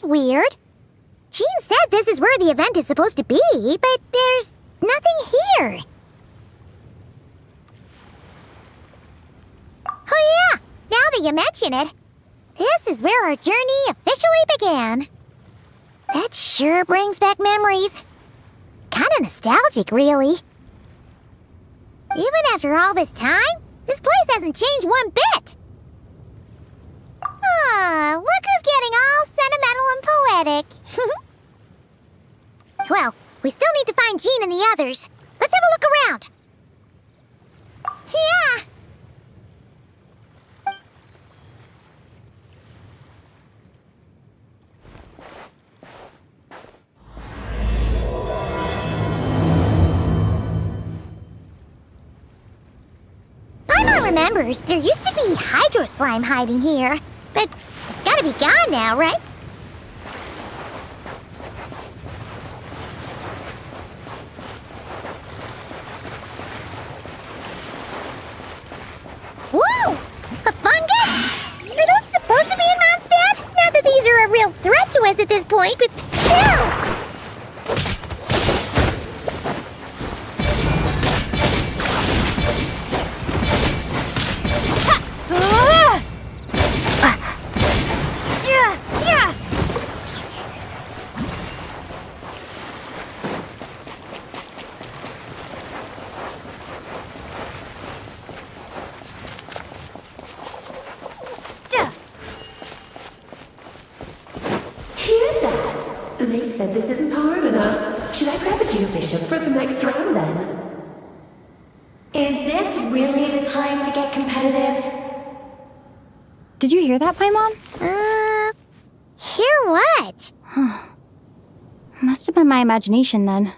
Weird. Jean said this is where the event is supposed to be, but there's nothing here. Oh yeah, now that you mention it, this is where our journey officially began. That sure brings back memories. Kinda nostalgic, really. Even after all this time, this place hasn't changed one bit. Look who's getting all sentimental and poetic. Well, we still need to find Jean and the others. Let's have a look around. Yeah. Paimon remembers there used to be hydro slime hiding here, but it's gotta be gone now, right? Whoa! A fungus? Are those supposed to be in Mondstadt? Not that these are a real threat to us at this point, but still! They said this isn't hard enough. Should I grab a geofishing for the next round then? Is this really the time to get competitive? Did you hear that, Paimon? Hear what? Must have been my imagination then.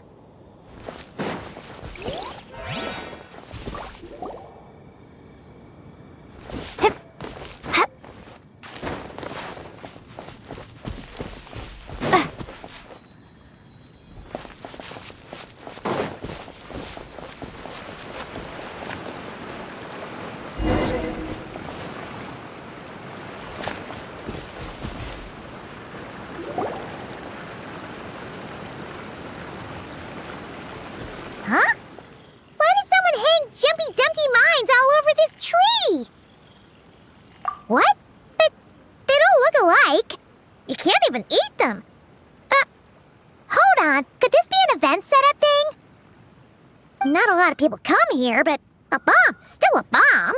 Huh? Why did someone hang Jumpy Dumpty mines all over this tree? What? But they don't look alike. You can't even eat them. Hold on. Could this be an event setup thing? Not a lot of people come here, but a bomb's still a bomb.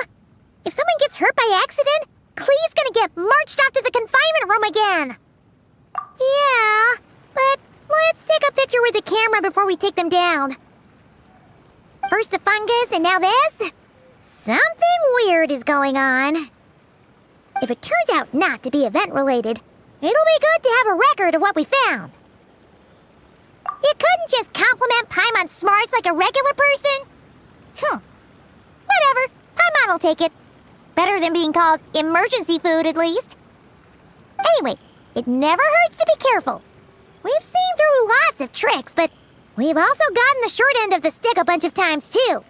If someone gets hurt by accident, Clee's gonna get marched off to the confinement room again. Yeah, but let's take a picture with the camera before we take them down. First the fungus, and now this? Something weird is going on. If it turns out not to be event-related, it'll be good to have a record of what we found. You couldn't just compliment Paimon's smarts like a regular person? Whatever. Paimon will take it. Better than being called emergency food, at least. Anyway, it never hurts to be careful. We've seen through lots of tricks, but we've also gotten the short end of the stick a bunch of times, too.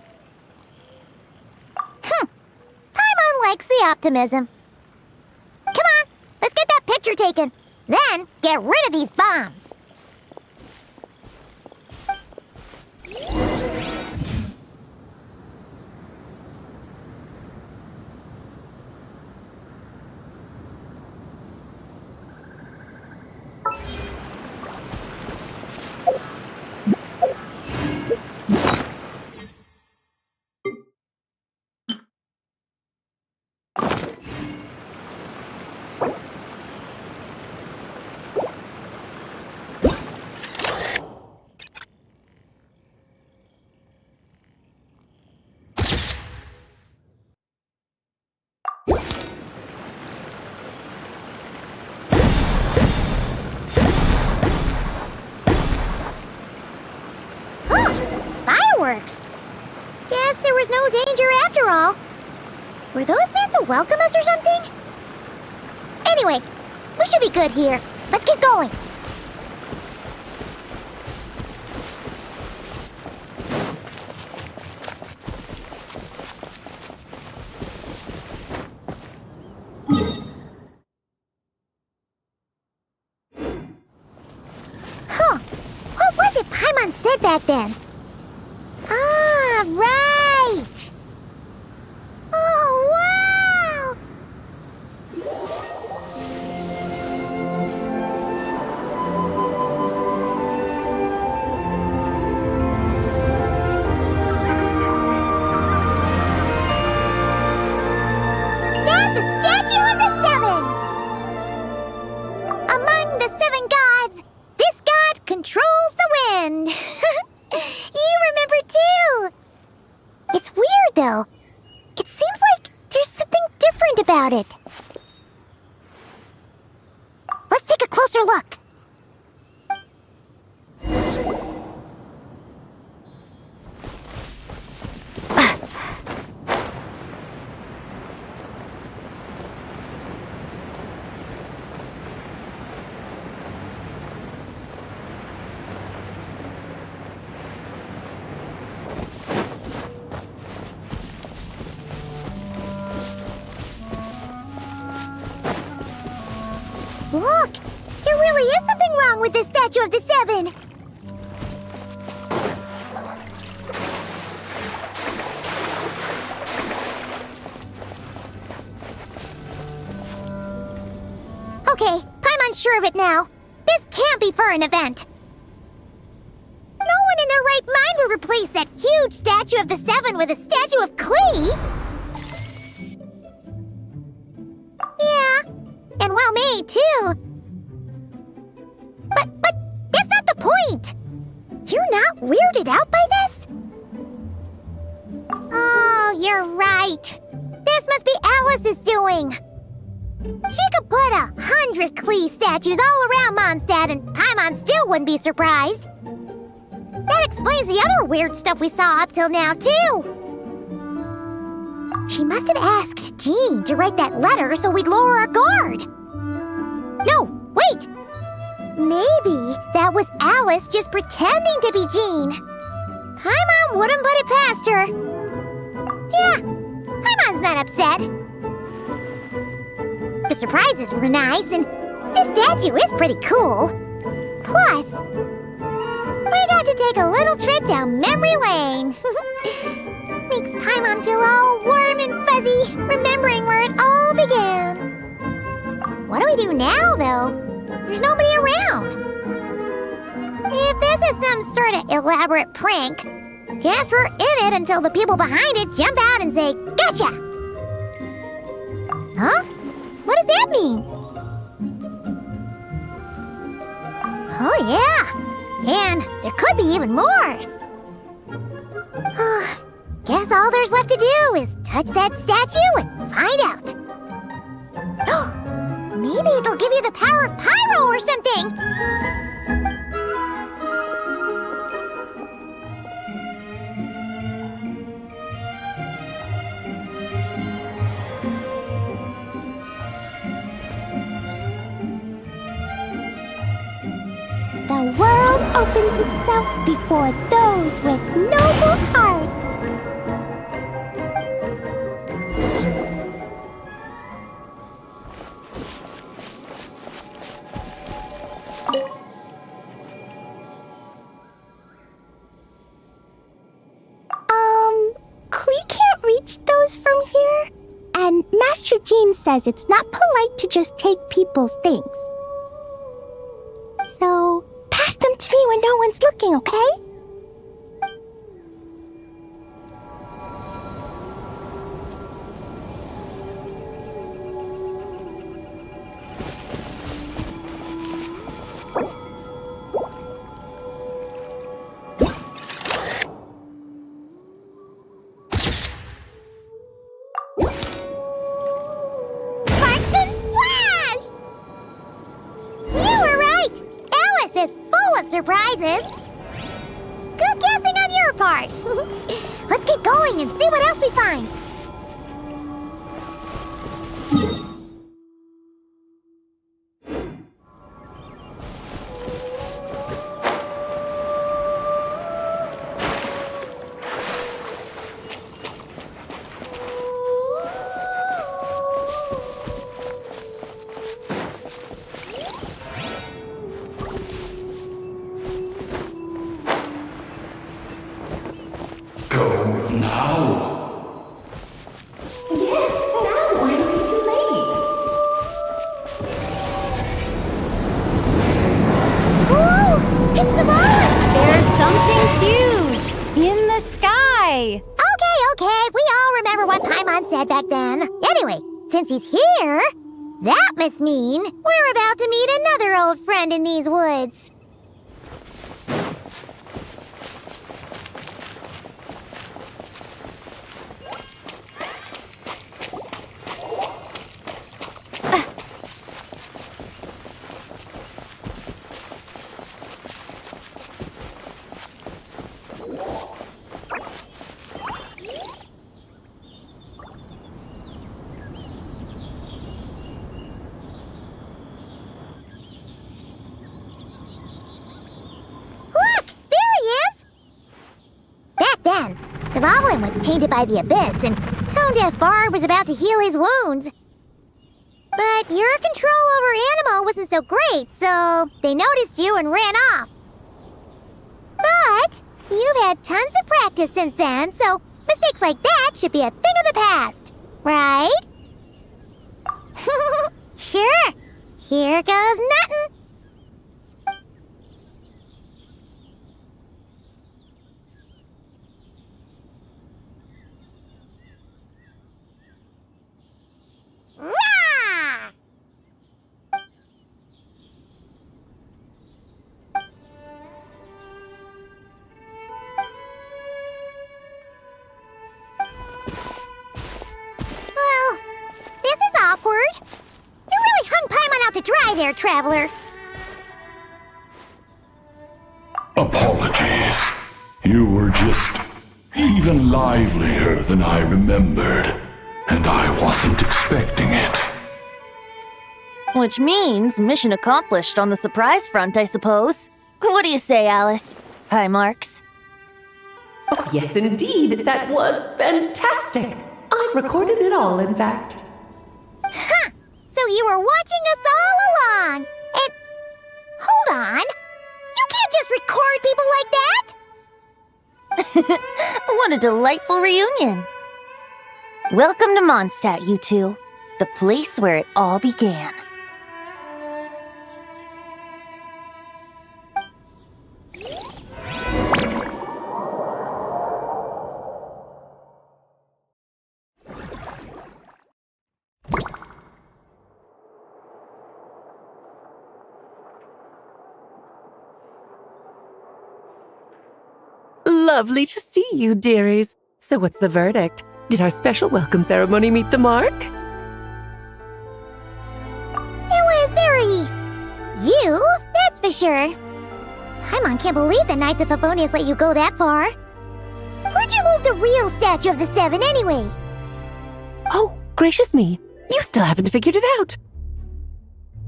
Paimon likes the optimism. Come on, let's get that picture taken. Then, get rid of these bombs. fireworks. Guess there was no danger after all. Were those meant to welcome us or something? Anyway, we should be good here. Let's keep going. Huh. What was it Paimon said back then? Ah, right! Oh, wow! That's a statue of the seven! Among the seven gods, this god controls the wind. You remember too! It's weird though. It seems like there's something different about it. Let's take a closer look. Look! There really is something wrong with this statue of the seven! Okay, I'm unsure of it now. This can't be for an event. No one in their right mind would replace that huge statue of the seven with a statue of clay! Yeah, and well made too. But that's not the point! You're not weirded out by this? Oh, you're right. This must be Alice's doing. She could put 100 Klee statues all around Mondstadt and Paimon still wouldn't be surprised. That explains the other weird stuff we saw up till now, too. She must have asked Jean to write that letter so we'd lower our guard. No, wait! Maybe that was Alice just pretending to be Jean. Paimon wouldn't put it past her. Yeah, Paimon's not upset. The surprises were nice, and this statue is pretty cool. Plus, we got to take a little trip down memory lane. Makes Paimon feel all warm and fuzzy, remembering where it all began. What do we do now, though? There's nobody around. If this is some sort of elaborate prank, guess we're in it until the people behind it jump out and say, "Gotcha!" Huh? What does that mean? Oh, yeah. And there could be even more. Guess all there's left to do is touch that statue and find out. Maybe it'll give you the power of pyro or something. The world opens itself before those with noble hearts. Klee can't reach those from here. And Master Jean says it's not polite to just take people's things. So, pass them to me when no one's looking, okay? Surprises. Good guessing on your part. part. Let's keep going and see what else we find. Go now. Yes, now why are we too late? Whoa! It's the ball! There's something huge in the sky. Okay, we all remember what Paimon said back then. Anyway, since he's here, that must mean we're about to meet another old friend in these woods. Then, the goblin was tainted by the abyss, and Tone-Deaf Bard was about to heal his wounds. But your control over Animo wasn't so great, so they noticed you and ran off. But you've had tons of practice since then, so mistakes like that should be a thing of the past, right? Sure. Here goes nothing. Rah! Well, this is awkward. You really hung Paimon out to dry there, traveler. Apologies. You were just even livelier than I remembered, and I wasn't expecting it. Which means mission accomplished on the surprise front, I suppose. What do you say, Alice? High marks. Oh, yes, indeed. That was fantastic. I've recorded it all, in fact. Huh! So you were watching us all along. And hold on. You can't just record people like that. What a delightful reunion. Welcome to Mondstadt, you two. The place where it all began. Lovely to see you, dearies. So what's the verdict? Did our special welcome ceremony meet the mark? It was very... you, that's for sure. Paimon can't believe the Knights of Favonius let you go that far. Where'd you move the real statue of the Seven anyway? Oh, gracious me. You still haven't figured it out.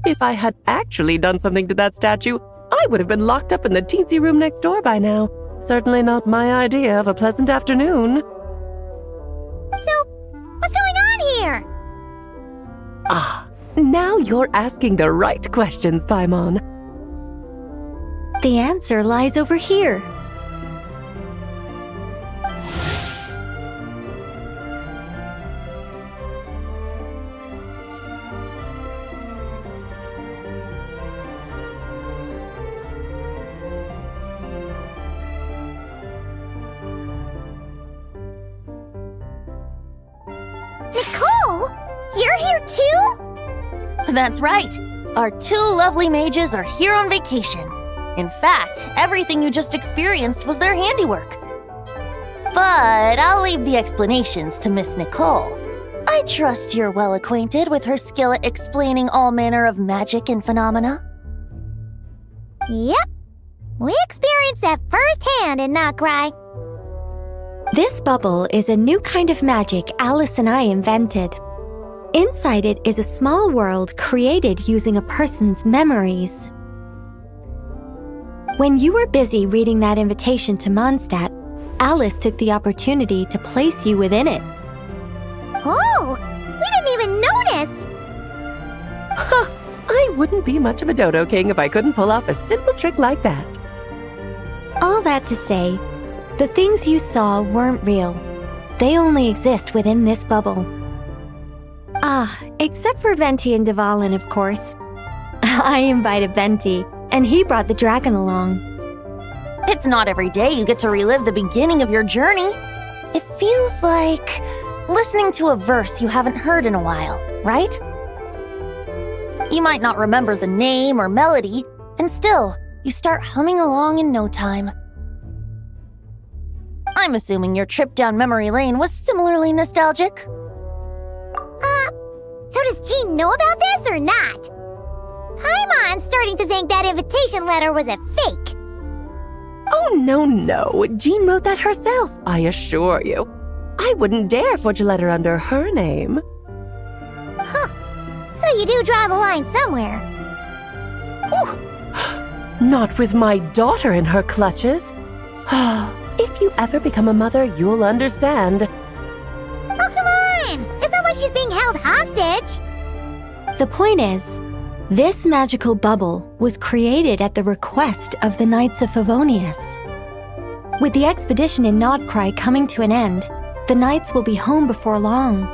If I had actually done something to that statue, I would have been locked up in the teensy room next door by now. Certainly not my idea of a pleasant afternoon. So, what's going on here? Ah, now you're asking the right questions, Paimon. The answer lies over here. Nicole? You're here too? That's right. Our two lovely mages are here on vacation. In fact, everything you just experienced was their handiwork. But I'll leave the explanations to Miss Nicole. I trust you're well acquainted with her skill at explaining all manner of magic and phenomena. Yep. We experienced that firsthand in Not Cry. This bubble is a new kind of magic Alice and I invented. Inside it is a small world created using a person's memories. When you were busy reading that invitation to Mondstadt, Alice took the opportunity to place you within it. Oh, we didn't even notice! I wouldn't be much of a dodo king if I couldn't pull off a simple trick like that. All that to say, the things you saw weren't real. They only exist within this bubble. Except for Venti and Dvalin, of course. I invited Venti, and he brought the dragon along. It's not every day you get to relive the beginning of your journey. It feels like listening to a verse you haven't heard in a while, right? You might not remember the name or melody, and still, you start humming along in no time. I'm assuming your trip down memory lane was similarly nostalgic. So does Jean know about this or not? I'm starting to think that invitation letter was a fake. Oh, no. Jean wrote that herself, I assure you. I wouldn't dare forge a letter under her name. So you do draw the line somewhere. Not with my daughter in her clutches. If you ever become a mother, you'll understand. Oh, come on! It's not like she's being held hostage. The point is, this magical bubble was created at the request of the Knights of Favonius. With the expedition in Nodcry coming to an end, the Knights will be home before long.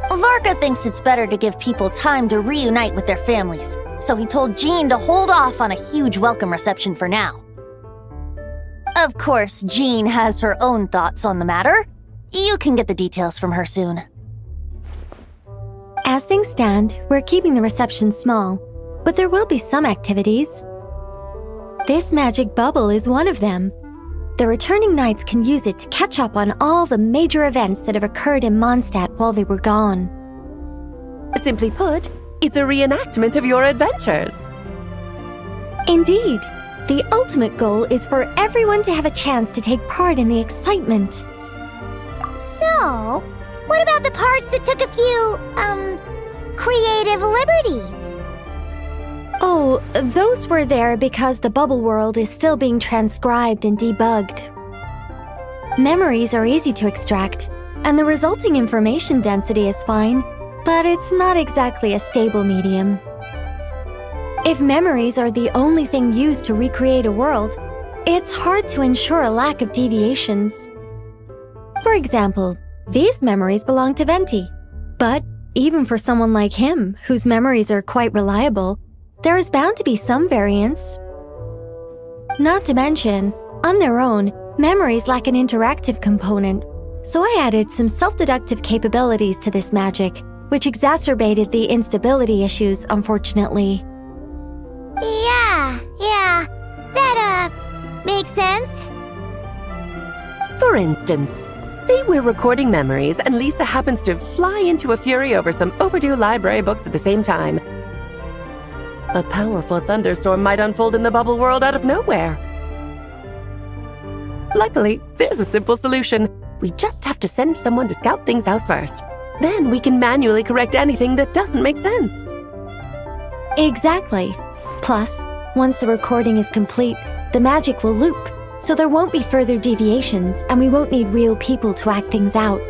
Varka thinks it's better to give people time to reunite with their families, so he told Jean to hold off on a huge welcome reception for now. Of course, Jean has her own thoughts on the matter. You can get the details from her soon. As things stand, we're keeping the reception small, but there will be some activities. This magic bubble is one of them. The returning knights can use it to catch up on all the major events that have occurred in Mondstadt while they were gone. Simply put, it's a reenactment of your adventures. Indeed, the ultimate goal is for everyone to have a chance to take part in the excitement. So, what about the parts that took a few, creative liberties? Oh, those were there because the bubble world is still being transcribed and debugged. Memories are easy to extract, and the resulting information density is fine, but it's not exactly a stable medium. If memories are the only thing used to recreate a world, it's hard to ensure a lack of deviations. For example, these memories belong to Venti, but even for someone like him, whose memories are quite reliable, there is bound to be some variance. Not to mention, on their own, memories lack an interactive component, so I added some self-deductive capabilities to this magic, which exacerbated the instability issues, unfortunately. Yeah, that, makes sense. For instance, say we're recording memories and Lisa happens to fly into a fury over some overdue library books at the same time. A powerful thunderstorm might unfold in the bubble world out of nowhere. Luckily, there's a simple solution. We just have to send someone to scout things out first. Then we can manually correct anything that doesn't make sense. Exactly. Plus, once the recording is complete, the magic will loop, so there won't be further deviations and we won't need real people to act things out.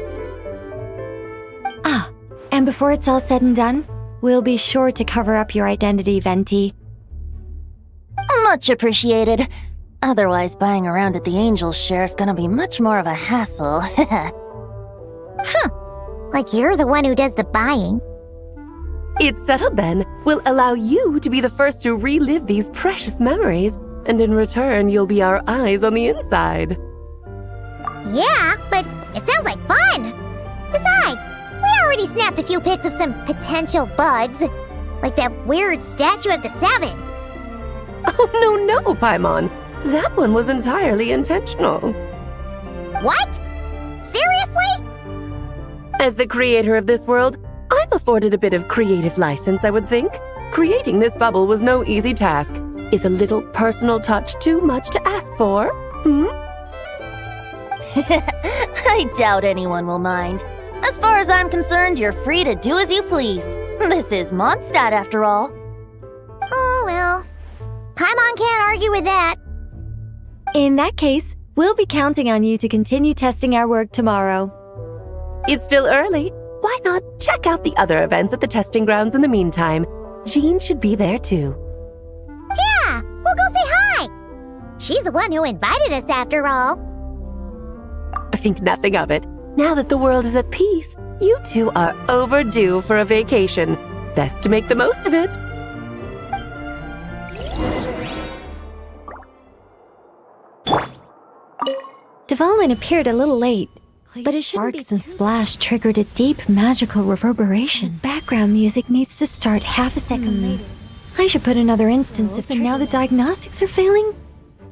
And before it's all said and done, we'll be sure to cover up your identity, Venti. Much appreciated. Otherwise, buying around at the Angels share is gonna be much more of a hassle. Like you're the one who does the buying. It's settled then. We'll allow you to be the first to relive these precious memories, and in return, you'll be our eyes on the inside. Yeah, but it sounds like fun! Besides, we already snapped a few pics of some potential bugs. Like that weird statue of the Seven. Oh, no, Paimon. That one was entirely intentional. What? Seriously? As the creator of this world, I'm afforded a bit of creative license, I would think. Creating this bubble was no easy task. Is a little personal touch too much to ask for? I doubt anyone will mind. As far as I'm concerned, you're free to do as you please. This is Mondstadt, after all. Oh, well. Paimon can't argue with that. In that case, we'll be counting on you to continue testing our work tomorrow. It's still early. Why not check out the other events at the testing grounds in the meantime? Jean should be there too. Yeah, we'll go say hi. She's the one who invited us, after all. I think nothing of it. Now that the world is at peace, you two are overdue for a vacation. Best to make the most of it. Dvalin appeared a little late, but his sparks and splash triggered a deep magical reverberation. Background music needs to start half a second late. I should put another instance if now the diagnostics are failing.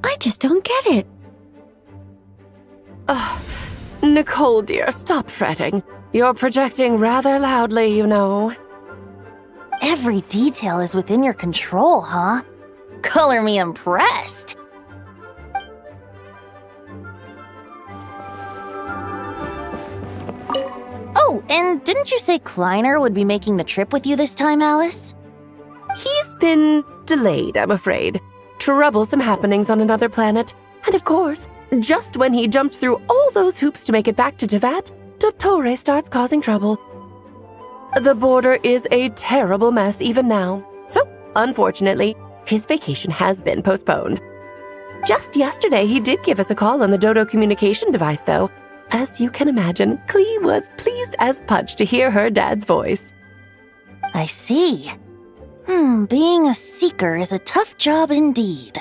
I just don't get it. Nicole, dear, stop fretting. You're projecting rather loudly, you know. Every detail is within your control, huh? Color me impressed. Oh, and didn't you say Kleiner would be making the trip with you this time, Alice? He's been delayed, I'm afraid. Troublesome happenings on another planet. And of course, just when he jumped through all those hoops to make it back to Tevat, Dottore starts causing trouble. The border is a terrible mess even now. So, unfortunately, his vacation has been postponed. Just yesterday, he did give us a call on the Dodo communication device, though. As you can imagine, Klee was pleased as punch to hear her dad's voice. I see. Being a seeker is a tough job indeed.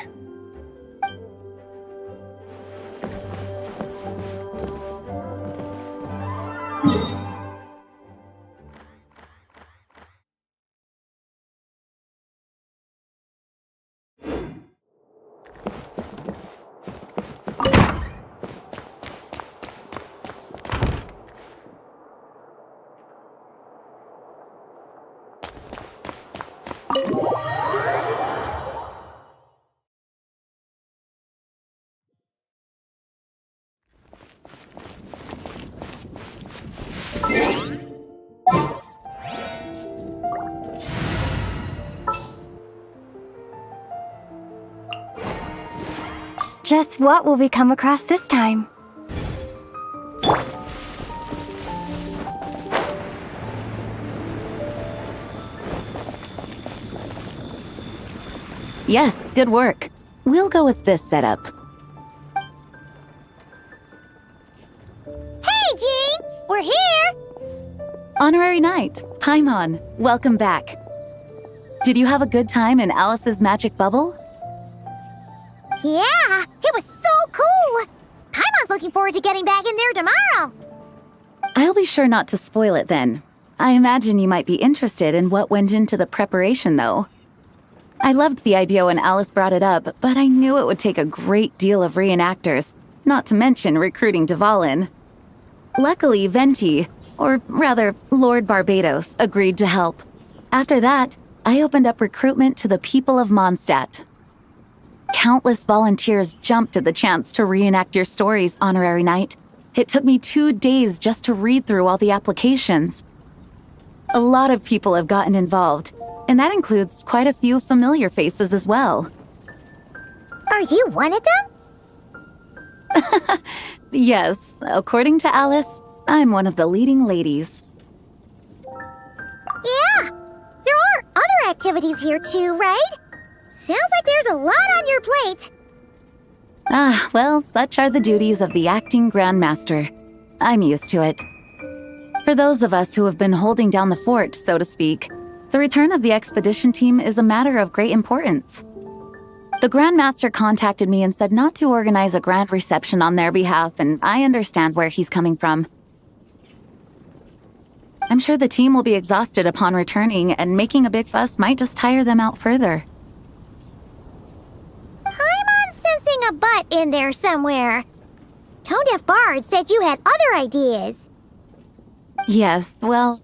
Just what will we come across this time? Yes, good work. We'll go with this setup. Hey, Jean! We're here! Honorary Knight, Paimon, welcome back. Did you have a good time in Alice's magic bubble? Yeah, it was so cool! Paimon's looking forward to getting back in there tomorrow! I'll be sure not to spoil it then. I imagine you might be interested in what went into the preparation, though. I loved the idea when Alice brought it up, but I knew it would take a great deal of reenactors, not to mention recruiting Dvalin. Luckily, Venti, or rather, Lord Barbados, agreed to help. After that, I opened up recruitment to the people of Mondstadt. Countless volunteers jumped at the chance to reenact your stories, Honorary Knight. It took me 2 days just to read through all the applications. A lot of people have gotten involved, and that includes quite a few familiar faces as well. Are you one of them? Yes, according to Alice, I'm one of the leading ladies. Yeah, there are other activities here too, right? Sounds like there's a lot on your plate. Ah, well, such are the duties of the acting Grandmaster. I'm used to it. For those of us who have been holding down the fort, so to speak, the return of the expedition team is a matter of great importance. The Grandmaster contacted me and said not to organize a grand reception on their behalf, and I understand where he's coming from. I'm sure the team will be exhausted upon returning, and making a big fuss might just tire them out further. I'm sensing a butt in there somewhere. Tone Deaf Bard said you had other ideas. Yes, well,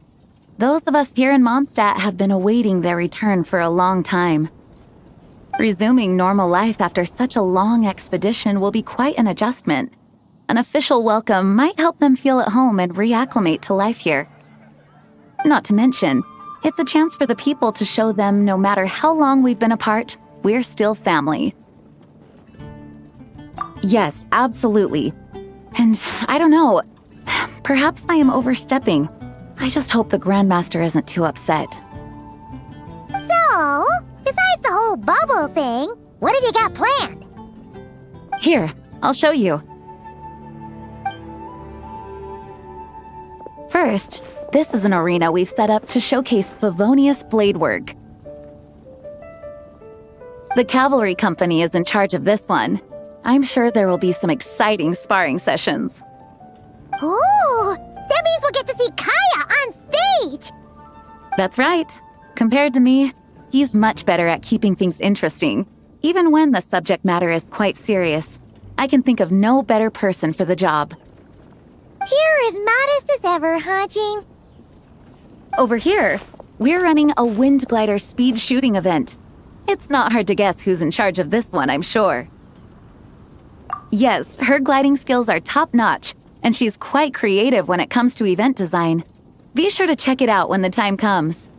those of us here in Mondstadt have been awaiting their return for a long time. Resuming normal life after such a long expedition will be quite an adjustment. An official welcome might help them feel at home and reacclimate to life here. Not to mention, it's a chance for the people to show them no matter how long we've been apart, we're still family. Yes, absolutely. And I don't know, perhaps I am overstepping. I just hope the Grandmaster isn't too upset. So, besides the whole bubble thing, what have you got planned? Here, I'll show you. First, this is an arena we've set up to showcase Favonius blade work. The cavalry company is in charge of this one. I'm sure there will be some exciting sparring sessions. Ooh, that means we'll get to see Kaya on stage! That's right. Compared to me, he's much better at keeping things interesting, even when the subject matter is quite serious. I can think of no better person for the job. You're as modest as ever, huh, Jean? Over here, we're running a wind glider speed shooting event. It's not hard to guess who's in charge of this one, I'm sure. Yes, her gliding skills are top-notch, and she's quite creative when it comes to event design. Be sure to check it out when the time comes.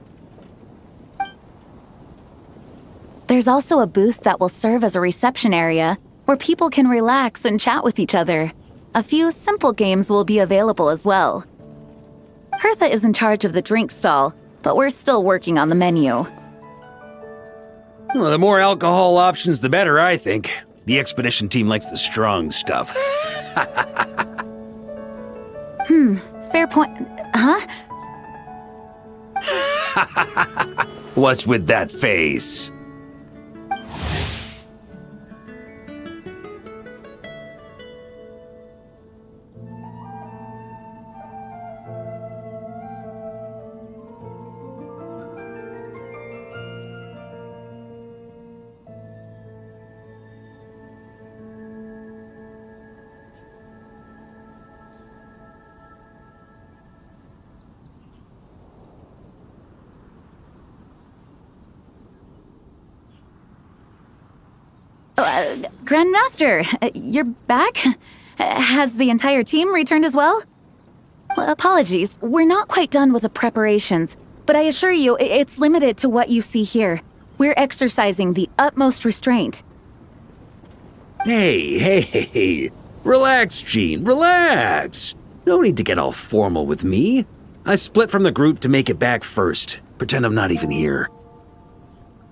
There's also a booth that will serve as a reception area where people can relax and chat with each other. A few simple games will be available as well. Hertha is in charge of the drink stall, but we're still working on the menu. Well, the more alcohol options, the better, I think. The expedition team likes the strong stuff. Fair point. Huh? What's with that face? Grandmaster, you're back? Has the entire team returned as well? Apologies, we're not quite done with the preparations, but I assure you, it's limited to what you see here. We're exercising the utmost restraint. Hey. Relax, Jean, relax. No need to get all formal with me. I split from the group to make it back first. Pretend I'm not even here.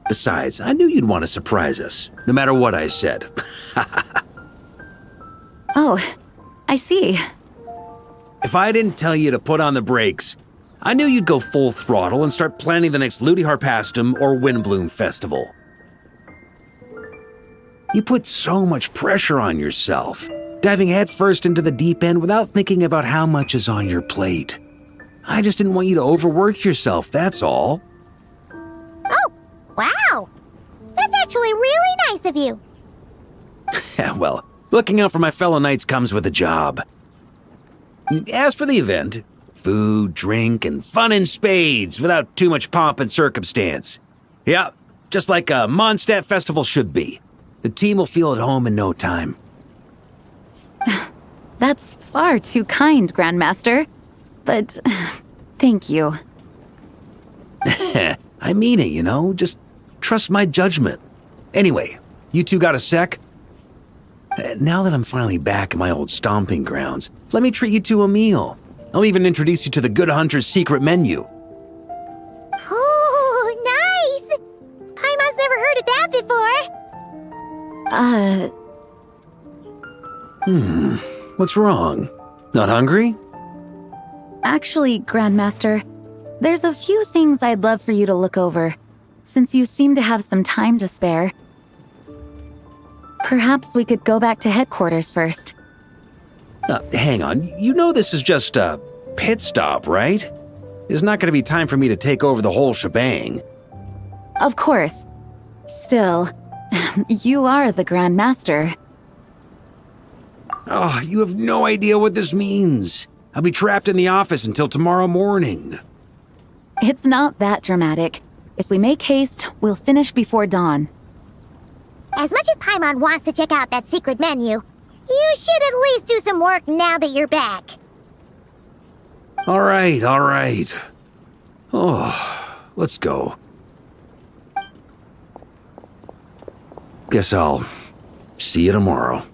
Besides, I knew you'd want to surprise us, no matter what I said. Oh, I see. If I didn't tell you to put on the brakes, I knew you'd go full throttle and start planning the next Ludi Harpastum or Windbloom Festival. You put so much pressure on yourself, diving headfirst into the deep end without thinking about how much is on your plate. I just didn't want you to overwork yourself, that's all. Oh, wow! That's actually really nice of you. Well, looking out for my fellow knights comes with a job. As for the event, food, drink, and fun in spades without too much pomp and circumstance. Yeah, just like a Mondstadt festival should be. The team will feel at home in no time. That's far too kind, Grandmaster. But thank you. I mean it, you know? Just trust my judgment. Anyway, you two got a sec? Now that I'm finally back in my old stomping grounds, let me treat you to a meal. I'll even introduce you to the Good Hunter's secret menu. Oh, nice! Paimon's never heard of that before. What's wrong? Not hungry? Actually, Grandmaster, there's a few things I'd love for you to look over, since you seem to have some time to spare. Perhaps we could go back to headquarters first. Hang on, you know this is just a pit stop, right? There's not going to be time for me to take over the whole shebang. Of course. Still, you are the Grandmaster. Oh, you have no idea what this means. I'll be trapped in the office until tomorrow morning. It's not that dramatic. If we make haste, we'll finish before dawn. As much as Paimon wants to check out that secret menu, You should at least do some work now that you're back. All right, all right. Oh, let's go. Guess I'll see you tomorrow.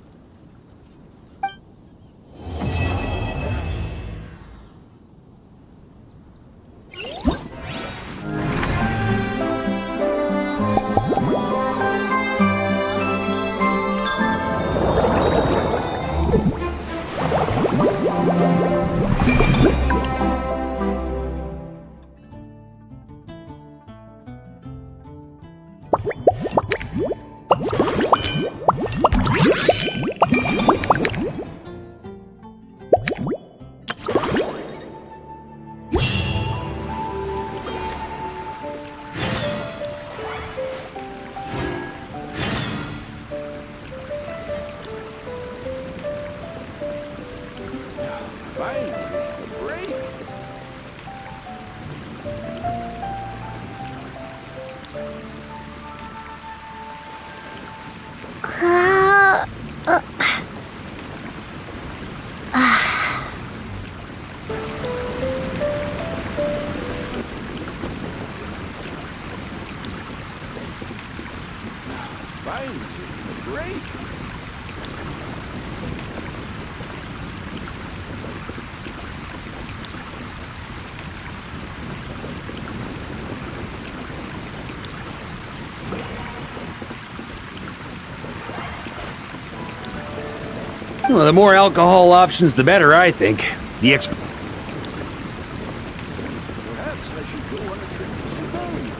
Well, the more alcohol options, the better, I think. Perhaps I should go on a trip to Sudan.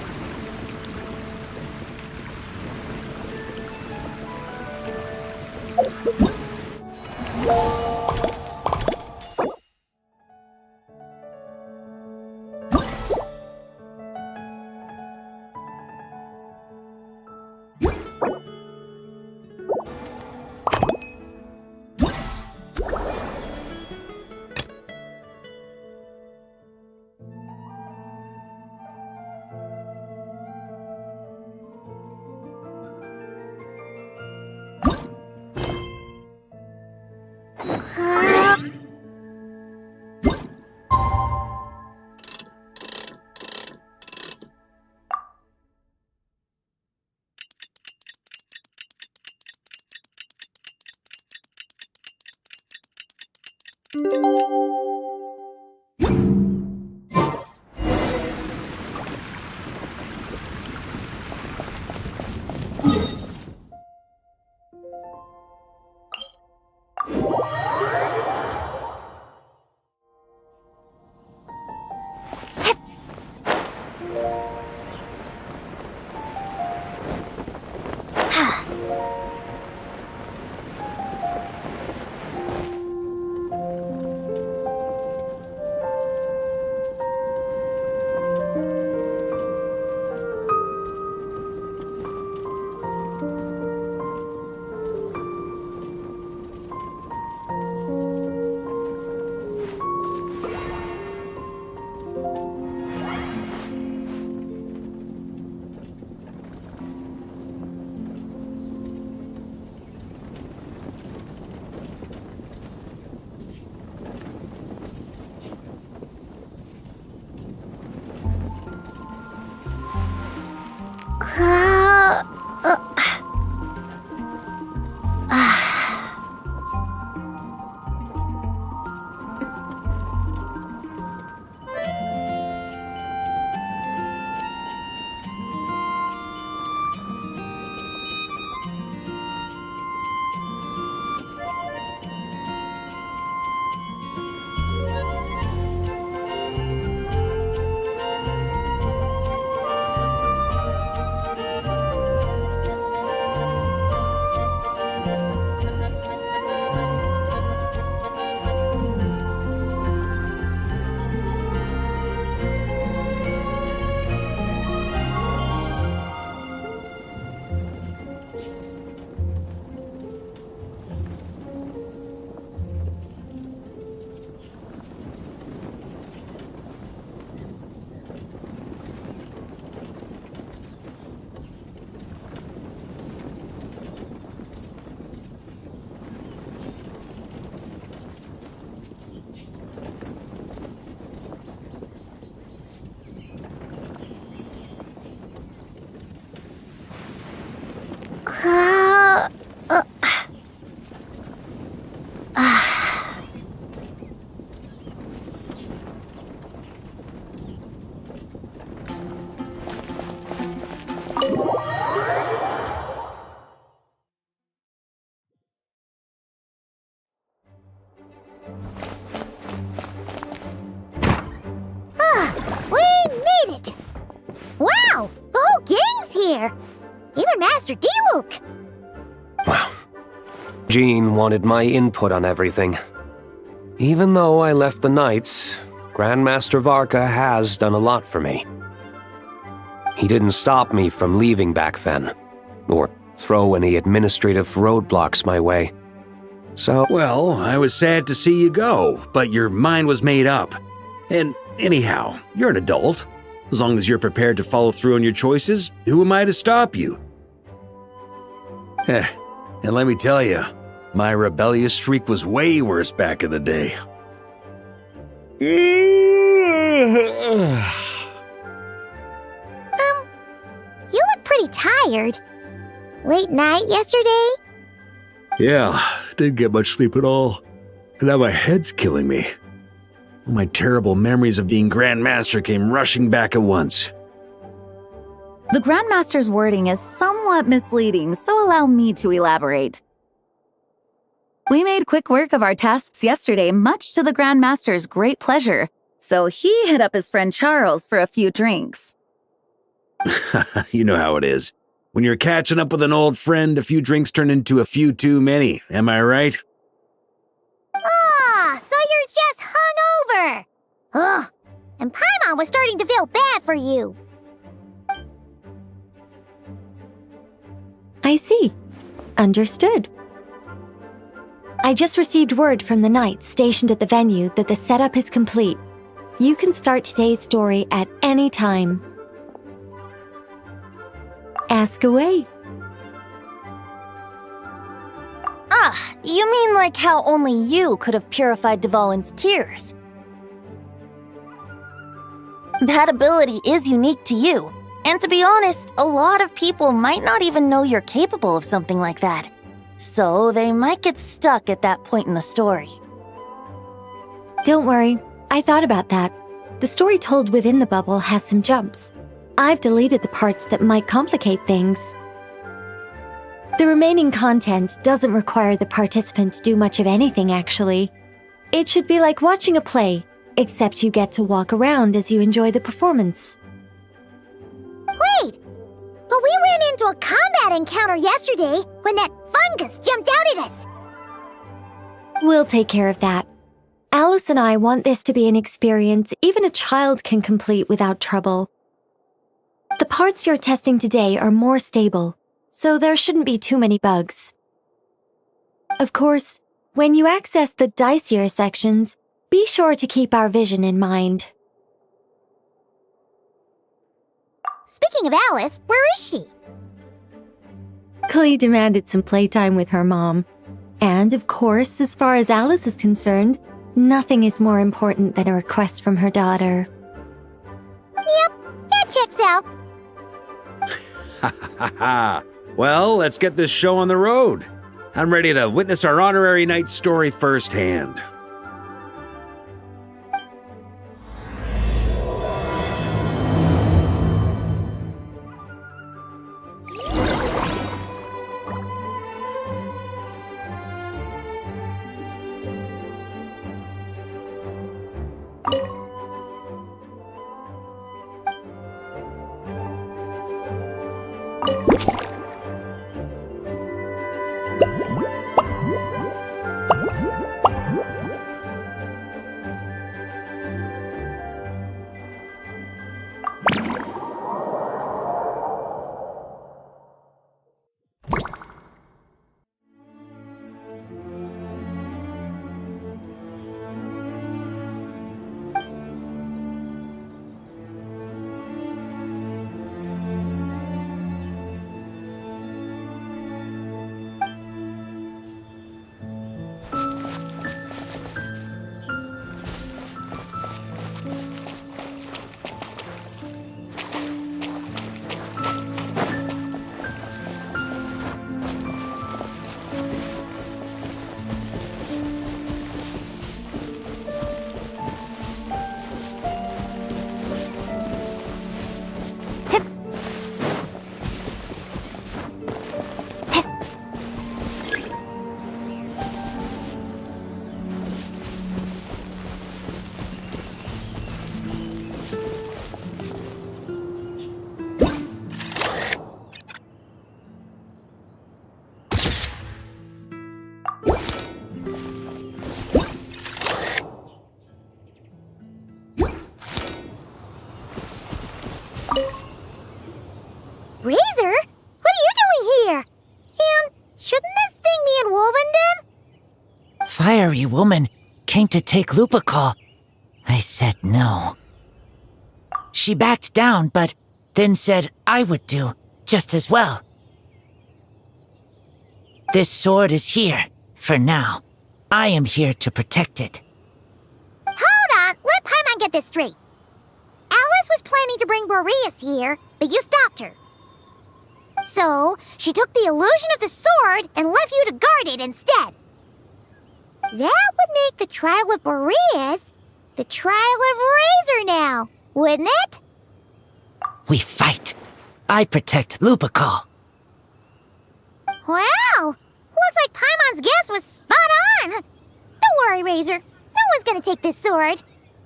there. Even Master D-Luke. Well, Jean wanted my input on everything. Even though I left the Knights, Grandmaster Varka has done a lot for me. He didn't stop me from leaving back then, or throw any administrative roadblocks my way. So, Well, I was sad to see you go, but your mind was made up. And anyhow, you're an adult. As long as you're prepared to follow through on your choices, who am I to stop you? And let me tell you, my rebellious streak was way worse back in the day. You look pretty tired. Late night yesterday? Yeah, didn't get much sleep at all. And now my head's killing me. All my terrible memories of being Grandmaster came rushing back at once. The Grandmaster's wording is somewhat misleading, so allow me to elaborate. We made quick work of our tasks yesterday, much to the Grandmaster's great pleasure, so he hit up his friend Charles for a few drinks. You know how it is. When you're catching up with an old friend, a few drinks turn into a few too many, am I right? Ah, so you're just hungover. Ugh, and Paimon was starting to feel bad for you. I see. Understood. I just received word from the Knights stationed at the venue that the setup is complete. You can start today's story at any time. Ask away. Ah, you mean like how only you could have purified Dvalin's tears? That ability is unique to you. And to be honest, a lot of people might not even know you're capable of something like that. So they might get stuck at that point in the story. Don't worry, I thought about that. The story told within the bubble has some jumps. I've deleted the parts that might complicate things. The remaining content doesn't require the participant to do much of anything, actually. It should be like watching a play, except you get to walk around as you enjoy the performance. Wait, but we ran into a combat encounter yesterday when that fungus jumped out at us. We'll take care of that. Alice and I want this to be an experience even a child can complete without trouble. The parts you're testing today are more stable, so there shouldn't be too many bugs. Of course, when you access the dicier sections, be sure to keep our vision in mind. Speaking of Alice, where is she? Klee demanded some playtime with her mom. And of course, as far as Alice is concerned, nothing is more important than a request from her daughter. Yep, that checks out. Ha ha ha! Well, let's get this show on the road. I'm ready to witness our honorary knight's story firsthand. fiery woman came to take Lupacol. I said no. She backed down, but then said I would do just as well. This sword is here, for now. I am here to protect it. Hold on, let Paimon get this straight. Alice was planning to bring Boreas here, but you stopped her. So, she took the illusion of the sword and left you to guard it instead. That would make the trial of Boreas the trial of Razor now, wouldn't it? We fight. I protect Lupacol. Wow! Looks like Paimon's guess was spot on! Don't worry, Razor. No one's gonna take this sword.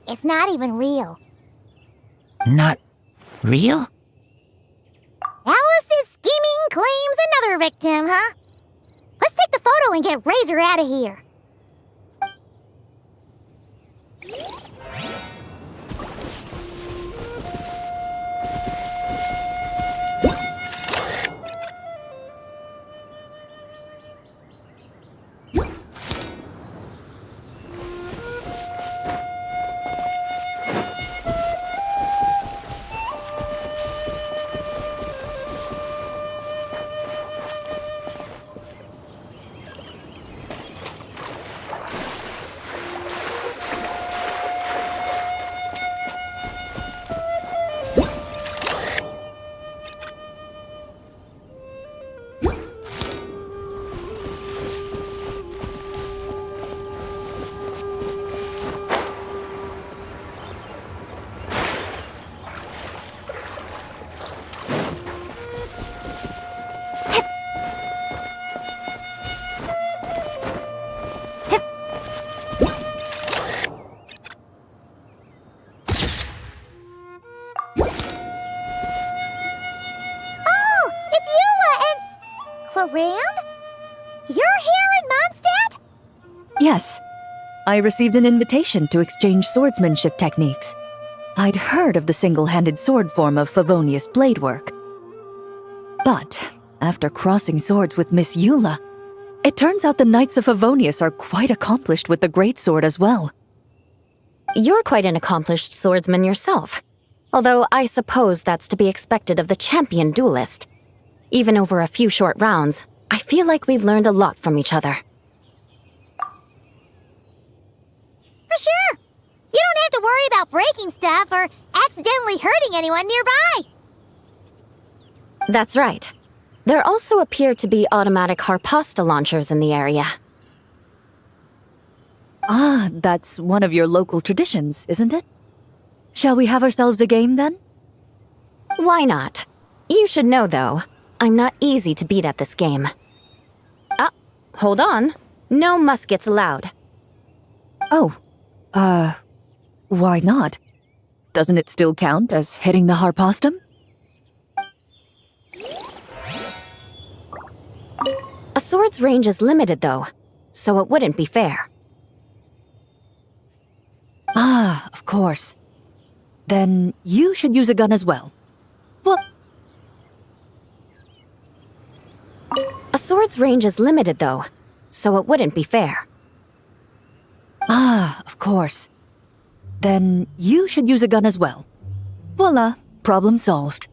It's not even real. Not real? Alice's scheming claims another victim, huh? Let's take the photo and get Razor out of here. Around? You're here in Mondstadt? Yes. I received an invitation to exchange swordsmanship techniques. I'd heard of the single-handed sword form of Favonius blade work. But, after crossing swords with Miss Eula, it turns out the Knights of Favonius are quite accomplished with the greatsword as well. You're quite an accomplished swordsman yourself. Although I suppose that's to be expected of the champion duelist. Even over a few short rounds, I feel like we've learned a lot from each other. For sure! You don't have to worry about breaking stuff or accidentally hurting anyone nearby! That's right. There also appear to be automatic harpasta launchers in the area. Ah, that's one of your local traditions, isn't it? Shall we have ourselves a game, then? Why not? You should know, though, I'm not easy to beat at this game. Ah, hold on. No muskets allowed. Oh, why not? Doesn't it still count as hitting the harpastum? A sword's range is limited, though, so it wouldn't be fair. Ah, of course. Then you should use a gun as well. What? A sword's range is limited, though, so it wouldn't be fair. Ah, of course. Then you should use a gun as well. Voila, problem solved.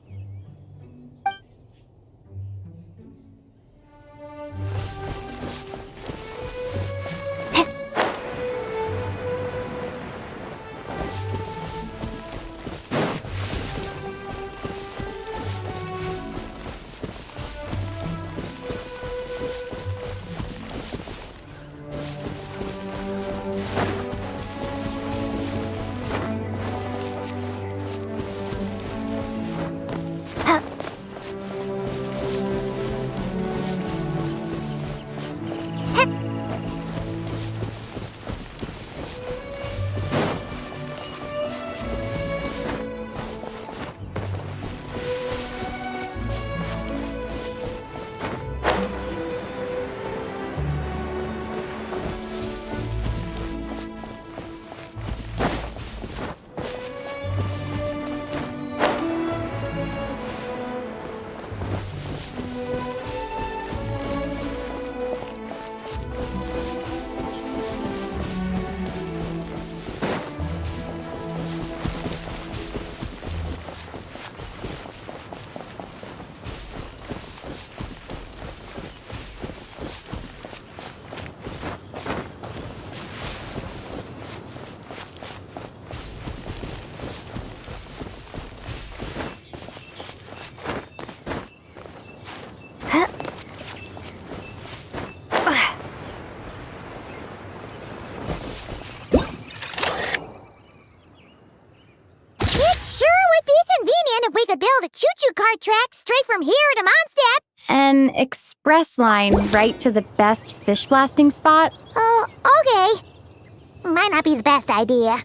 could build a choo-choo car track straight from here to Mondstadt. An express line right to the best fish blasting spot? Oh, okay. Might not be the best idea.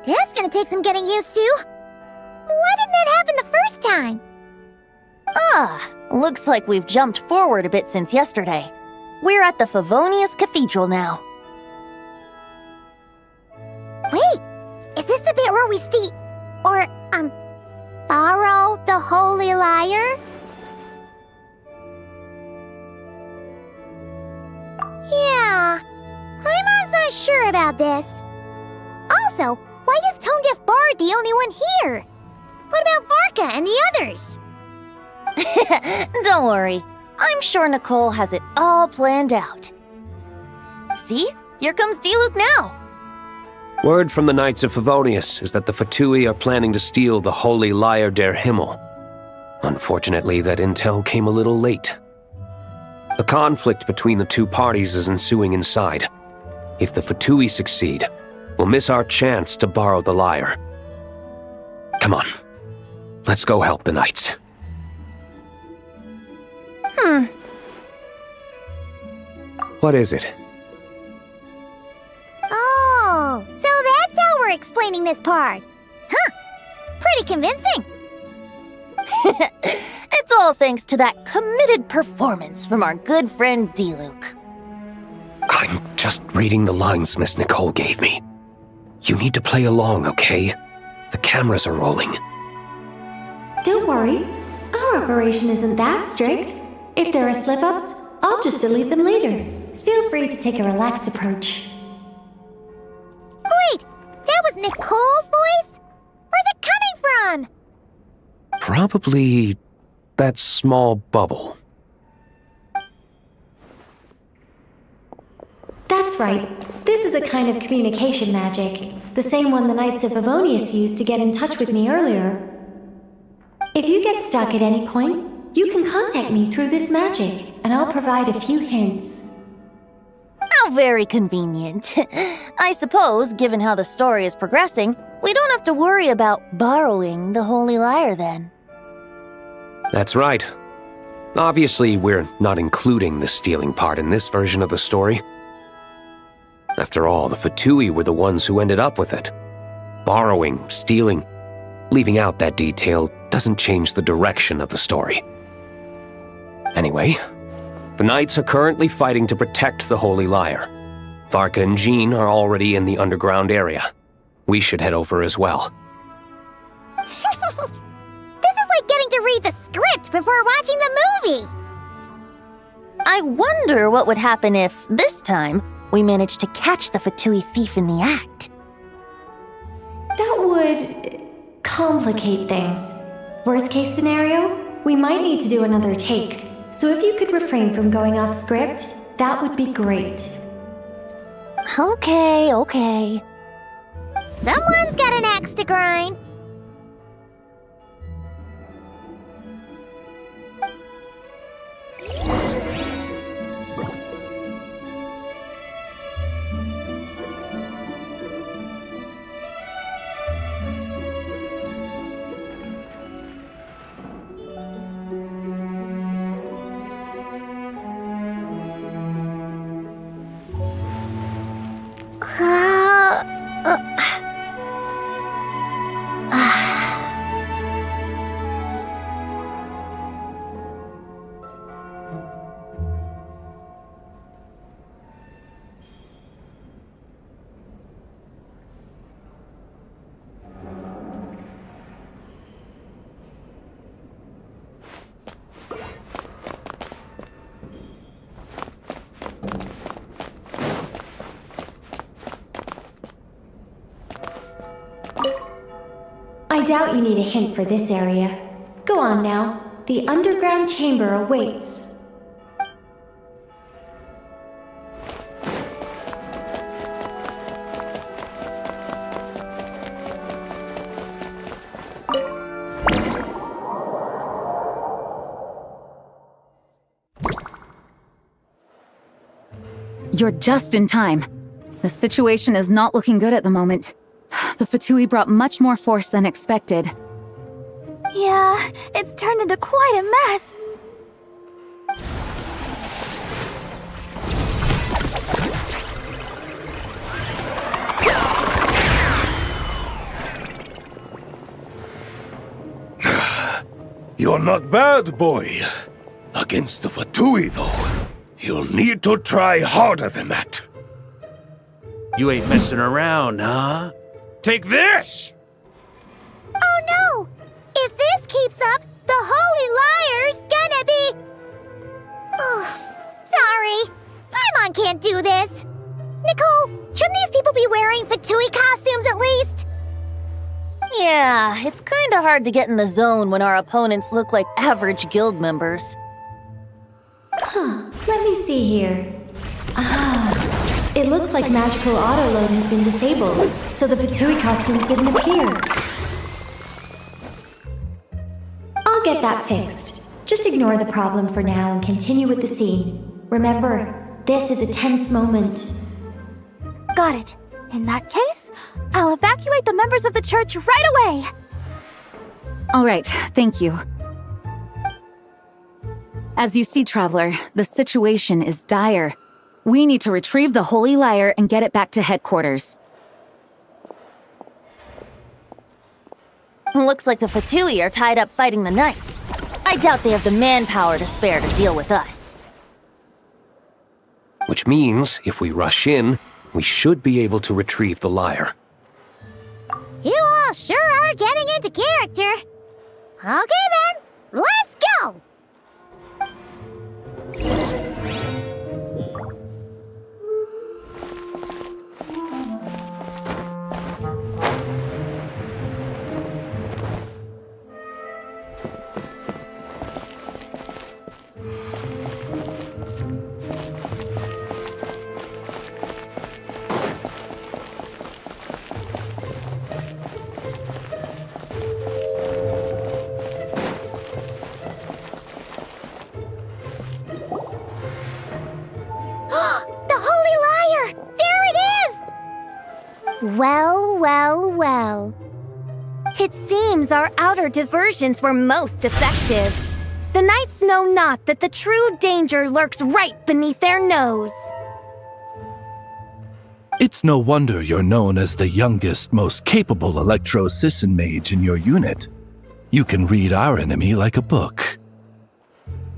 That's gonna take some getting used to. Why didn't that happen the first time? Looks like we've jumped forward a bit since yesterday. We're at the Favonius Cathedral now. Wait, is this the bit where we borrow the Holy Lyre? Yeah, I'm not sure about this. Also, why is Tone Deaf Bard the only one here? What about Varka and the others? Don't worry. I'm sure Nicole has it all planned out. See? Here comes Diluc now. Word from the Knights of Favonius is that the Fatui are planning to steal the Holy Lyre der Himmel. Unfortunately, that intel came a little late. A conflict between the two parties is ensuing inside. If the Fatui succeed, we'll miss our chance to borrow the lyre. Come on. Let's go help the Knights. What is it? Oh, so that's how we're explaining this part. Huh, pretty convincing. It's all thanks to that committed performance from our good friend Diluc. I'm just reading the lines Miss Nicole gave me. You need to play along, okay? The cameras are rolling. Don't worry. Our operation isn't that strict. If there are slip-ups, I'll just delete them later. Feel free to take a relaxed approach. Wait, that was Nicole's voice? Where's it coming from? Probably that small bubble. That's right. This is a kind of communication magic. The same one the Knights of Favonius used to get in touch with me earlier. If you get stuck at any point, you can contact me through this magic, and I'll provide a few hints. How very convenient. I suppose, given how the story is progressing, we don't have to worry about borrowing the Holy Lyre then. That's right. Obviously, we're not including the stealing part in this version of the story. After all, the Fatui were the ones who ended up with it. Borrowing, stealing, leaving out that detail doesn't change the direction of the story. Anyway, the Knights are currently fighting to protect the Holy Lyre. Varka and Jean are already in the underground area. We should head over as well. This is like getting to read the script before watching the movie. I wonder what would happen if, this time, we managed to catch the Fatui thief in the act. That would complicate things. Worst case scenario, we might need to do another take. So if you could refrain from going off script, that would be great. Okay. Someone's got an axe to grind. doubt you need a hint for this area. Go on now. The underground chamber awaits. You're just in time. The situation is not looking good at the moment. The Fatui brought much more force than expected. Yeah, it's turned into quite a mess. You're not bad, boy. Against the Fatui, though, you'll need to try harder than that. You ain't messing around, huh? Take this! Oh no! If this keeps up, the Holy Liar's gonna be... Oh, sorry. Paimon can't do this. Nicole, shouldn't these people be wearing Fatui costumes at least? Yeah, it's kinda hard to get in the zone when our opponents look like average guild members. Let me see here. It looks like magical autoload has been disabled, so the Fatui costumes didn't appear. I'll get that fixed. Just ignore the problem for now and continue with the scene. Remember, this is a tense moment. Got it. In that case, I'll evacuate the members of the church right away. All right, thank you. As you see, Traveler, the situation is dire. We need to retrieve the Holy Liar and get it back to headquarters. Looks like the Fatui are tied up fighting the Knights. I doubt they have the manpower to spare to deal with us. Which means, if we rush in, we should be able to retrieve the lyre. You all sure are getting into character. Okay then, let's go! Well. It seems our outer diversions were most effective. The Knights know not that the true danger lurks right beneath their nose. It's no wonder you're known as the youngest, most capable electro-Sisson mage in your unit. You can read our enemy like a book.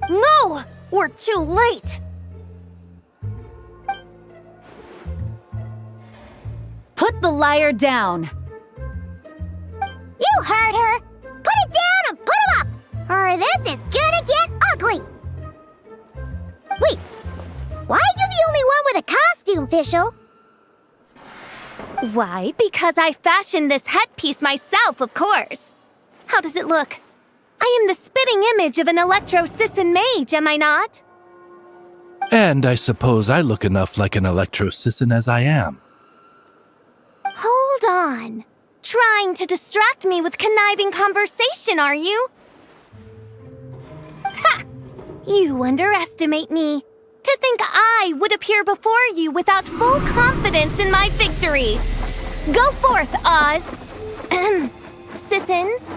No! We're too late! Put the lyre down! You heard her! Put it down and put him up! Or this is gonna get ugly! Wait, why are you the only one with a costume, Fischl? Why? Because I fashioned this headpiece myself, of course. How does it look? I am the spitting image of an electro-Sisson mage, am I not? And I suppose I look enough like an electro-Sisson as I am. Hold on. Trying to distract me with conniving conversation, are you? Ha! You underestimate me. To think I would appear before you without full confidence in my victory. Go forth, Oz. Sissons,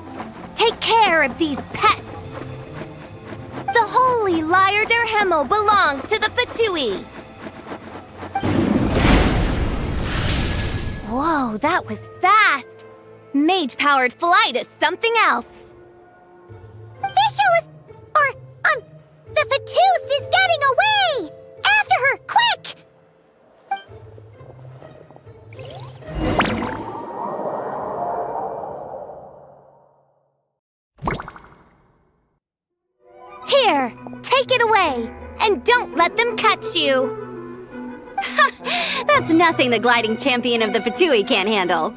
take care of these pests. The Holy Liar der Himmel belongs to the Fatui. Whoa, that was fast. Mage-powered flight is something else. Fischl is... the Fatus is getting away! After her, quick! Here, take it away, and don't let them catch you. That's nothing the gliding champion of the Fatui can't handle.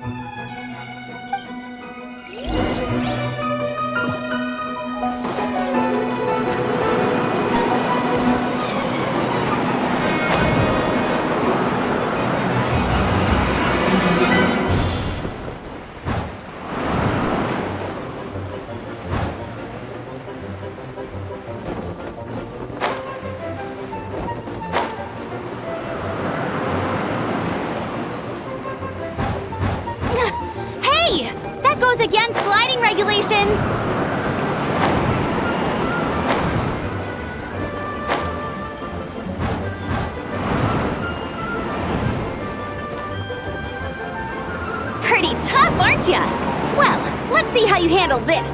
see how you handle this.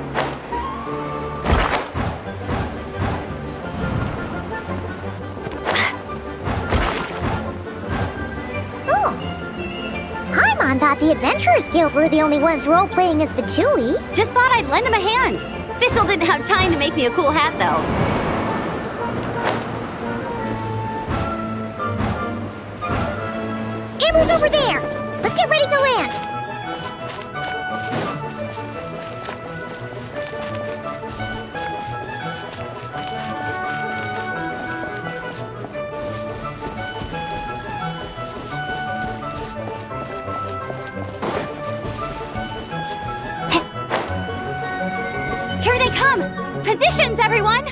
Paimon thought the Adventurers Guild were the only ones role-playing as Fatui. Just thought I'd lend him a hand. Fischl didn't have time to make me a cool hat, though. Amber's over there! Let's get ready to land! Here they come! Positions, everyone!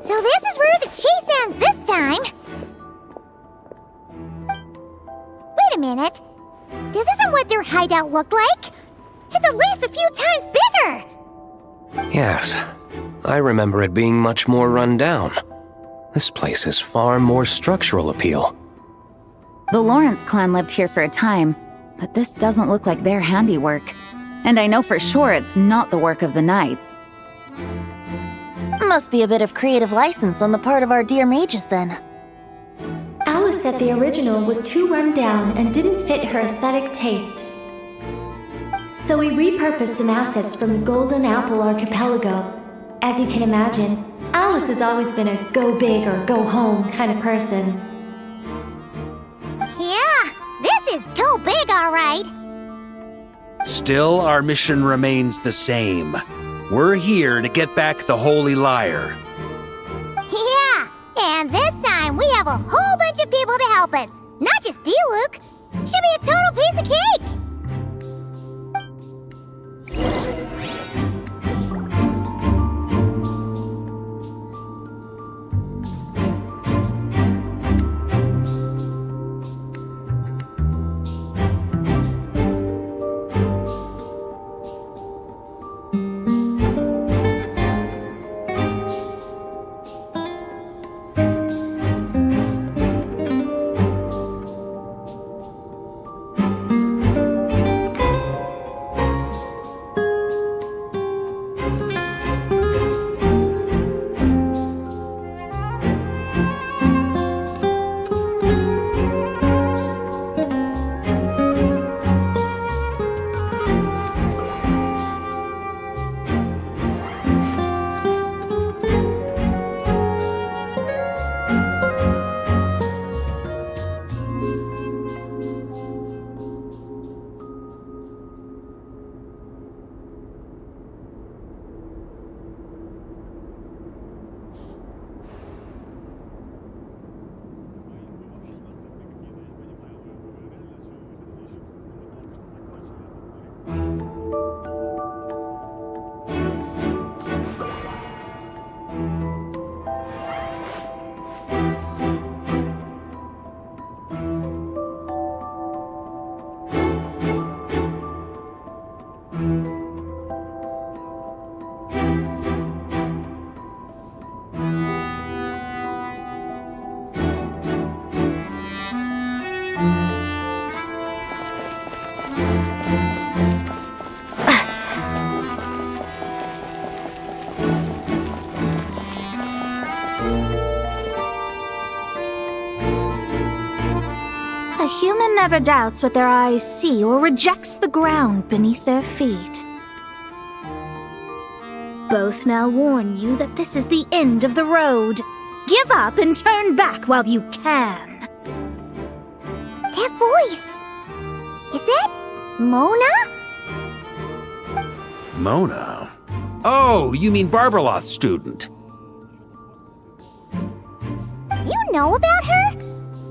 So this is where the chase ends this time! Wait a minute. This isn't what their hideout looked like! It's at least a few times bigger! Yes, I remember it being much more run down. This place has far more structural appeal. The Lawrence clan lived here for a time, but this doesn't look like their handiwork. And I know for sure it's not the work of the knights. Must be a bit of creative license on the part of our dear mages, then. Alice said the original was too run down and didn't fit her aesthetic taste. So we repurposed some assets from the Golden Apple Archipelago. As you can imagine, Alice has always been a go big or go home kind of person. Yeah, this is go big, alright! Still, our mission remains the same. We're here to get back the Holy Lyre. Yeah, and this time we have a whole bunch of people to help us. Not just you, Luke. Should be a total piece of cake! A human never doubts what their eyes see or rejects the ground beneath their feet. Both now warn you that this is the end of the road. Give up and turn back while you can. That voice! Is that Mona? Mona? Oh, you mean Barbarloth's student. You know about her?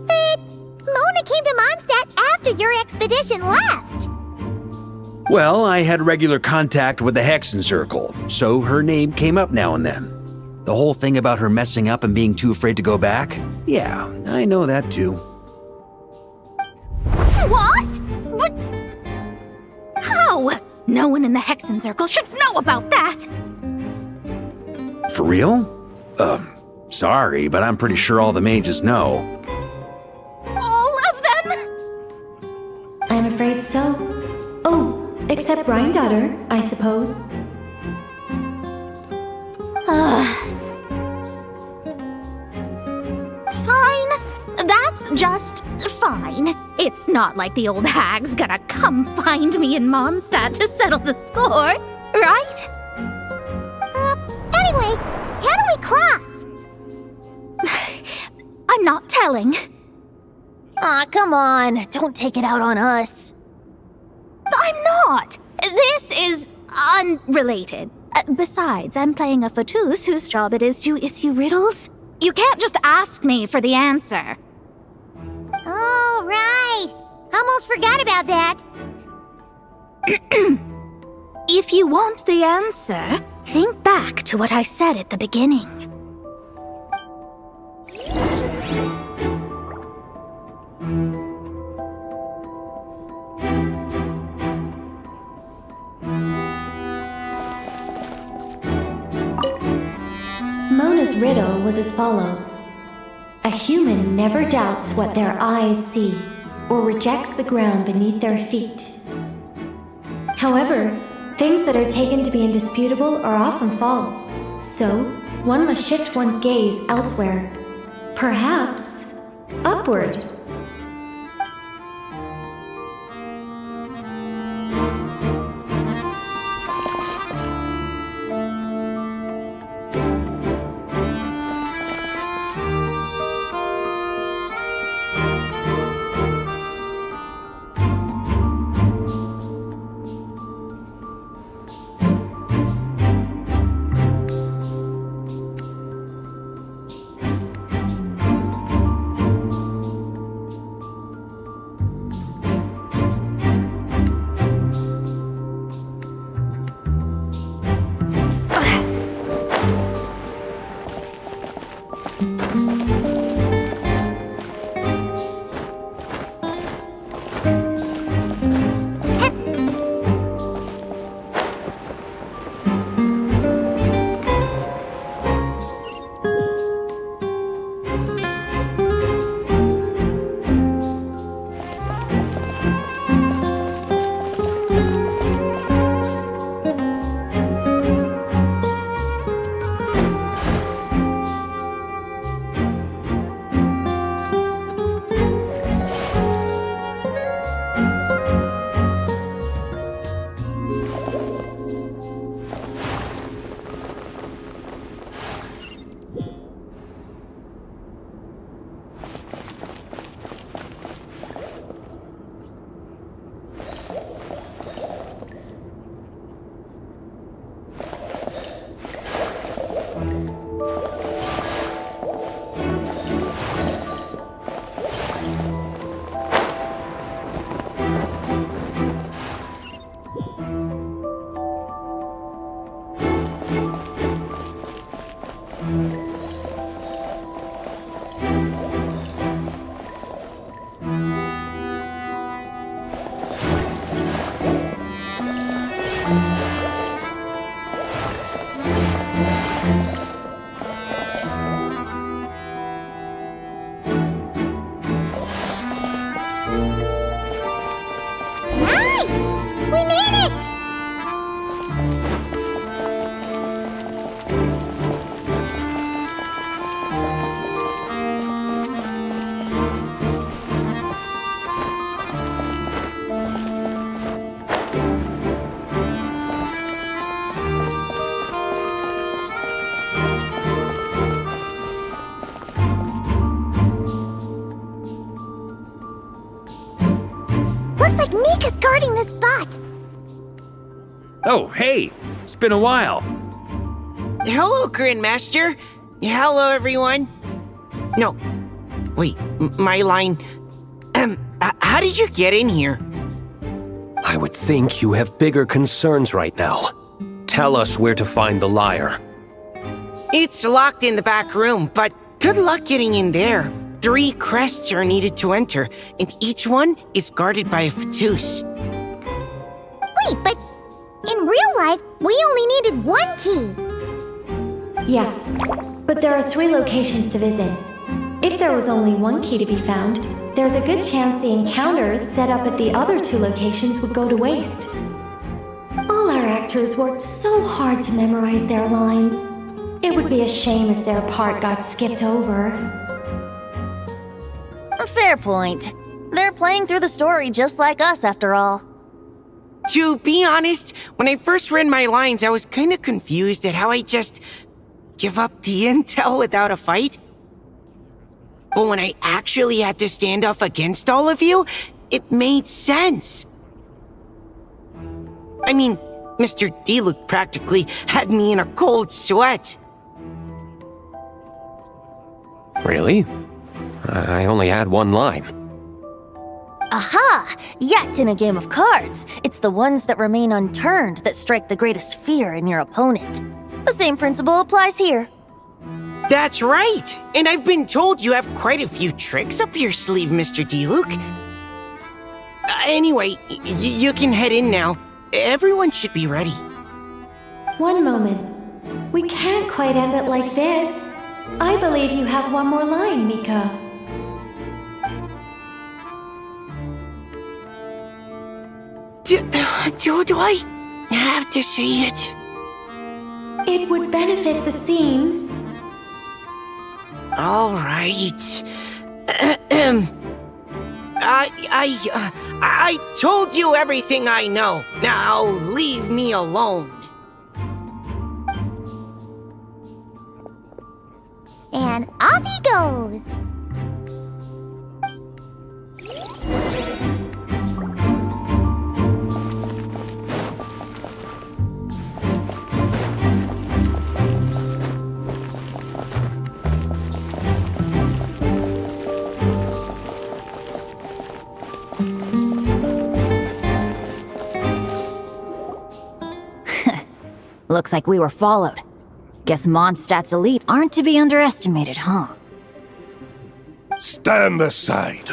But Mona came to Mondstadt after your expedition left. Well, I had regular contact with the Hexen Circle, so her name came up now and then. The whole thing about her messing up and being too afraid to go back? Yeah, I know that too. What? But how? No one in the Hexen Circle should know about that! For real? Sorry, but I'm pretty sure all the mages know. All of them? I'm afraid so. Oh, except Granddaughter, I suppose. Fine. That's just fine. It's not like the old hag's gonna come find me in Mondstadt to settle the score, right? Anyway, how do we cross? I'm not telling. Aw, come on. Don't take it out on us. I'm not. This is unrelated. Besides, I'm playing a fatus whose job it is to issue riddles. You can't just ask me for the answer. All right. Almost forgot about that. If you want the answer, think back to what I said at the beginning. Mona's riddle was as follows. A human never doubts what their eyes see, or rejects the ground beneath their feet. However, things that are taken to be indisputable are often false, so one must shift one's gaze elsewhere. Perhaps upward. Mika's guarding the spot. Oh, hey! It's been a while. Hello, Grandmaster. Hello, everyone. No. Wait, my line. How did you get in here? I would think you have bigger concerns right now. Tell us where to find the lyre. It's locked in the back room, but good luck getting in there. 3 crests are needed to enter, and each one is guarded by a fatus. Wait, but in real life, we only needed 1 key. Yes, but there are 3 locations to visit. If there was only one key to be found, there's a good chance the encounters set up at the other 2 locations would go to waste. All our actors worked so hard to memorize their lines. It would be a shame if their part got skipped over. Fair point. They're playing through the story just like us, after all. To be honest, when I first read my lines, I was kinda confused at how I just give up the intel without a fight. But when I actually had to stand up against all of you, it made sense. I mean, Mr. Diluc practically had me in a cold sweat. Really? I only had one line. Aha! Yet in a game of cards, it's the ones that remain unturned that strike the greatest fear in your opponent. The same principle applies here. That's right! And I've been told you have quite a few tricks up your sleeve, Mr. Diluc. Anyway, you can head in now. Everyone should be ready. One moment. We can't quite end it like this. I believe you have one more line, Mika. Do I have to say it? It would benefit the scene. All right. I told you everything I know. Now leave me alone. And off he goes. Looks like we were followed. Guess Mondstadt's elite aren't to be underestimated, huh? Stand aside.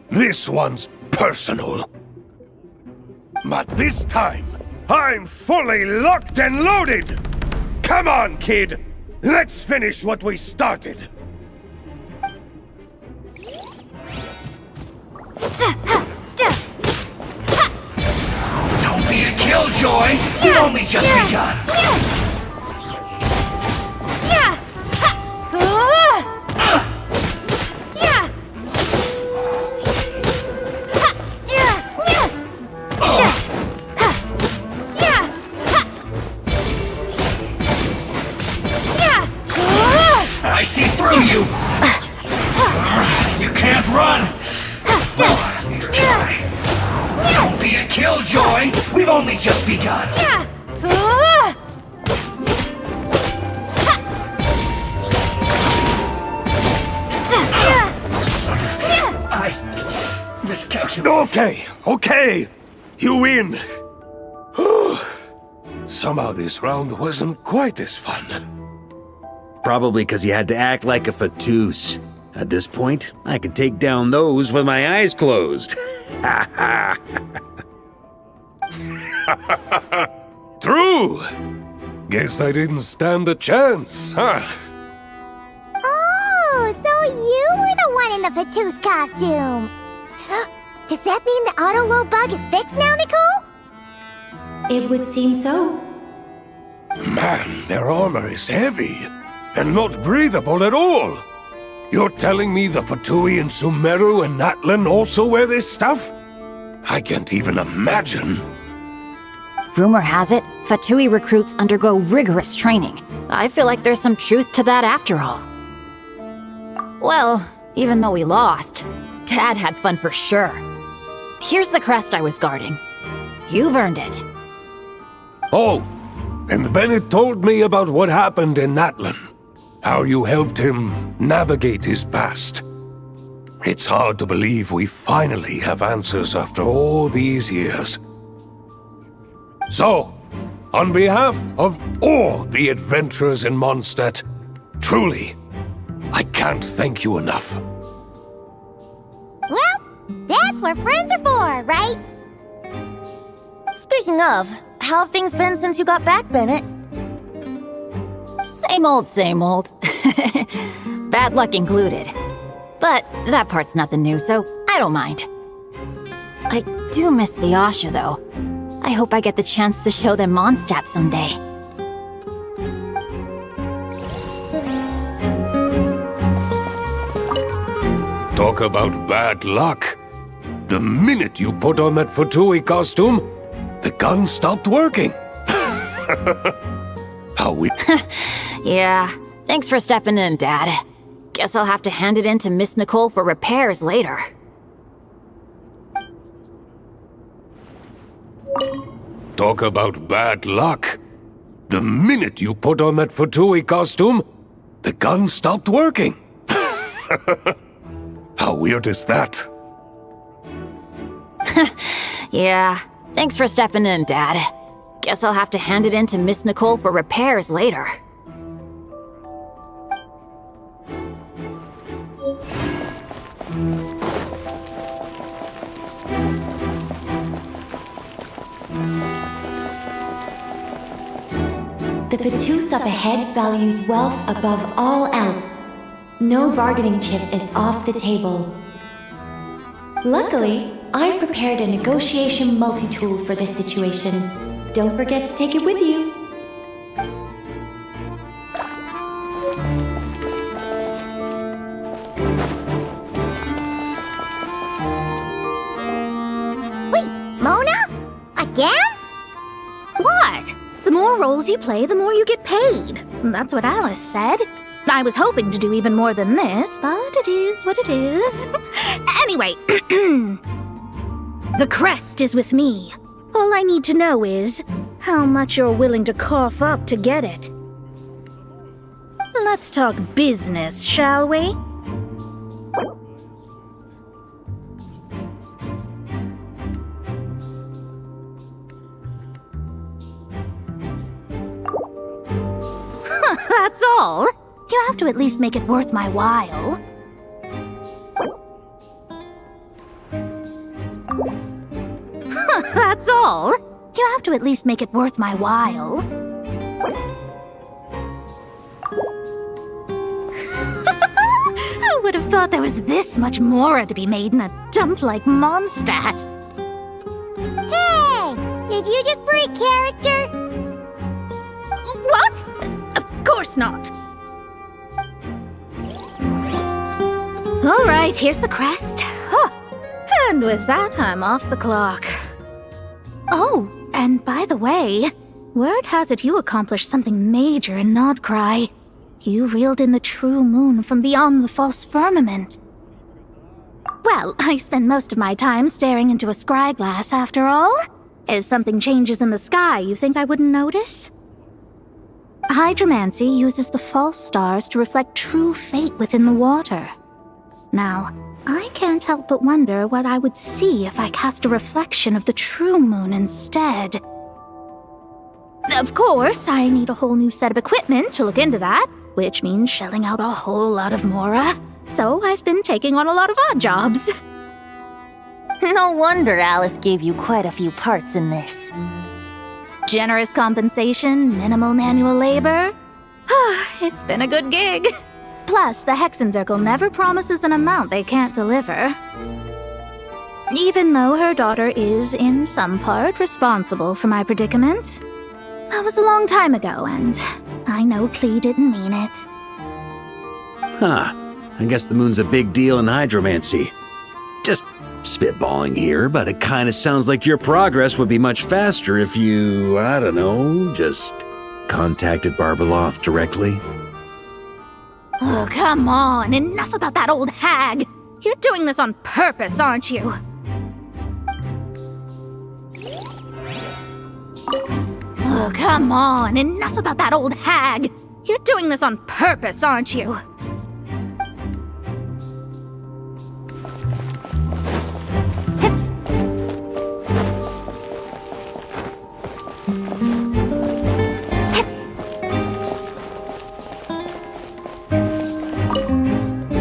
This one's personal. But this time, I'm fully locked and loaded! Come on, kid! Let's finish what we started! Don't be a killjoy! We've only just begun! I see through you! You can't run! Well, neither can I. Don't be a killjoy! We've only just begun! I miscalculated. Okay! You win! Somehow this round wasn't quite as fun. Probably because you had to act like a fatus. At this point, I could take down those with my eyes closed. True! Guess I didn't stand a chance, huh? Oh, so you were the one in the Fatus costume. Does that mean the auto-load bug is fixed now, Nicole? It would seem so. Man, their armor is heavy. And not breathable at all! You're telling me the Fatui and Sumeru and Natlan also wear this stuff? I can't even imagine. Rumor has it, Fatui recruits undergo rigorous training. I feel like there's some truth to that after all. Well, even though we lost, Dad had fun for sure. Here's the crest I was guarding. You've earned it. Oh, and Bennett told me about what happened in Natlan. How you helped him navigate his past. It's hard to believe we finally have answers after all these years. So, on behalf of all the adventurers in Mondstadt, truly, I can't thank you enough. Well, that's what friends are for, right? Speaking of, how have things been since you got back, Bennett? Same old, same old. Bad luck included. But that part's nothing new, so I don't mind. I do miss the Asha, though. I hope I get the chance to show them Mondstadt someday. Talk about bad luck. The minute you put on that Futui costume, the gun stopped working. How we... Yeah, thanks for stepping in, Dad. Guess I'll have to hand it in to Miss Nicole for repairs later. Talk about bad luck. The minute you put on that Futui costume, the gun stopped working. How weird is that? Yeah, thanks for stepping in, Dad. Guess I'll have to hand it in to Miss Nicole for repairs later. The Fatus up ahead values wealth above all else. No bargaining chip is off the table. Luckily, I've prepared a negotiation multi-tool for this situation. Don't forget to take it with you. Wait, Mona? Again? What? The more roles you play, the more you get paid. That's what Alice said. I was hoping to do even more than this, but it is what it is. Anyway, the crest is with me. All I need to know is how much you're willing to cough up to get it. Let's talk business, shall we? That's all. You have to at least make it worth my while. That's all. You have to at least make it worth my while. I would have thought there was this much more to be made in a dump like Mondstadt. Hey! Did you just break character? What? Of course not. All right, here's the crest. Huh. And with that, I'm off the clock. Oh, and by the way, word has it you accomplished something major in Nodcry. You reeled in the true moon from beyond the false firmament. Well, I spend most of my time staring into a scry glass after all. If something changes in the sky, you think I wouldn't notice? Hydromancy uses the false stars to reflect true fate within the water. Now, I can't help but wonder what I would see if I cast a reflection of the true moon instead. Of course, I need a whole new set of equipment to look into that, which means shelling out a whole lot of mora. So I've been taking on a lot of odd jobs. No wonder Alice gave you quite a few parts in this. Generous compensation, minimal manual labor. It's been a good gig. Plus, the Hexen Circle never promises an amount they can't deliver. Even though her daughter is, in some part, responsible for my predicament. That was a long time ago, and I know Klee didn't mean it. Huh. I guess the moon's a big deal in hydromancy. Just spitballing here, but it kinda sounds like your progress would be much faster if you, I don't know, just contacted Barbeloth directly. Oh, come on. Enough about that old hag. You're doing this on purpose, aren't you? Oh, come on. Enough about that old hag. You're doing this on purpose, aren't you?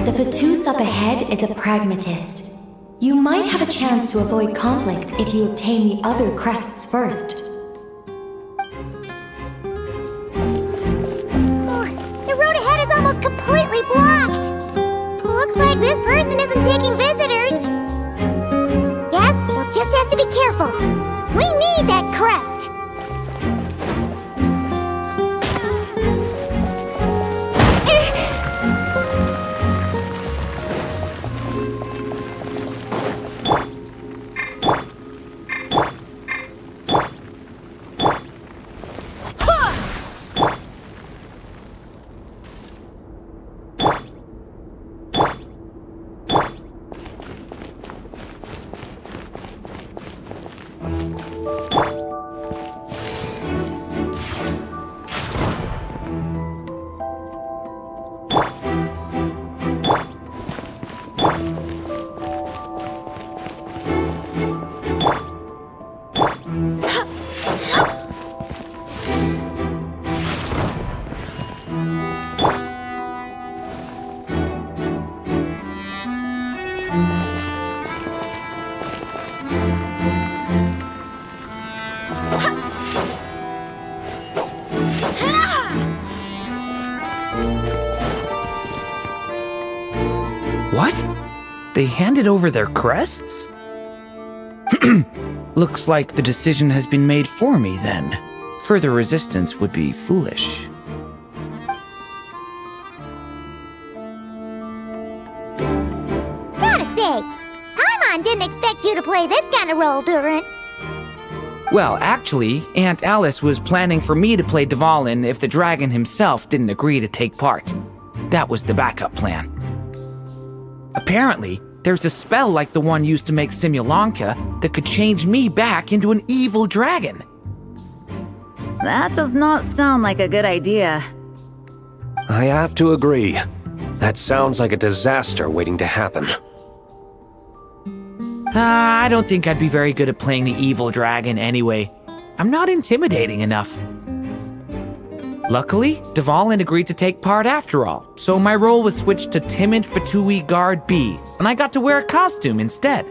The Fatus up ahead is a pragmatist. You might have a chance to avoid conflict if you obtain the other crests first. What? They handed over their crests? Looks like the decision has been made for me then. Further resistance would be foolish. Gotta say, Paimon didn't expect you to play this kind of role, Durant. Well, actually, Aunt Alice was planning for me to play Dvalin if the dragon himself didn't agree to take part. That was the backup plan. Apparently, there's a spell like the one used to make Simulanka that could change me back into an evil dragon. That does not sound like a good idea. I have to agree. That sounds like a disaster waiting to happen. I don't think I'd be very good at playing the evil dragon anyway. I'm not intimidating enough. Luckily, Dvalin agreed to take part after all, so my role was switched to Timid Fatui Guard B, and I got to wear a costume instead.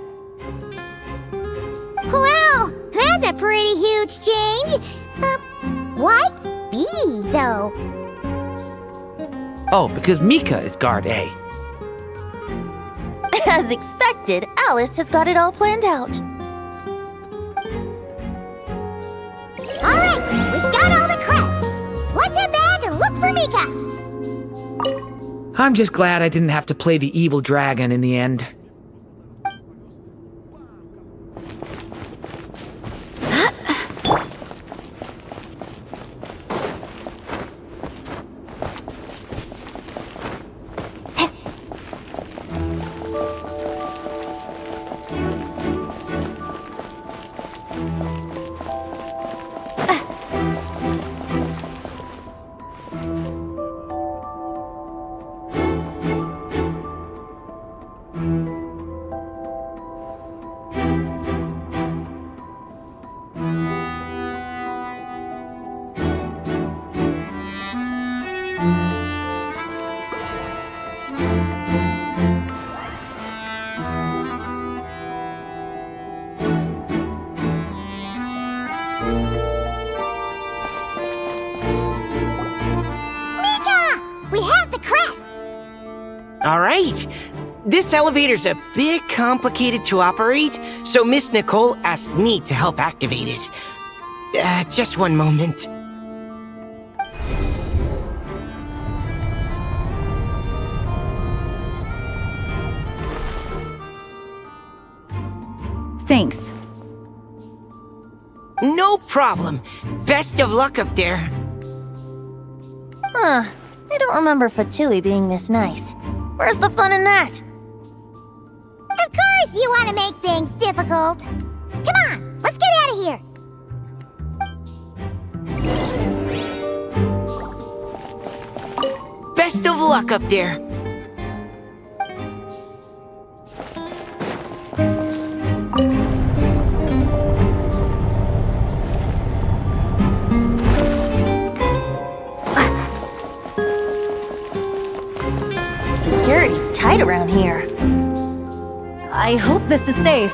Wow, that's a pretty huge change. Why B, though? Oh, because Mika is Guard A. As expected, Alice has got it all planned out. All right, we've got all the crests. Let's head back and look for Mika. I'm just glad I didn't have to play the evil dragon in the end. All right. This elevator's a bit complicated to operate, so Miss Nicole asked me to help activate it. Just one moment. Thanks. No problem. Best of luck up there. Huh. I don't remember Fatui being this nice. Where's the fun in that? Of course you want to make things difficult. Come on, let's get out of here. Best of luck up there. Security's tight around here. I hope this is safe.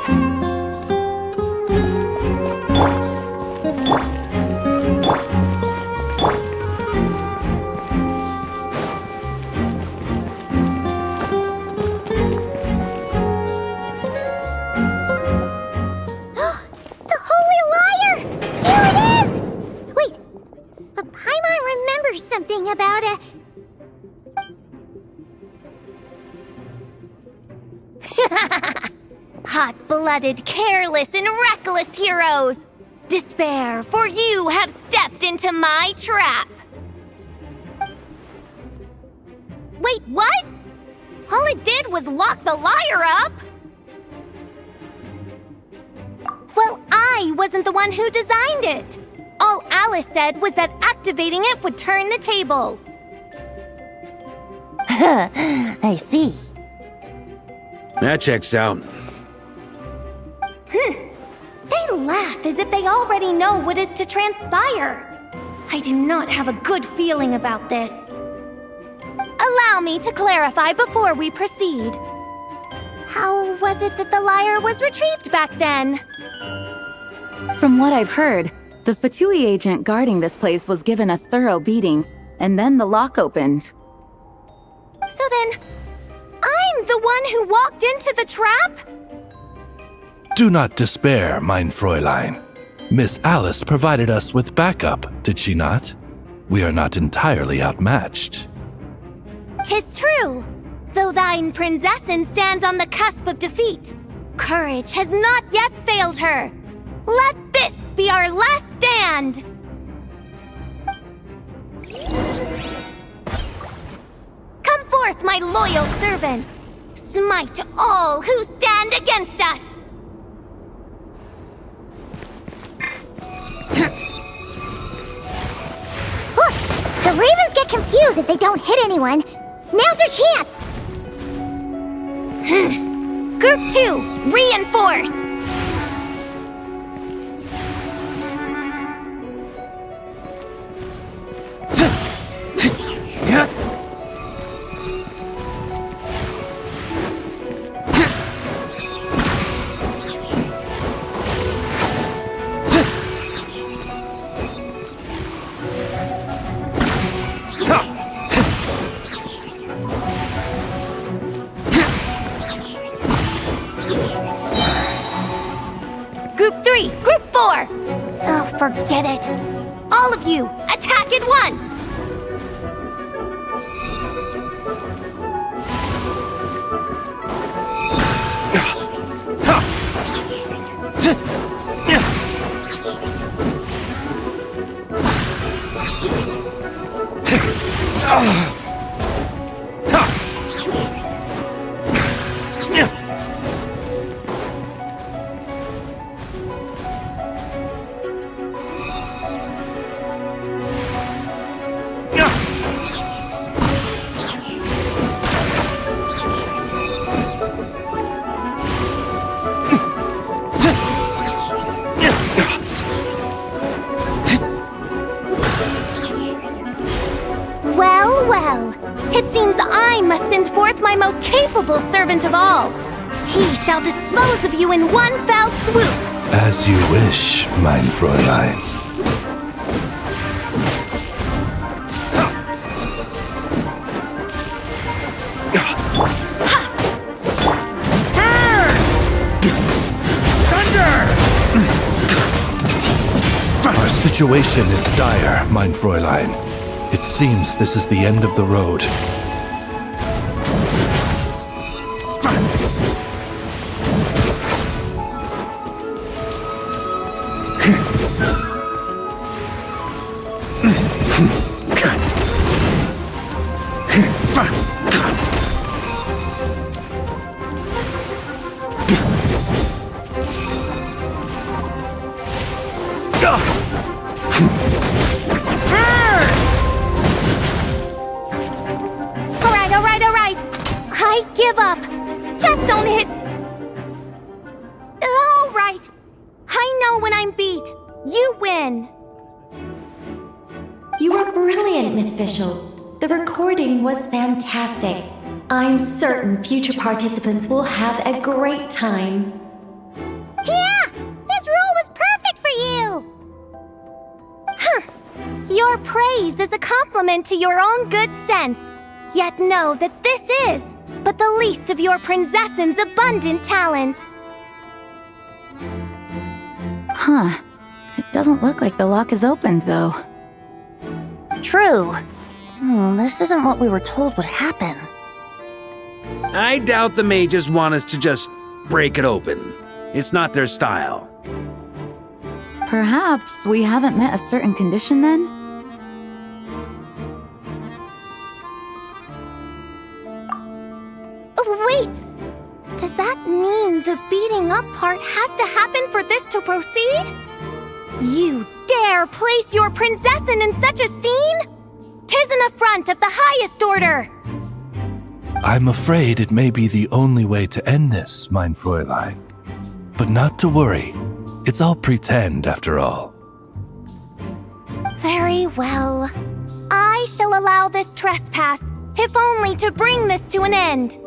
Something about a... Hot-blooded, careless, and reckless heroes! Despair, for you have stepped into my trap! Wait, what? All it did was lock the lyre up! Well, I wasn't the one who designed it! All Alice said was that activating it would turn the tables. I see. That checks out. They laugh as if they already know what is to transpire. I do not have a good feeling about this. Allow me to clarify before we proceed. How was it that the lyre was retrieved back then? From what I've heard, the Fatui agent guarding this place was given a thorough beating, and then the lock opened. So then, I'm the one who walked into the trap? Do not despair, mein Fräulein. Miss Alice provided us with backup, did she not? We are not entirely outmatched. 'Tis true. Though thine Prinzessin stands on the cusp of defeat, courage has not yet failed her. Let this be our last stand! Come forth, my loyal servants! Smite all who stand against us! Look! The ravens get confused if they don't hit anyone. Now's your chance! Group 2, reinforce! Group 3, Group 4! Oh, forget it. All of you, attack at once! Well, it seems I must send forth my most capable servant of all. He shall dispose of you in one fell swoop. As you wish, mein Fräulein. Our situation is dire, mein Fräulein. It seems this is the end of the road. I give up. Just don't hit. All right. I know when I'm beat. You win. You were brilliant, Miss Fischl. The recording was fantastic. I'm certain future participants will have a great time. Yeah! This role was perfect for you! Huh. Your praise is a compliment to your own good sense. Yet know that this is but the least of your Prinzessin's abundant talents. Huh. It doesn't look like the lock is opened, though. True. This isn't what we were told would happen. I doubt the mages want us to just break it open. It's not their style. Perhaps we haven't met a certain condition then? Oh, wait! Does that mean the beating up part has to happen for this to proceed? You dare place your Prinzessin in such a scene? 'Tis an affront of the highest order! I'm afraid it may be the only way to end this, mein Fräulein. But not to worry. It's all pretend, after all. Very well. I shall allow this trespass, if only to bring this to an end.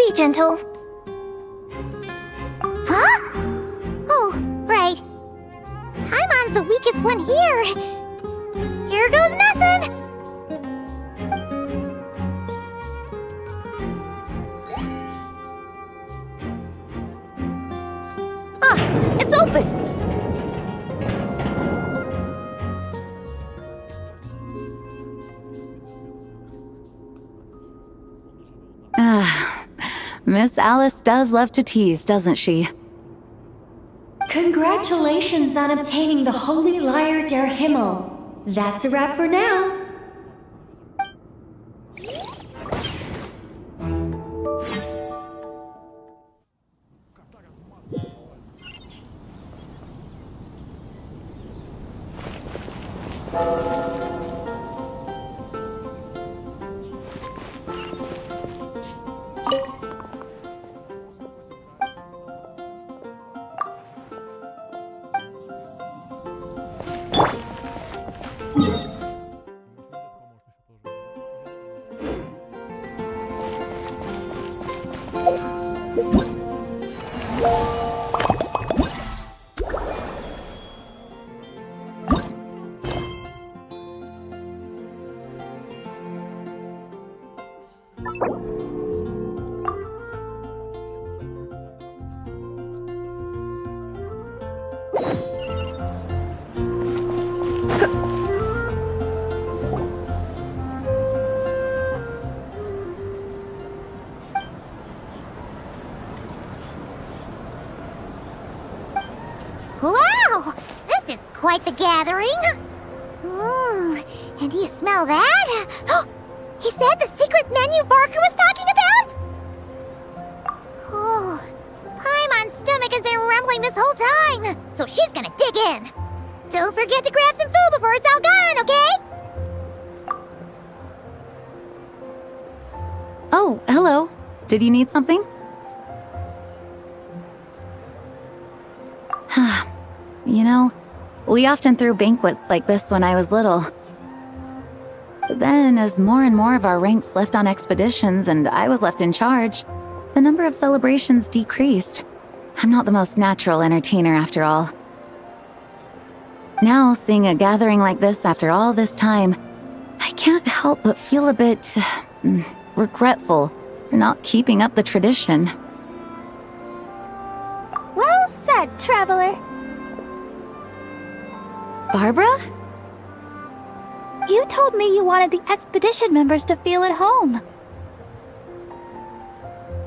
Be gentle. Huh? Oh, right. Paimon's the weakest one here. Here goes nothing! It's open! Miss Alice does love to tease, doesn't she? Congratulations on obtaining the Holy Lyre der Himmel. That's a wrap for now. Wow! This is quite the gathering! And do you smell that? Is that the secret menu Barker was talking about? Oh, Paimon's stomach has been rumbling this whole time, so she's gonna dig in. Don't forget to grab some food before it's all gone, okay? Oh, hello. Did you need something? You know, we often threw banquets like this when I was little. But then, as more and more of our ranks left on expeditions and I was left in charge, the number of celebrations decreased. I'm not the most natural entertainer after all. Now, seeing a gathering like this after all this time, I can't help but feel a bit regretful for not keeping up the tradition. Well said, traveler. Barbara? You told me you wanted the expedition members to feel at home.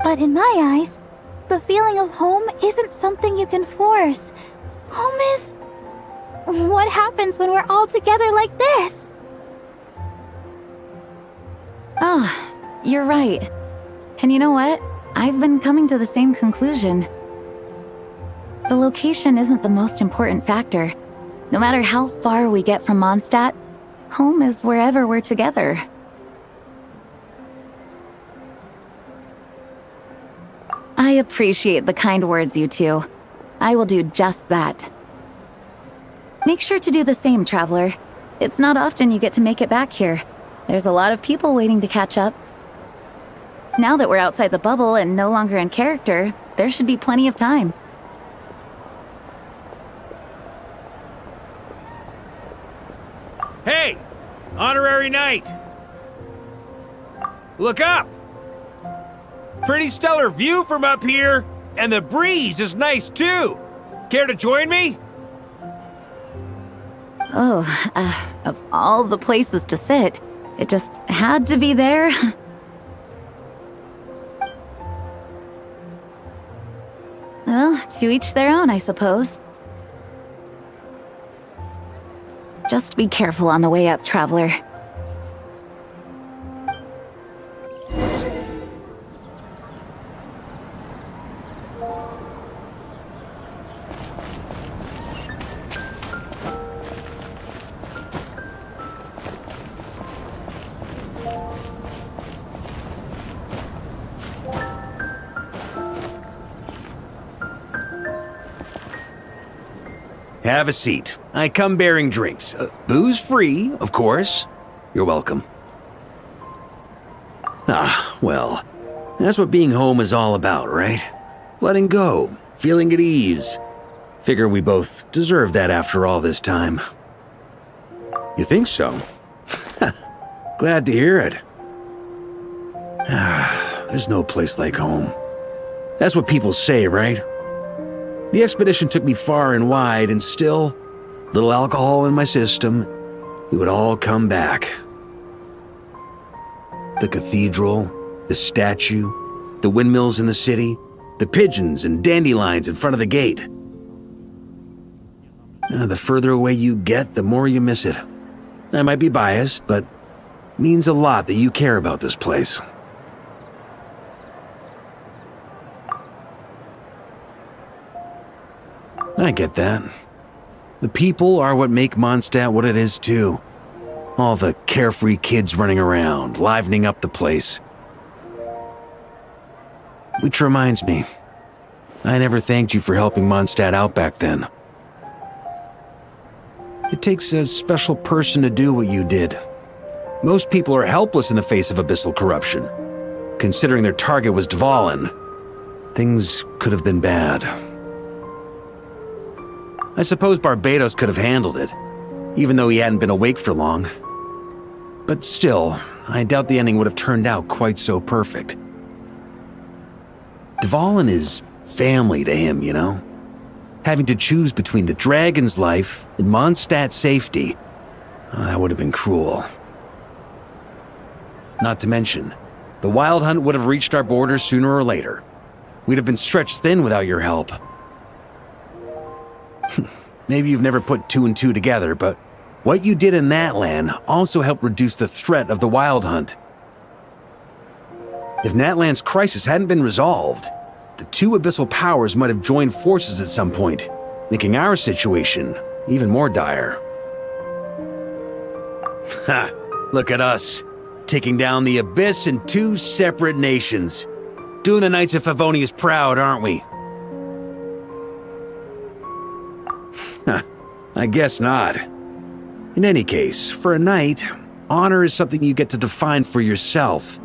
But in my eyes, the feeling of home isn't something you can force. Home is... what happens when we're all together like this? Oh, you're right. And you know what? I've been coming to the same conclusion. The location isn't the most important factor. No matter how far we get from Mondstadt, home is wherever we're together. I appreciate the kind words, you two. I will do just that. Make sure to do the same, traveler. It's not often you get to make it back here. There's a lot of people waiting to catch up. Now that we're outside the bubble and no longer in character, there should be plenty of time. Hey! Honorary knight! Look up! Pretty stellar view from up here, and the breeze is nice too! Care to join me? Oh, of all the places to sit, it just had to be there. Well, to each their own, I suppose. Just be careful on the way up, traveler. Have a seat. I come bearing drinks. Booze free, of course. You're welcome. Ah, well, That's what being home is all about, right? Letting go, feeling at ease. Figure we both deserve that after all this time. You think so? Glad to hear it. There's no place like home. That's what people say, right? The expedition took me far and wide, and still, little alcohol in my system, it would all come back. The cathedral, the statue, the windmills in the city, the pigeons and dandelions in front of the gate. The further away you get, the more you miss it. I might be biased, but it means a lot that you care about this place. I get that. The people are what make Mondstadt what it is, too. All the carefree kids running around, livening up the place. Which reminds me, I never thanked you for helping Mondstadt out back then. It takes a special person to do what you did. Most people are helpless in the face of abyssal corruption. Considering their target was Dvalin, things could have been bad. I suppose Barbados could have handled it, even though he hadn't been awake for long. But still, I doubt the ending would have turned out quite so perfect. Dvalin is family to him, you know? Having to choose between the dragon's life and Mondstadt's safety, that would have been cruel. Not to mention, the wild hunt would have reached our borders sooner or later. We'd have been stretched thin without your help. Maybe you've never put two and two together, but what you did in that land also helped reduce the threat of the wild hunt. If Natlan's crisis hadn't been resolved, the two abyssal powers might have joined forces at some point, making our situation even more dire. Ha! Look at us, taking down the Abyss in two separate nations. Doing the Knights of Favonius proud, aren't we? I guess not. In any case, for a knight, honor is something you get to define for yourself,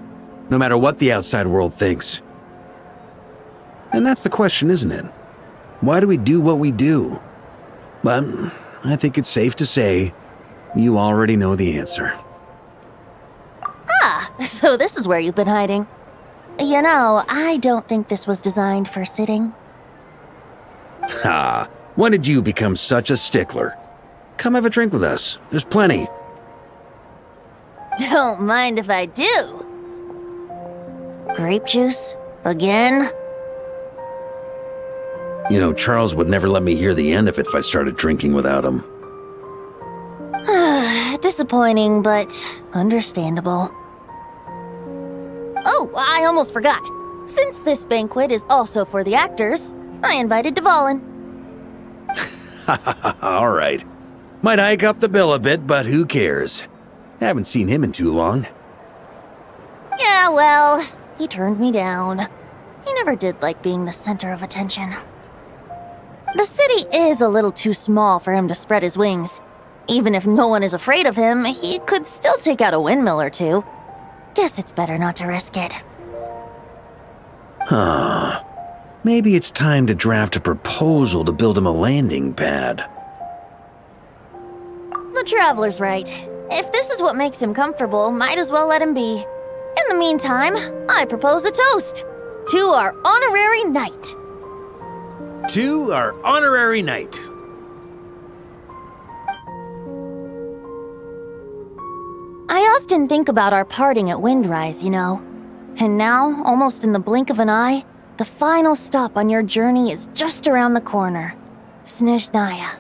no matter what the outside world thinks. And that's the question, isn't it? Why do we do what we do? But I think it's safe to say you already know the answer. Ah, so this is where you've been hiding. You know, I don't think this was designed for sitting. Ha! When did you become such a stickler? Come have a drink with us. There's plenty. Don't mind if I do. Grape juice? Again? You know, Charles would never let me hear the end of it if I started drinking without him. Disappointing, but understandable. Oh, I almost forgot. Since this banquet is also for the actors, I invited Dvalin. All right. Might hike up the bill a bit, but who cares? Haven't seen him in too long. Yeah, well, he turned me down. He never did like being the center of attention. The city is a little too small for him to spread his wings. Even if no one is afraid of him, he could still take out a windmill or two. Guess it's better not to risk it. Huh. Maybe it's time to draft a proposal to build him a landing pad. The Traveler's right. If this is what makes him comfortable, might as well let him be. In the meantime, I propose a toast to our honorary knight. To our honorary knight. I often think about our parting at Windrise, you know. And now, almost in the blink of an eye, the final stop on your journey is just around the corner. Snezhnaya.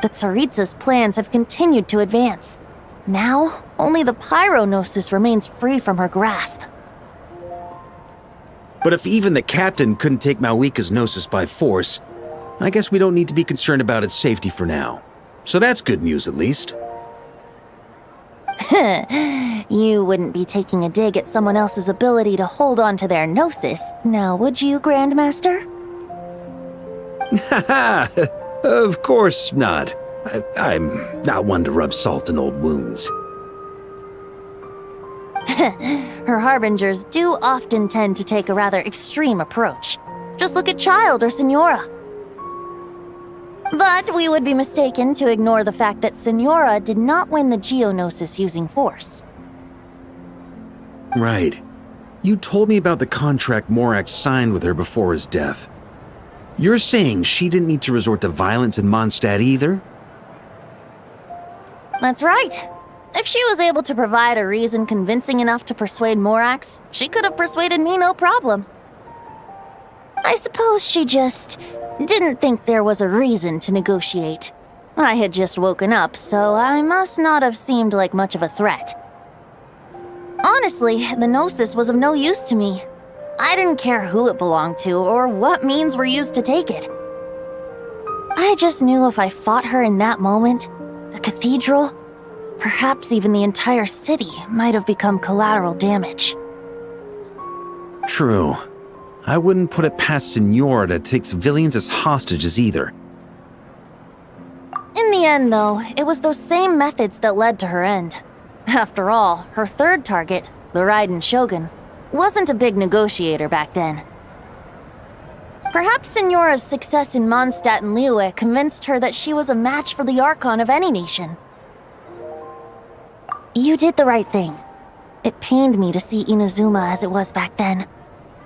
The Tsaritsa's plans have continued to advance. Now, only the Pyronosis remains free from her grasp. But if even the captain couldn't take Malwika's Gnosis by force, I guess we don't need to be concerned about its safety for now. So that's good news, at least. You wouldn't be taking a dig at someone else's ability to hold on to their Gnosis, now would you, Grandmaster? Haha! Of course not. I'm not one to rub salt in old wounds. Her harbingers do often tend to take a rather extreme approach. Just look at Child or Senora. But we would be mistaken to ignore the fact that Senora did not win the Geonosis using force. Right. You told me about the contract Morax signed with her before his death. You're saying she didn't need to resort to violence in Mondstadt either? That's right. If she was able to provide a reason convincing enough to persuade Morax, she could have persuaded me no problem. I suppose she just didn't think there was a reason to negotiate. I had just woken up, so I must not have seemed like much of a threat. Honestly, the Gnosis was of no use to me. I didn't care who it belonged to or what means were used to take it. I just knew if I fought her in that moment, the cathedral, perhaps even the entire city, might have become collateral damage. True. I wouldn't put it past Senora to take civilians as hostages either. In the end, though, it was those same methods that led to her end. After all, her third target, the Raiden Shogun, wasn't a big negotiator back then. Perhaps Senora's success in Mondstadt and Liyue convinced her that she was a match for the Archon of any nation. You did the right thing. It pained me to see Inazuma as it was back then.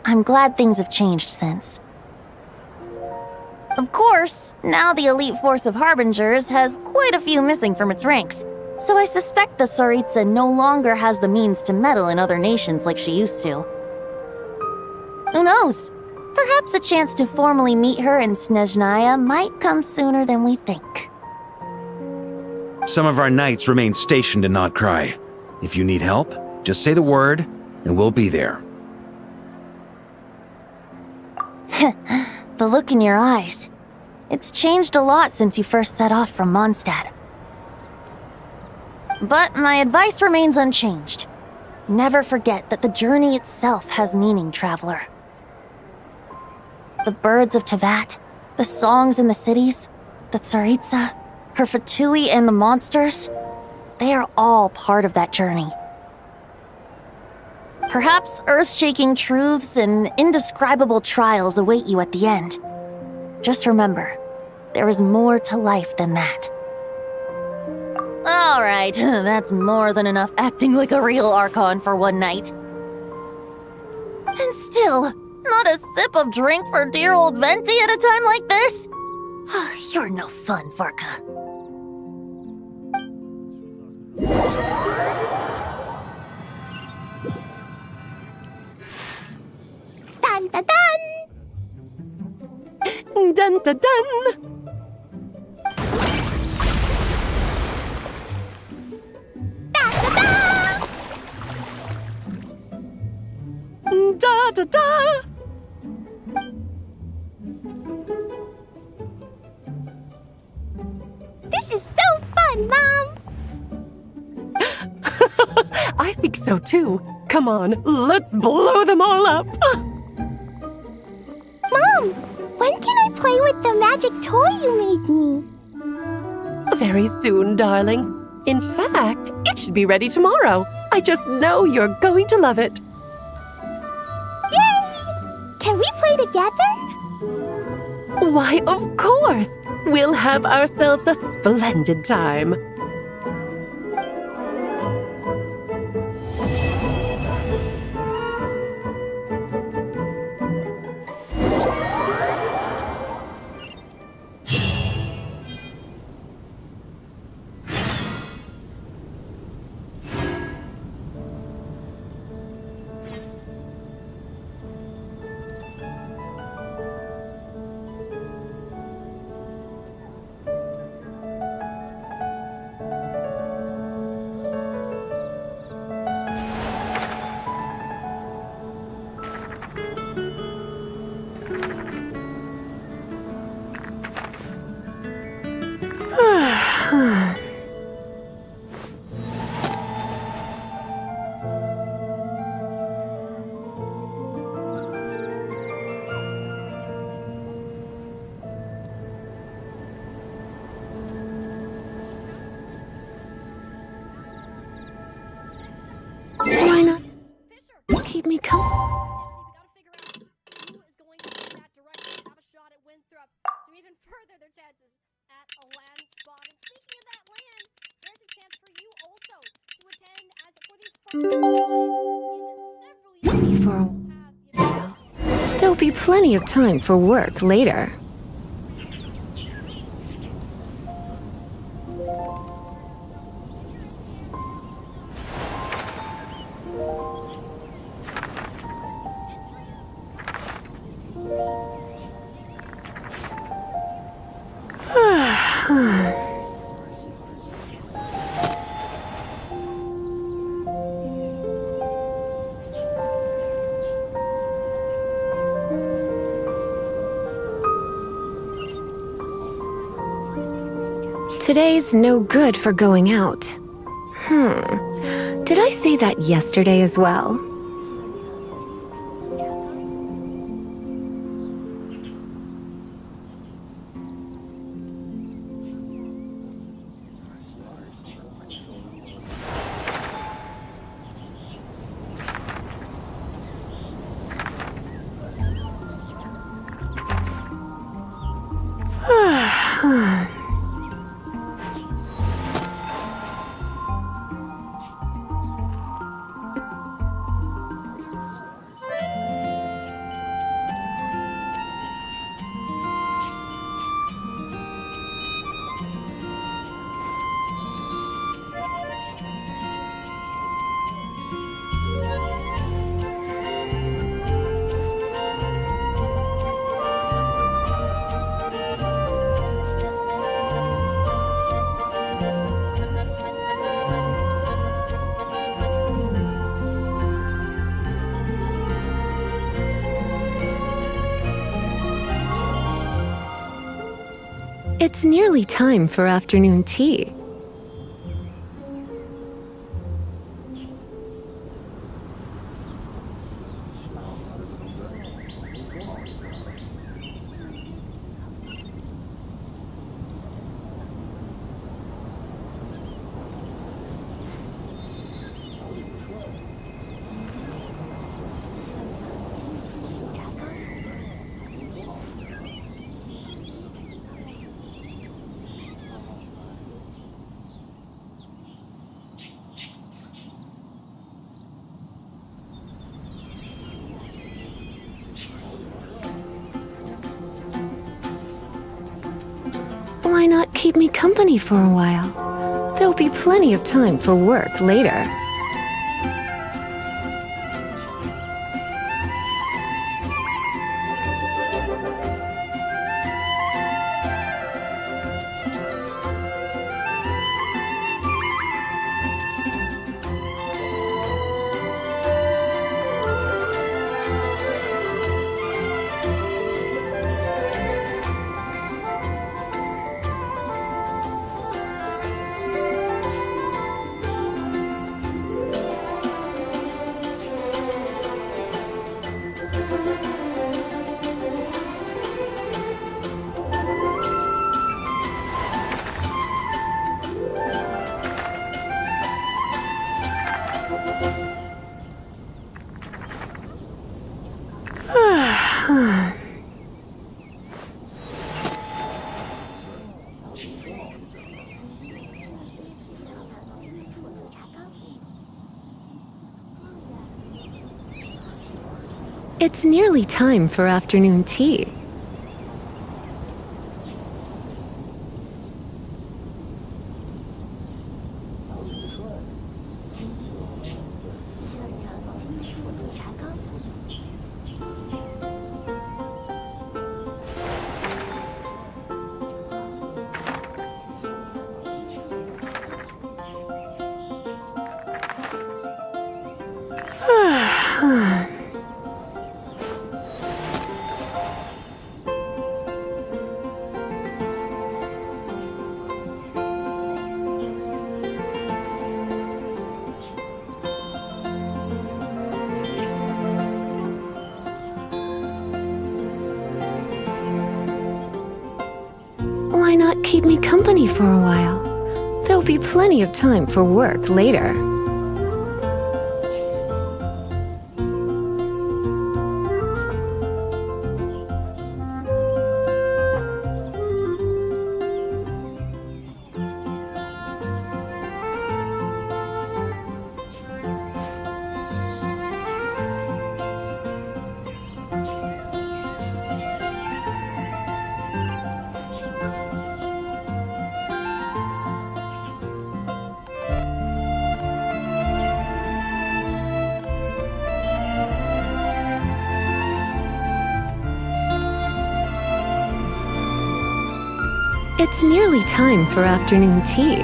I'm glad things have changed since. Of course, now the elite force of Harbingers has quite a few missing from its ranks, so I suspect the Tsaritsa no longer has the means to meddle in other nations like she used to. Who knows? Perhaps a chance to formally meet her in Snezhnaya might come sooner than we think. Some of our knights remain stationed in Not Cry. If you need help, just say the word, and we'll be there. The look in your eyes. It's changed a lot since you first set off from Mondstadt. But my advice remains unchanged. Never forget that the journey itself has meaning, traveler. The birds of Tevat, the songs in the cities, the Tsaritsa, her Fatui and the monsters, they are all part of that journey. Perhaps earth-shaking truths and indescribable trials await you at the end. Just remember, there is more to life than that. Alright, that's more than enough acting like a real Archon for one night. And still, not a sip of drink for dear old Venti at a time like this? You're no fun, Varka. Dun dun dun! Dun dun dun! Da da da! This is so fun, Mom! I think so too. Come on, let's blow them all up! Mom, when can I play with the magic toy you made me? Very soon, darling. In fact, it should be ready tomorrow. I just know you're going to love it. Yay! Can we play together? Why, of course! We'll have ourselves a splendid time. chances at a land spot. And speaking of that land, there's a chance for you also to attend as for the first time in several years. There'll be plenty of time for work later. Today's no good for going out. Did I say that yesterday as well? It's nearly time for afternoon tea. Why not keep me company for a while? There'll be plenty of time for work later. It's nearly time for afternoon tea. Why not keep me company for a while? There'll be plenty of time for work later. It's nearly time for afternoon tea.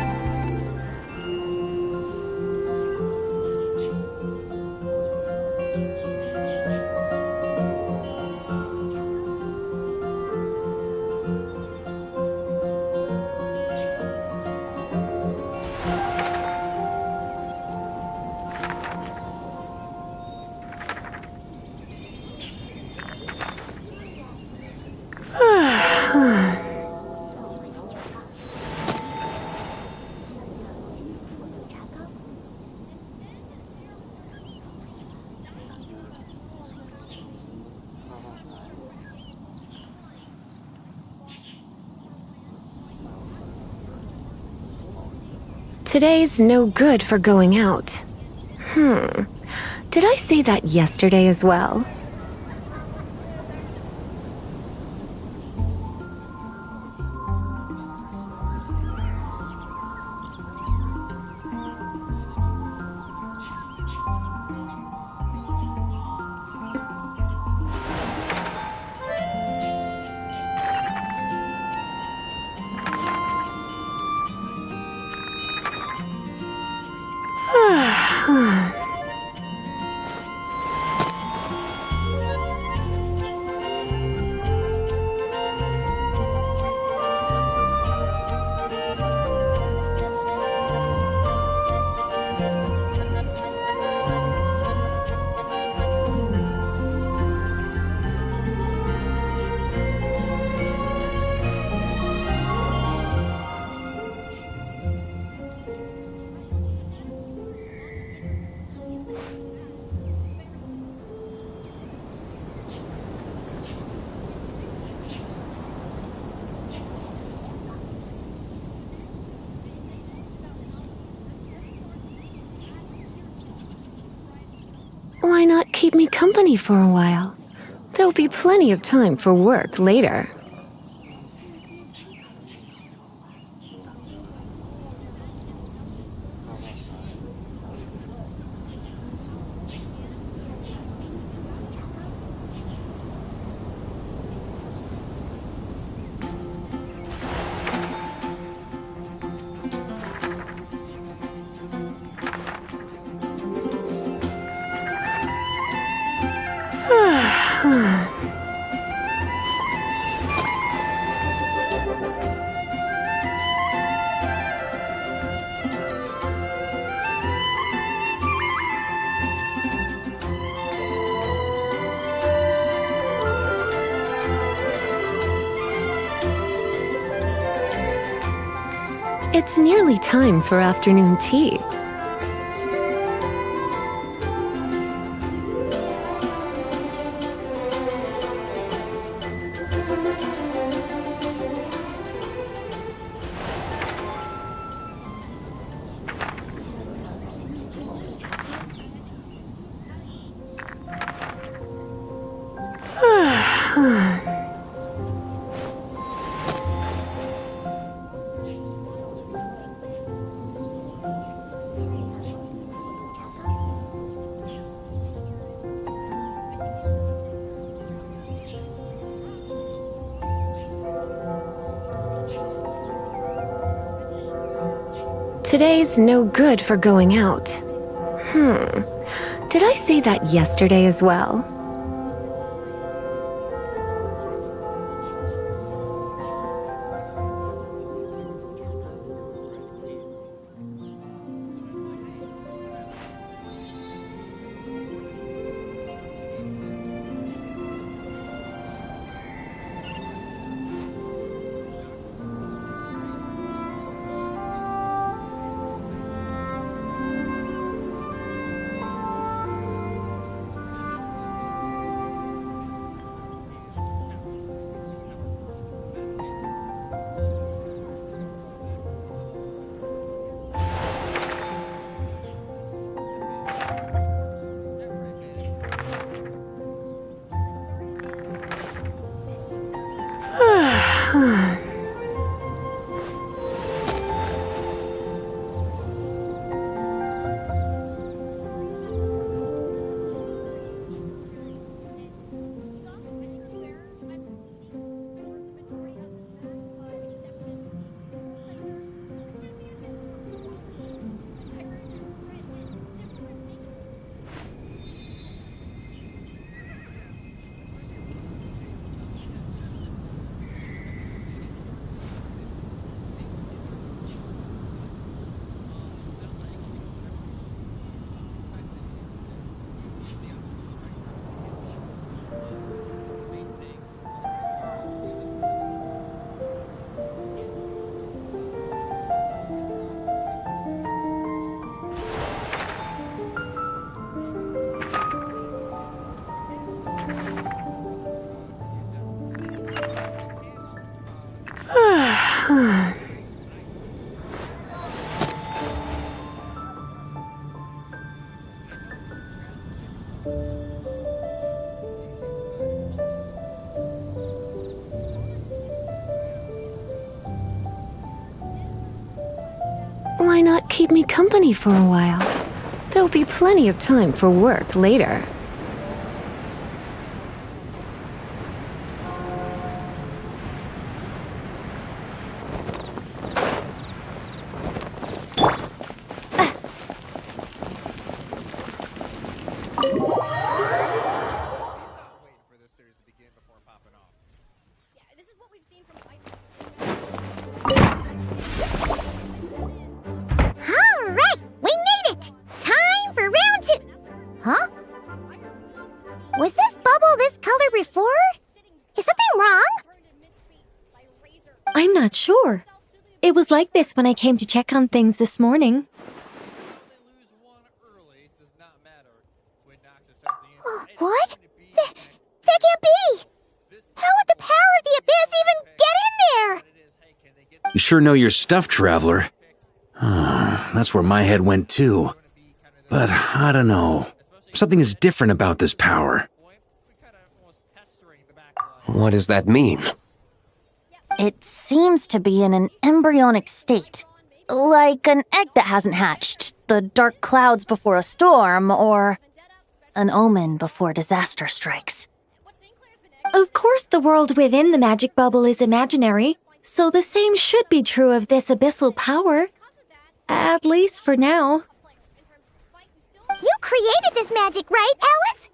Today's no good for going out. Did I say that yesterday as well? Why not keep me company for a while? There'll be plenty of time for work later. It's nearly time for afternoon tea. Today's no good for going out. Did I say that yesterday as well? Why not keep me company for a while? There'll be plenty of time for work later. Alright, we made it! Time for round 2! Huh? Was this bubble this color before? Is something wrong? I'm not sure. It was like this when I came to check on things this morning. Oh, what? That can't be! How would the power of the abyss even get in there? You sure know your stuff, traveler. That's where my head went too. But I don't know. Something is different about this power. What does that mean? It seems to be in an embryonic state. Like an egg that hasn't hatched, the dark clouds before a storm, or an omen before disaster strikes. Of course, the world within the magic bubble is imaginary, so the same should be true of this abyssal power. At least for now. You created this magic, right, Alice?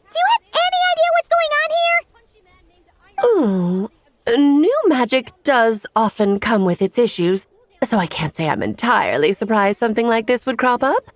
Do you have any idea what's going on here? Ooh, new magic does often come with its issues, so I can't say I'm entirely surprised something like this would crop up.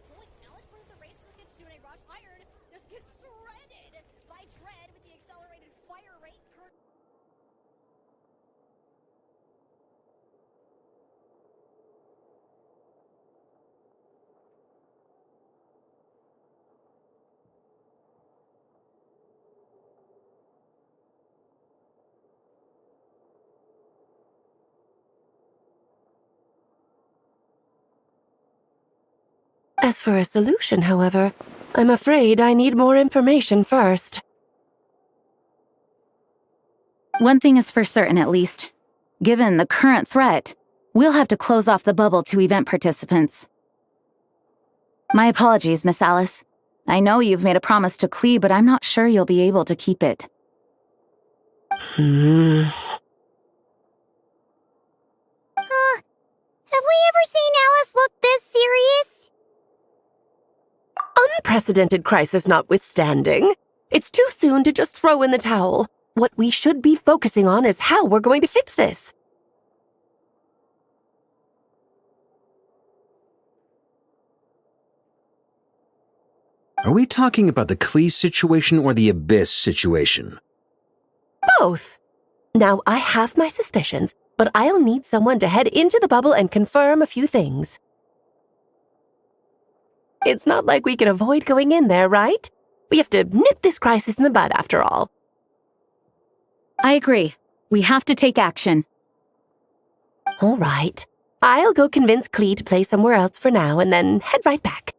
As for a solution, however, I'm afraid I need more information first. One thing is for certain, at least. Given the current threat, we'll have to close off the bubble to event participants. My apologies, Miss Alice. I know you've made a promise to Klee, but I'm not sure you'll be able to keep it. Have we ever seen Alice look this serious? Unprecedented crisis notwithstanding, it's too soon to just throw in the towel. What we should be focusing on is how we're going to fix this. Are we talking about the Klee situation or the Abyss situation? Both. Now, I have my suspicions, but I'll need someone to head into the bubble and confirm a few things. It's not like we can avoid going in there, right? We have to nip this crisis in the bud, after all. I agree. We have to take action. All right. I'll go convince Klee to play somewhere else for now and then head right back.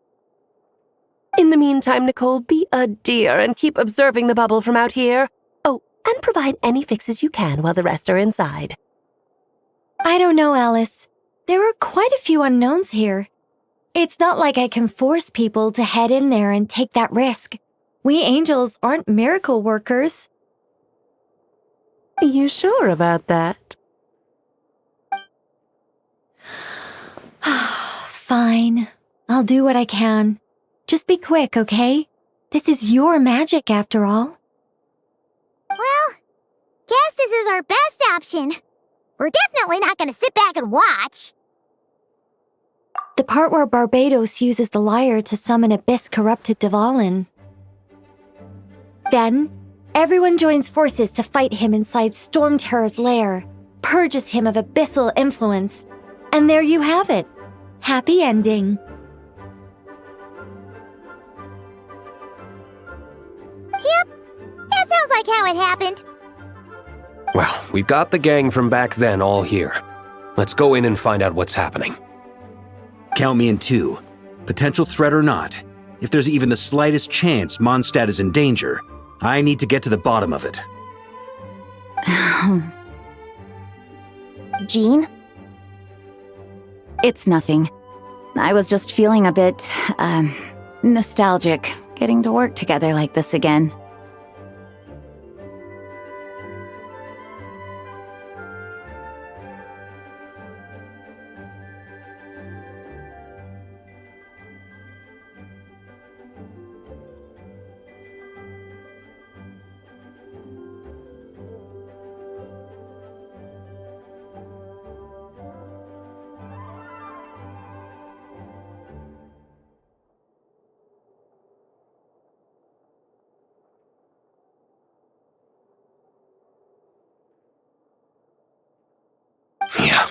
In the meantime, Nicole, be a dear and keep observing the bubble from out here. Oh, and provide any fixes you can while the rest are inside. I don't know, Alice. There are quite a few unknowns here. It's not like I can force people to head in there and take that risk. We angels aren't miracle workers. You sure about that? Fine. I'll do what I can. Just be quick, okay? This is your magic, after all. Well, guess this is our best option. We're definitely not gonna sit back and watch. The part where Barbados uses the lyre to summon abyss-corrupted Dvalin. Then, everyone joins forces to fight him inside Storm Terror's lair, purges him of abyssal influence, and there you have it. Happy ending. Yep, that sounds like how it happened. Well, we've got the gang from back then all here. Let's go in and find out what's happening. Count me in too. Potential threat or not, if there's even the slightest chance Mondstadt is in danger, I need to get to the bottom of it. Jean? It's nothing. I was just feeling a bit, nostalgic, getting to work together like this again. Yeah,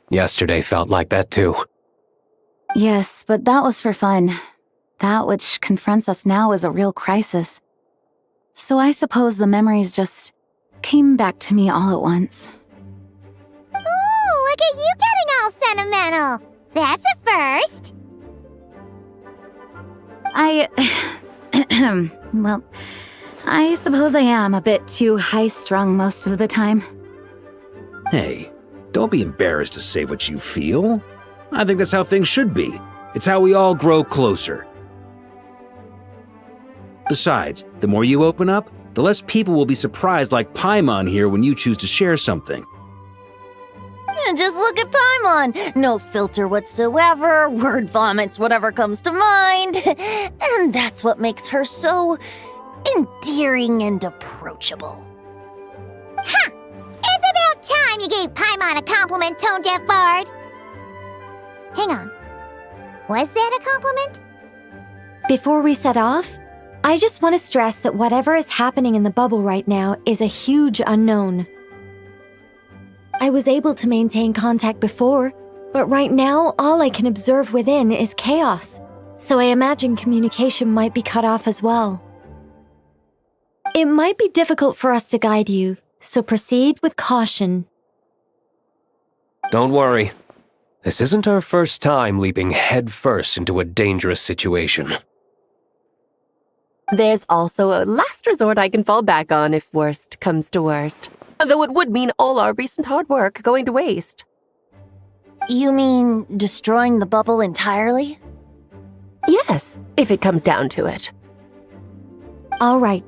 yesterday felt like that too. Yes, but that was for fun. That which confronts us now is a real crisis. So I suppose the memories just came back to me all at once. Ooh, look at you getting all sentimental. That's a first. Well, I suppose I am a bit too high-strung most of the time. Hey, don't be embarrassed to say what you feel. I think that's how things should be. It's how we all grow closer. Besides, the more you open up, the less people will be surprised like Paimon here when you choose to share something. And just look at Paimon. No filter whatsoever, word vomits whatever comes to mind. And that's what makes her so endearing and approachable. Ha! It's about time you gave Paimon a compliment, tone-deaf bard. Hang on. Was that a compliment? Before we set off, I just want to stress that whatever is happening in the bubble right now is a huge unknown. I was able to maintain contact before, but right now all I can observe within is chaos, so I imagine communication might be cut off as well. It might be difficult for us to guide you, so proceed with caution. Don't worry. This isn't our first time leaping headfirst into a dangerous situation. There's also a last resort I can fall back on if worst comes to worst. Though it would mean all our recent hard work going to waste. You mean destroying the bubble entirely? Yes, if it comes down to it. All right,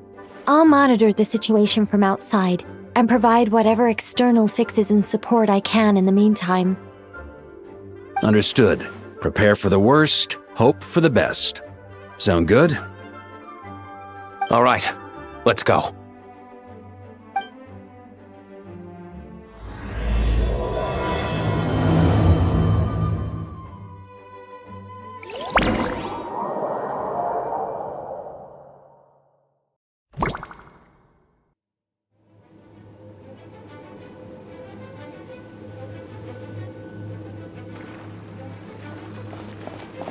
I'll monitor the situation from outside and provide whatever external fixes and support I can in the meantime. Understood. Prepare for the worst, hope for the best. Sound good? All right, let's go.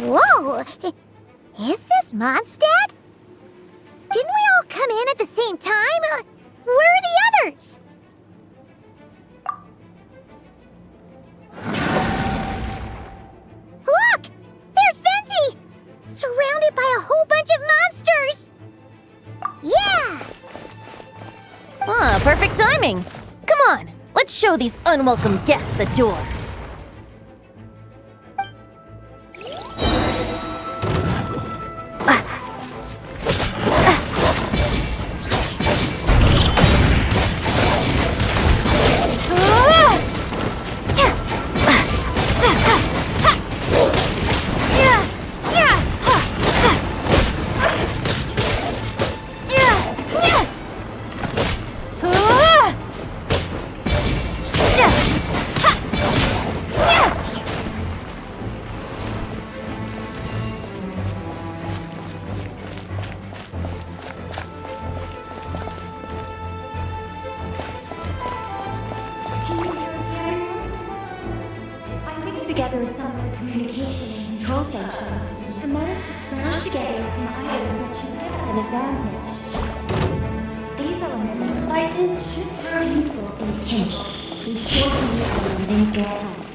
Whoa! Is this Mondstadt? Didn't we all come in at the same time? Where are the others? Look! There's Venti! Surrounded by a whole bunch of monsters! Yeah! Ah, perfect timing. Come on, let's show these unwelcome guests the door. Together with some of the communication and control functions, and managed to smash together some items that should give us an advantage. These elements and devices should prove useful in a pinch. Be sure to use them when things get tough.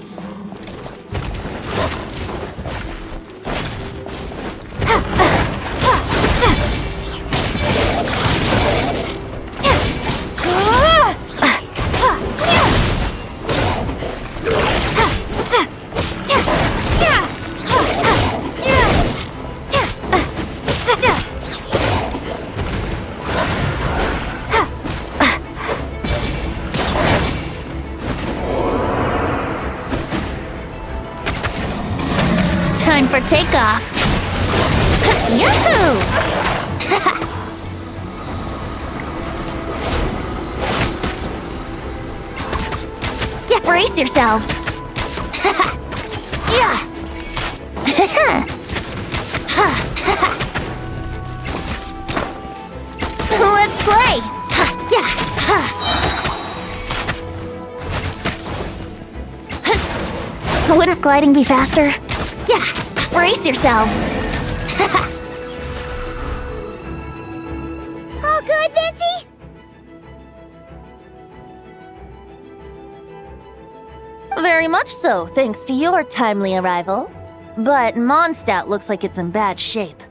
ready for takeoff. Yahoo! Yeah, brace yourselves. Yeah. Let's play. Yeah. Wouldn't gliding be faster? Yeah, brace yourselves. All good, Venti? Very much so, thanks to your timely arrival. But Mondstadt looks like it's in bad shape.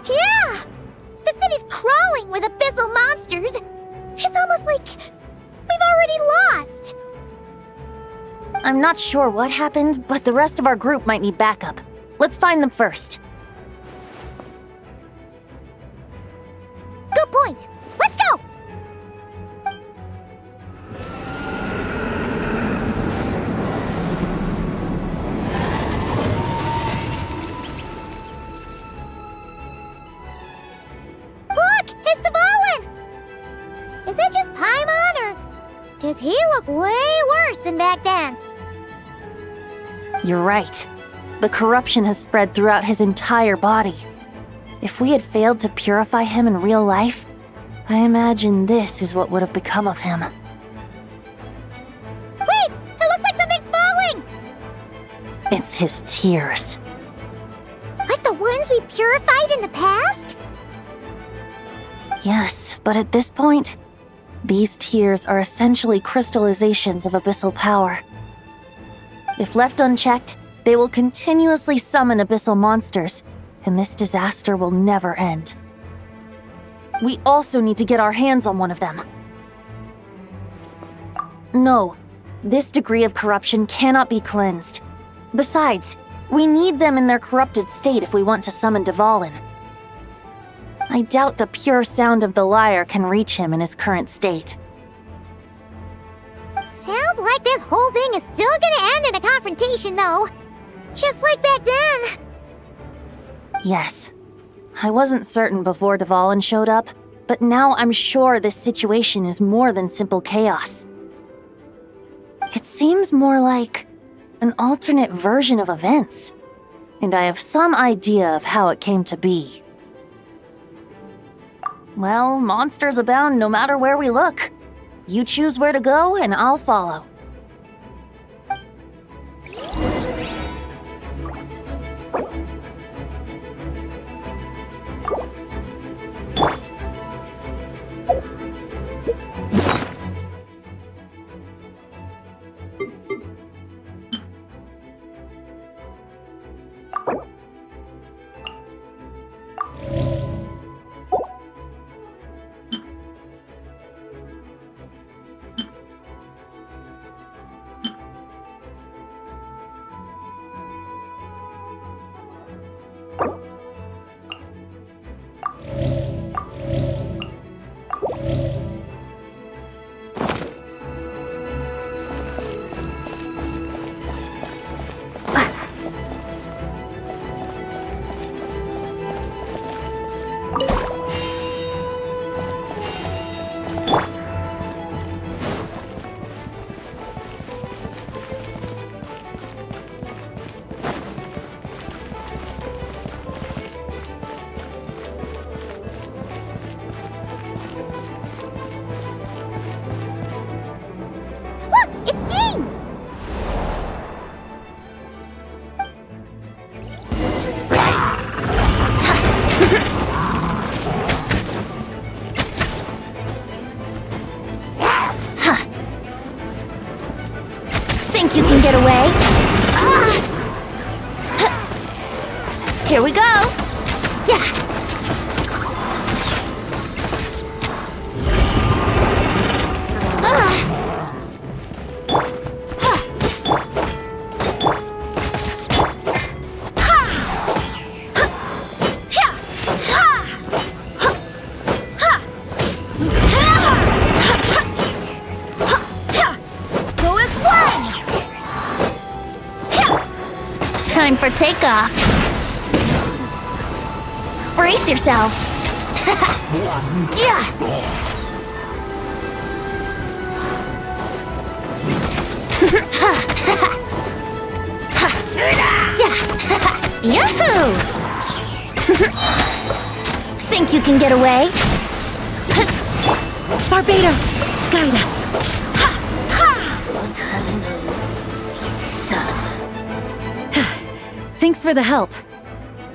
Yeah! The city's crawling with abyssal monsters. It's almost like we've already lost. I'm not sure what happened, but the rest of our group might need backup. Let's find them first. Good point. Let's go! Look! It's Dvalin! Is that just Paimon, or does he look way worse than back then? You're right. The corruption has spread throughout his entire body. If we had failed to purify him in real life, I imagine this is what would have become of him. Wait! It looks like something's falling! It's his tears. Like the ones we purified in the past? Yes, but at this point, these tears are essentially crystallizations of abyssal power. If left unchecked, they will continuously summon abyssal monsters, and this disaster will never end. We also need to get our hands on one of them. No, this degree of corruption cannot be cleansed. Besides, we need them in their corrupted state if we want to summon Dvalin. I doubt the pure sound of the lyre can reach him in his current state. Sounds like this whole thing is still gonna end in a confrontation, though. Just like back then. Yes. I wasn't certain before Dvalin showed up, but now I'm sure this situation is more than simple chaos. It seems more like an alternate version of events, and I have some idea of how it came to be. Well, monsters abound no matter where we look. You choose where to go, and I'll follow. Here we go! Yeah! Time for takeoff. Brace yourself. Yeah. Yahoo! Think you can get away? Barbados, guide us. Thanks for the help.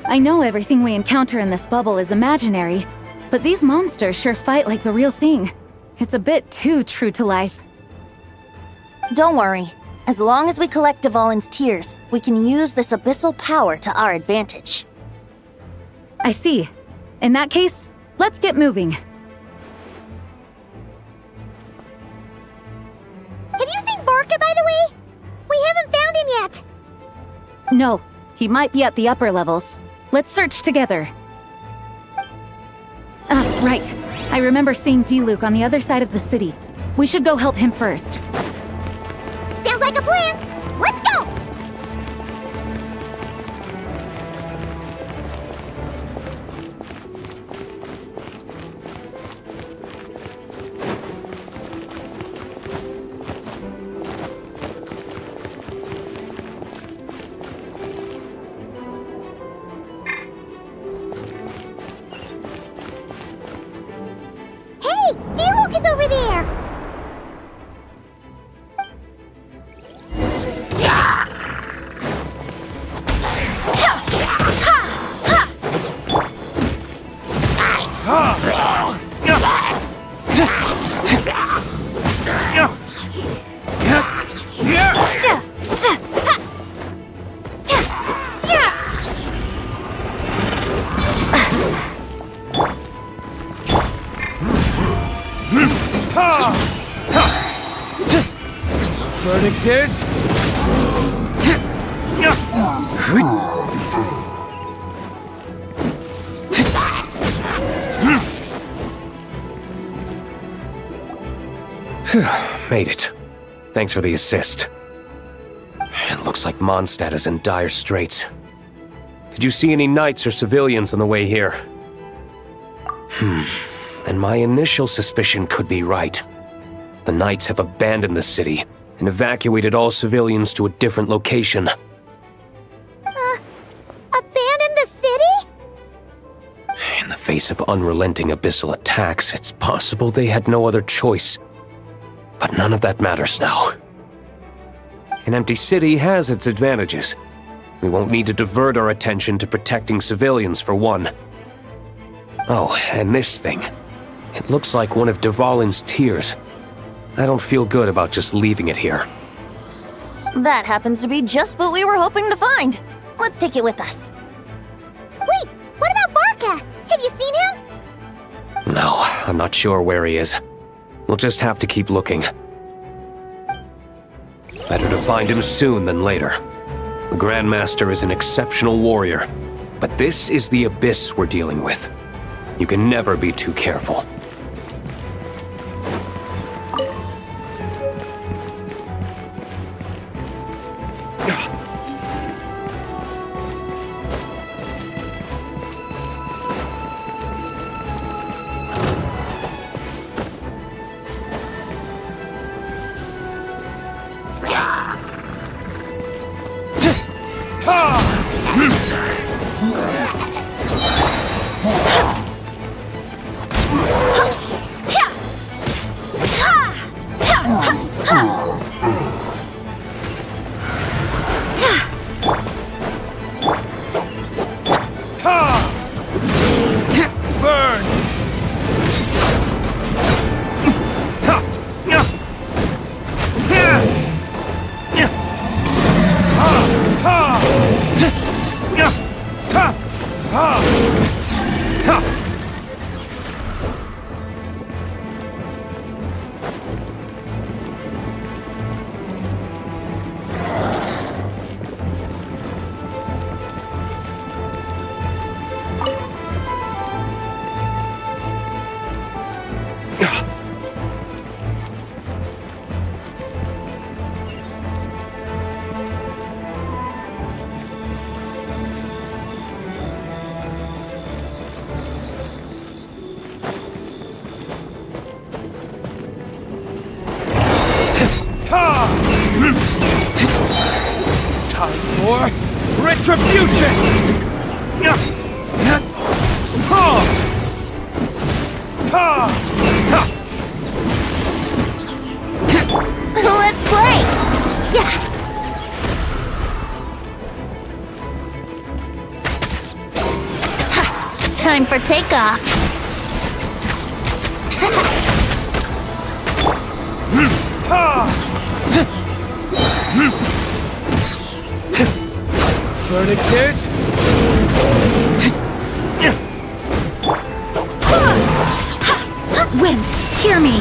I know everything we encounter in this bubble is imaginary, but these monsters sure fight like the real thing. It's a bit too true to life. Don't worry. As long as we collect Dvalin's tears, we can use this abyssal power to our advantage. I see. In that case, let's get moving. Have you seen Varka, by the way? We haven't found him yet. No, he might be at the upper levels. Let's search together. Right. I remember seeing D-Luke on the other side of the city. We should go help him first. Sounds like a plan. Let's go! Hey! D-Luke is over there! Verdict is... Made it. Thanks for the assist. It looks like Mondstadt is in dire straits. Did you see any knights or civilians on the way here? Then my initial suspicion could be right. The knights have abandoned the city and evacuated all civilians to a different location. Abandon the city? In the face of unrelenting abyssal attacks, it's possible they had no other choice. But none of that matters now. An empty city has its advantages. We won't need to divert our attention to protecting civilians, for one. Oh, and this thing. It looks like one of Dvalin's tears. I don't feel good about just leaving it here. That happens to be just what we were hoping to find. Let's take it with us. Wait, what about Varka? Have you seen him? No, I'm not sure where he is. We'll just have to keep looking. Better to find him soon than later. The Grandmaster is an exceptional warrior, but this is the abyss we're dealing with. You can never be too careful. Retribution! Let's play! Yeah! Time for takeoff! Furnicus? Wind, hear me.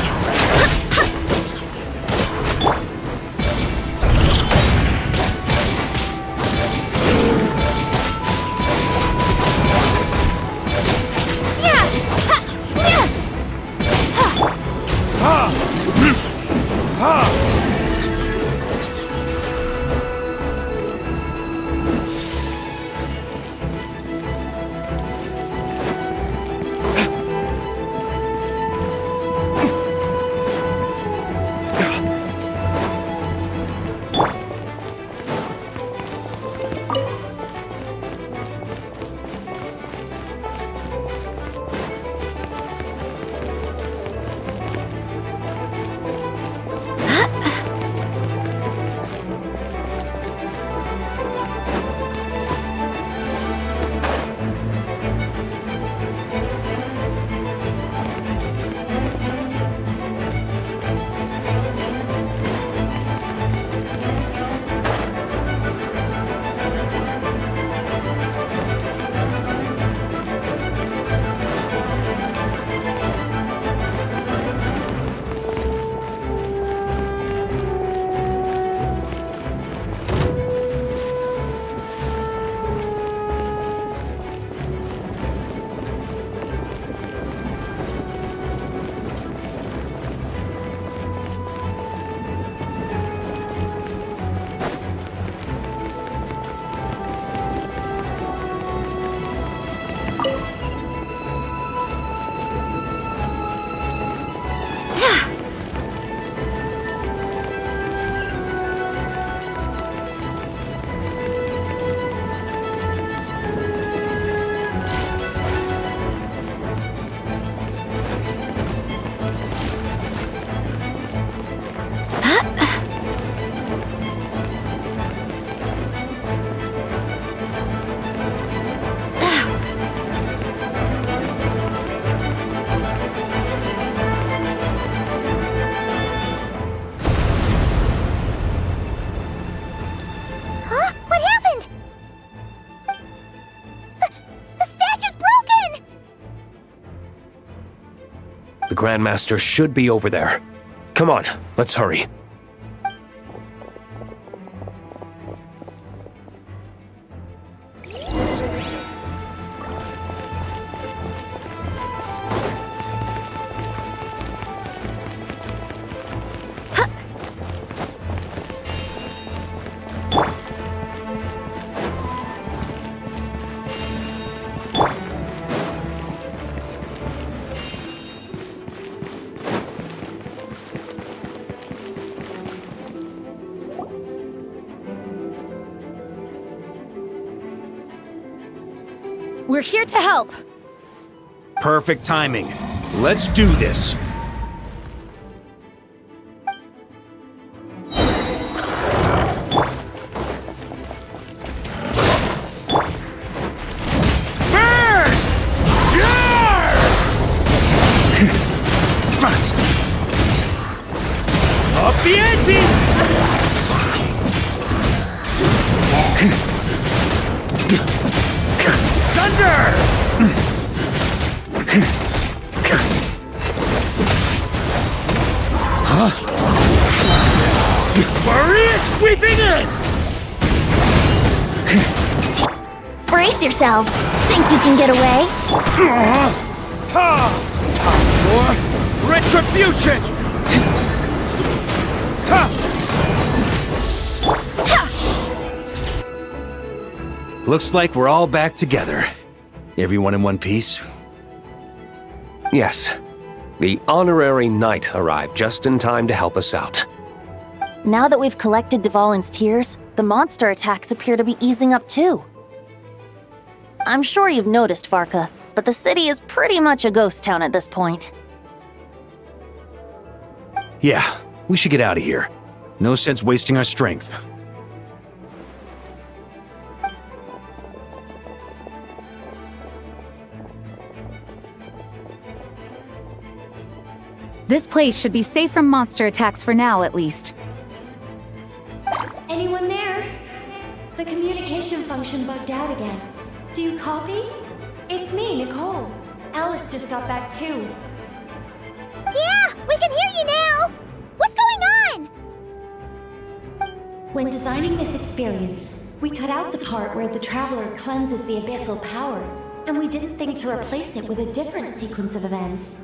The Grandmaster should be over there. Come on, let's hurry. We're here to help. Perfect timing. Let's do this. Burn! Up the ante! Thunder! Huh? Warrior sweeping in! Brace yourselves. Think you can get away? Time for retribution! Looks like we're all back together. Everyone in one piece? Yes. The honorary knight arrived just in time to help us out. Now that we've collected Dvalin's tears, the monster attacks appear to be easing up too. I'm sure you've noticed, Varka, but the city is pretty much a ghost town at this point. Yeah, we should get out of here. No sense wasting our strength. This place should be safe from monster attacks for now, at least. Anyone there? The communication function bugged out again. Do you copy? It's me, Nicole. Alice just got back too. Yeah, we can hear you now! What's going on? When designing this experience, we cut out the part where the traveler cleanses the abyssal power, and we didn't think to replace it with a different sequence of events.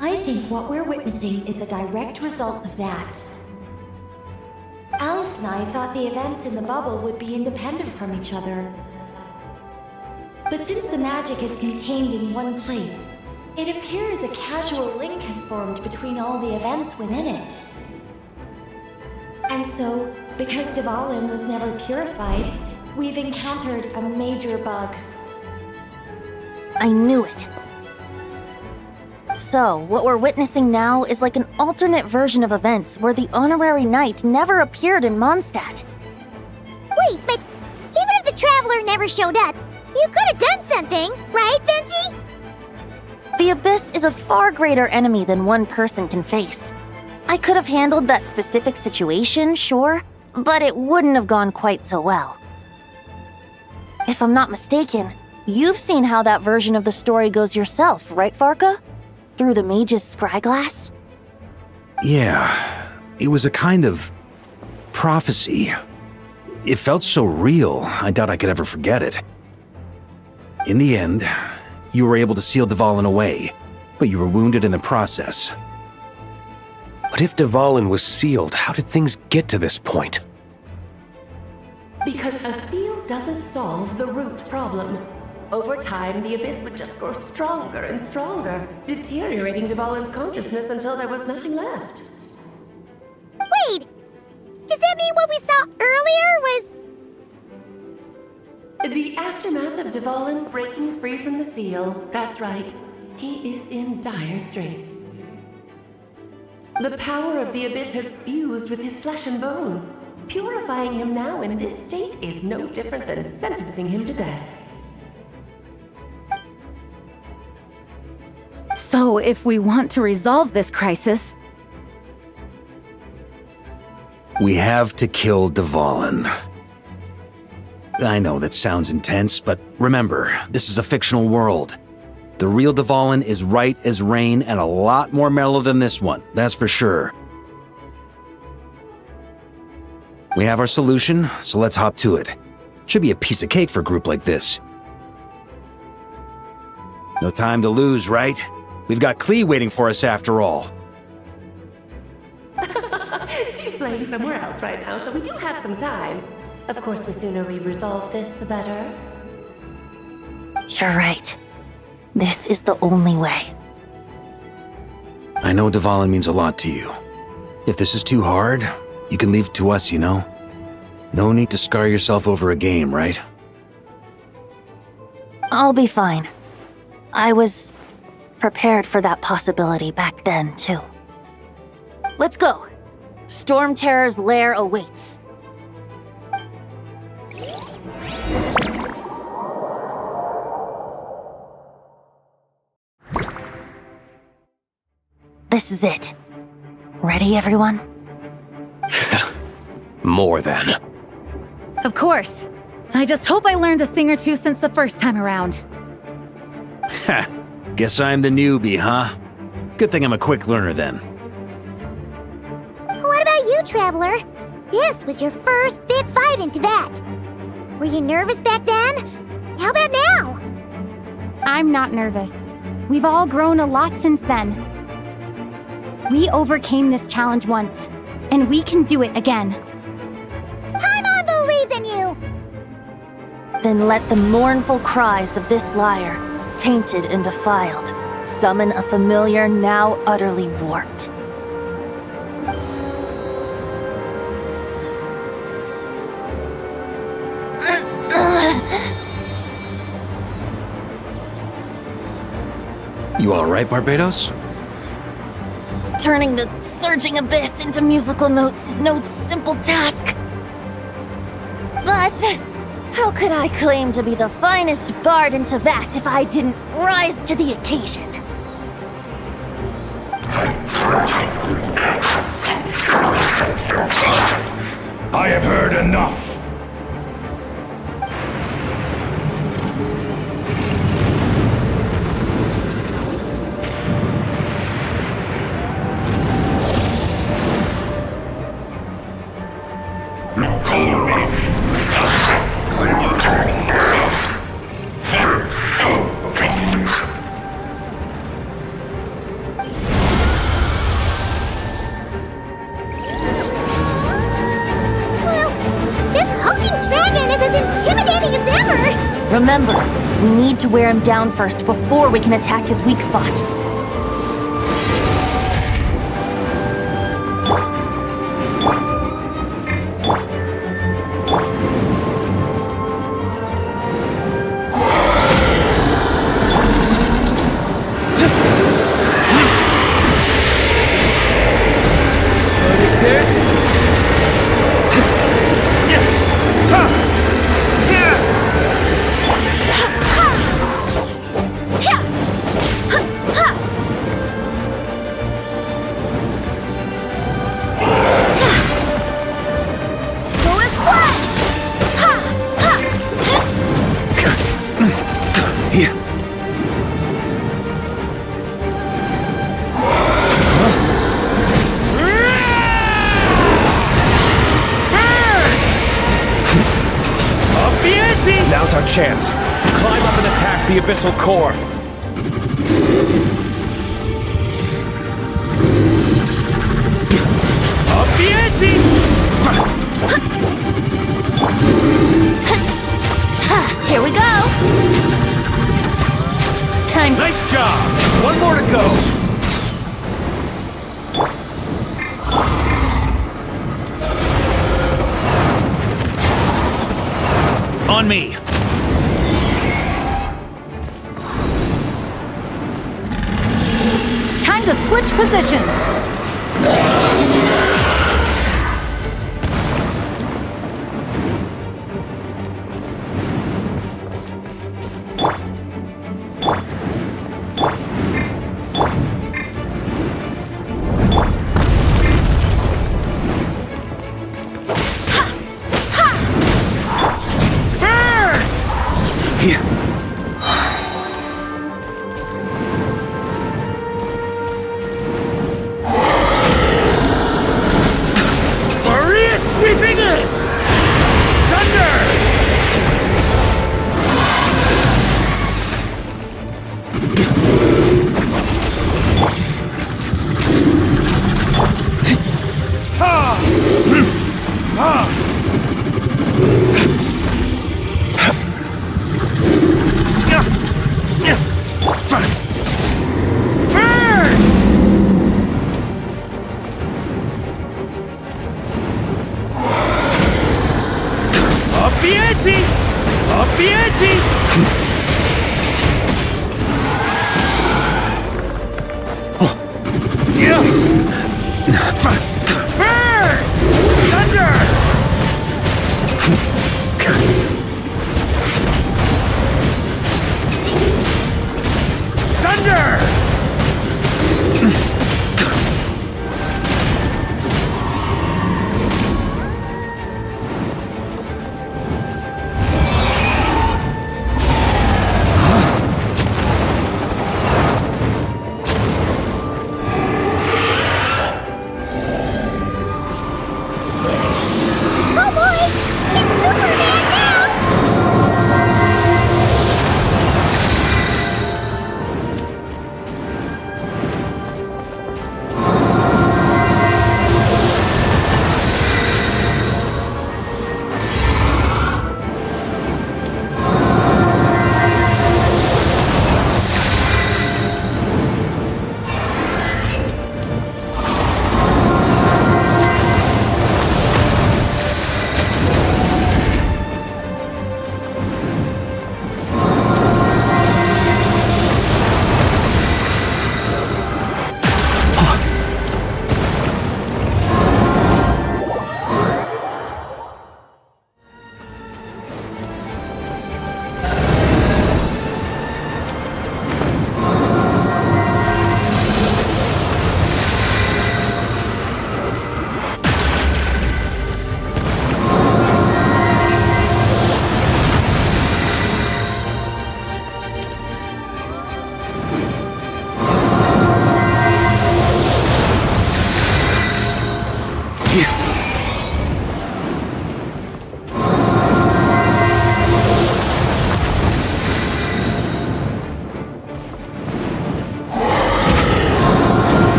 I think what we're witnessing is a direct result of that. Alice and I thought the events in the bubble would be independent from each other. But since the magic is contained in one place, it appears a casual link has formed between all the events within it. And so, because Dvalin was never purified, we've encountered a major bug. I knew it. So, what we're witnessing now is like an alternate version of events where the honorary knight never appeared in Mondstadt. Wait, but even if the traveler never showed up, you could have done something, right, Benji? The Abyss is a far greater enemy than one person can face. I could have handled that specific situation, sure, but it wouldn't have gone quite so well. If I'm not mistaken, you've seen how that version of the story goes yourself, right, Varka? Through the mage's scryglass? Yeah, it was a kind of prophecy. It felt so real, I doubt I could ever forget it. In the end, you were able to seal Dvalin away, but you were wounded in the process. But if Dvalin was sealed, how did things get to this point? Because a seal doesn't solve the root problem. Over time, the Abyss would just grow stronger and stronger, deteriorating Dvalin's consciousness until there was nothing left. Wait! Does that mean what we saw earlier was... The aftermath of Dvalin breaking free from the seal, that's right. He is in dire straits. The power of the Abyss has fused with his flesh and bones. Purifying him now in this state is no different than sentencing him to death. So, if we want to resolve this crisis... We have to kill Dvalin. I know that sounds intense, but remember, this is a fictional world. The real Dvalin is right as rain and a lot more mellow than this one, that's for sure. We have our solution, so let's hop to it. Should be a piece of cake for a group like this. No time to lose, right? We've got Klee waiting for us after all. She's playing somewhere else right now, so we do have some time. Of course, the sooner we resolve this, the better. You're right. This is the only way. I know Dvalin means a lot to you. If this is too hard, you can leave it to us, you know? No need to scar yourself over a game, right? I'll be fine. I was prepared for that possibility back then, too. Let's go. Storm Terror's lair awaits. This is it. Ready, everyone? More than. Of course. I just hope I learned a thing or two since the first time around. Ha! Guess I'm the newbie, huh? Good thing I'm a quick learner then. What about you, Traveler? This was your first big fight in Tibet. Were you nervous back then? How about now? I'm not nervous. We've all grown a lot since then. We overcame this challenge once, and we can do it again. Paimon believes in you! Then let the mournful cries of this lyre, tainted and defiled, summon a familiar now utterly warped. You alright, Barbados? Turning the surging abyss into musical notes is no simple task. But how could I claim to be the finest bard in Teyvat if I didn't rise to the occasion? I have heard enough. Remember, we need to wear him down first before we can attack his weak spot. Now's our chance. Climb up and attack the abyssal core. Up the ante! Here we go! Time. Nice job! One more to go! On me! Time to switch positions!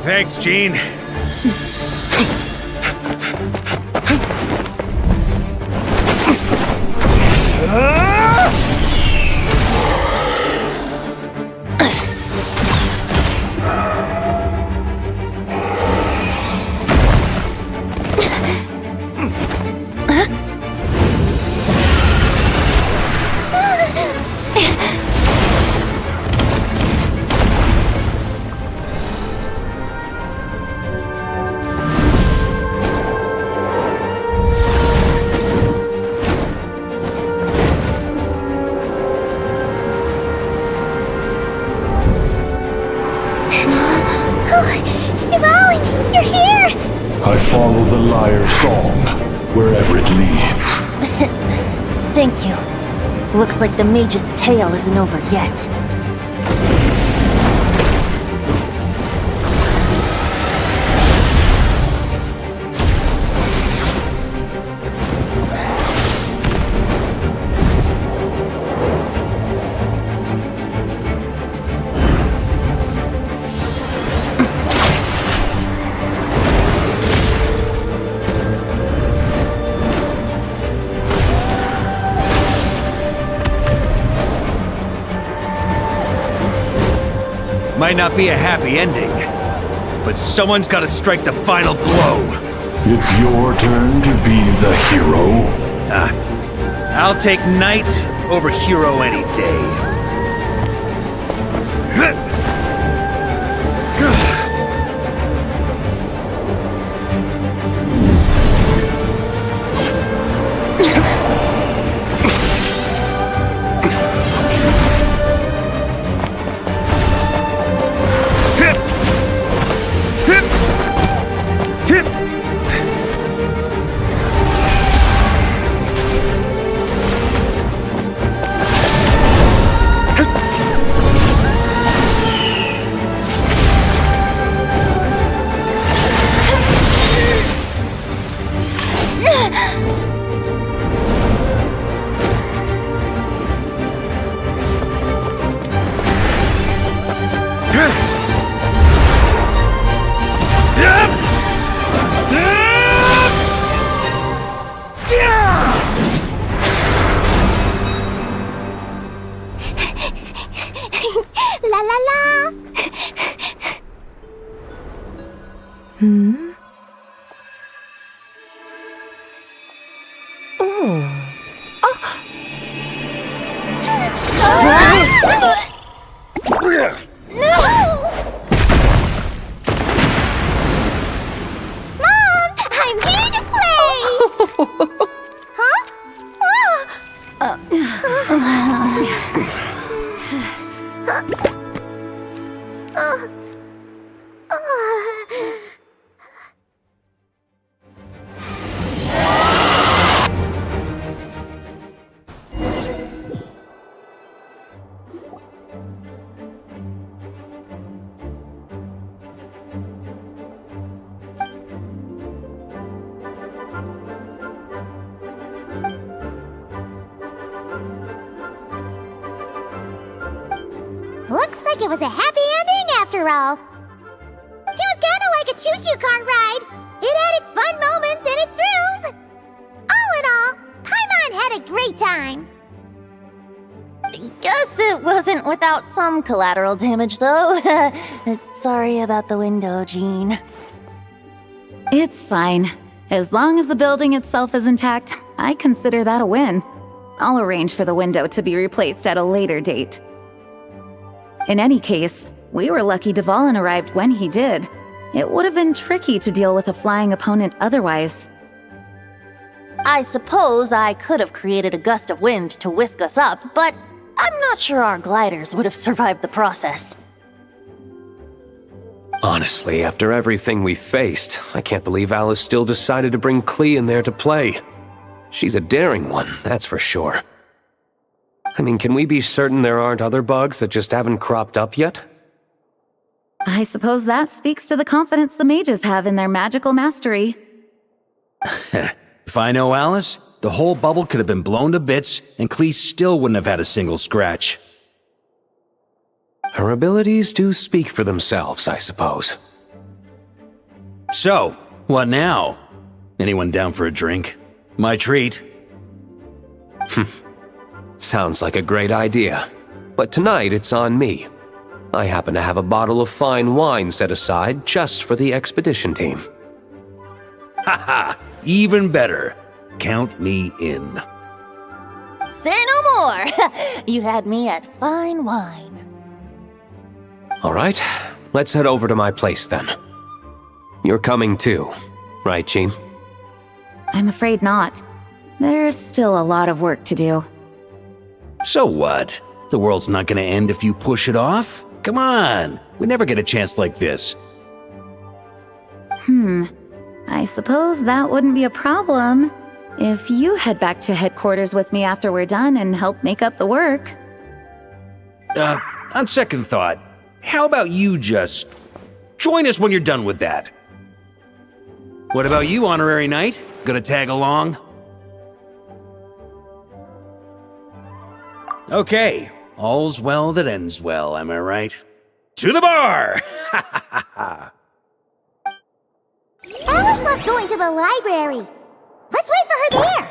Thanks, Gene. I follow the lyre's song, wherever it leads. Thank you. Looks like the mage's tale isn't over yet. Might not be a happy ending, but someone's got to strike the final blow. It's your turn to be the hero. I'll take knight over hero any day. La la la! Looks like it was a happy ending after all. It was kinda like a choo-choo cart ride. It had its fun moments and its thrills. All in all, Paimon had a great time. Guess it wasn't without some collateral damage, though. Sorry about the window, Gene. It's fine. As long as the building itself is intact, I consider that a win. I'll arrange for the window to be replaced at a later date. In any case, we were lucky Dvalin arrived when he did. It would have been tricky to deal with a flying opponent otherwise. I suppose I could have created a gust of wind to whisk us up, but I'm not sure our gliders would have survived the process. Honestly, after everything we faced, I can't believe Alice still decided to bring Klee in there to play. She's a daring one, that's for sure. I mean, can we be certain there aren't other bugs that just haven't cropped up yet? I suppose that speaks to the confidence the mages have in their magical mastery. If I know Alice, the whole bubble could have been blown to bits, and Clee still wouldn't have had a single scratch. Her abilities do speak for themselves, I suppose. So, what now? Anyone down for a drink? My treat. Sounds like a great idea. But tonight it's on me. I happen to have a bottle of fine wine set aside just for the expedition team. Haha, even better. Count me in. Say no more! You had me at fine wine. All right, let's head over to my place then. You're coming too, right, Jean? I'm afraid not. There's still a lot of work to do. So what? The world's not gonna end if you push it off? Come on, we never get a chance like this. I suppose that wouldn't be a problem if you head back to headquarters with me after we're done and help make up the work. On second thought, how about you just join us when you're done with that? What about you, Honorary Knight? Gonna tag along? Okay, all's well that ends well, am I right? To the bar! Alice loves going to the library. Let's wait for her there.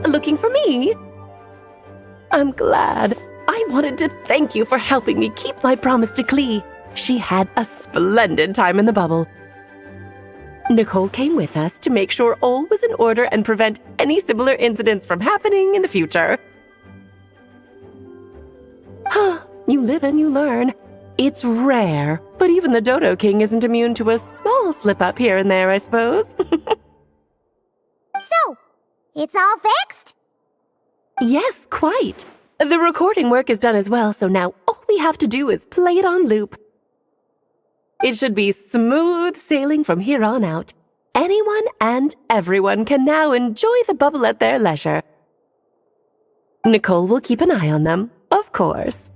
Looking for me? I'm glad. I wanted to thank you for helping me keep my promise to Clee. She had a splendid time in the bubble. Nicole came with us to make sure all was in order and prevent any similar incidents from happening in the future. You live and you learn. It's rare, but even the Dodo King isn't immune to a small slip-up here and there, I suppose. So, it's all fixed? Yes, quite. The recording work is done as well, so now all we have to do is play it on loop. It should be smooth sailing from here on out. Anyone and everyone can now enjoy the bubble at their leisure. Nicole will keep an eye on them, of course.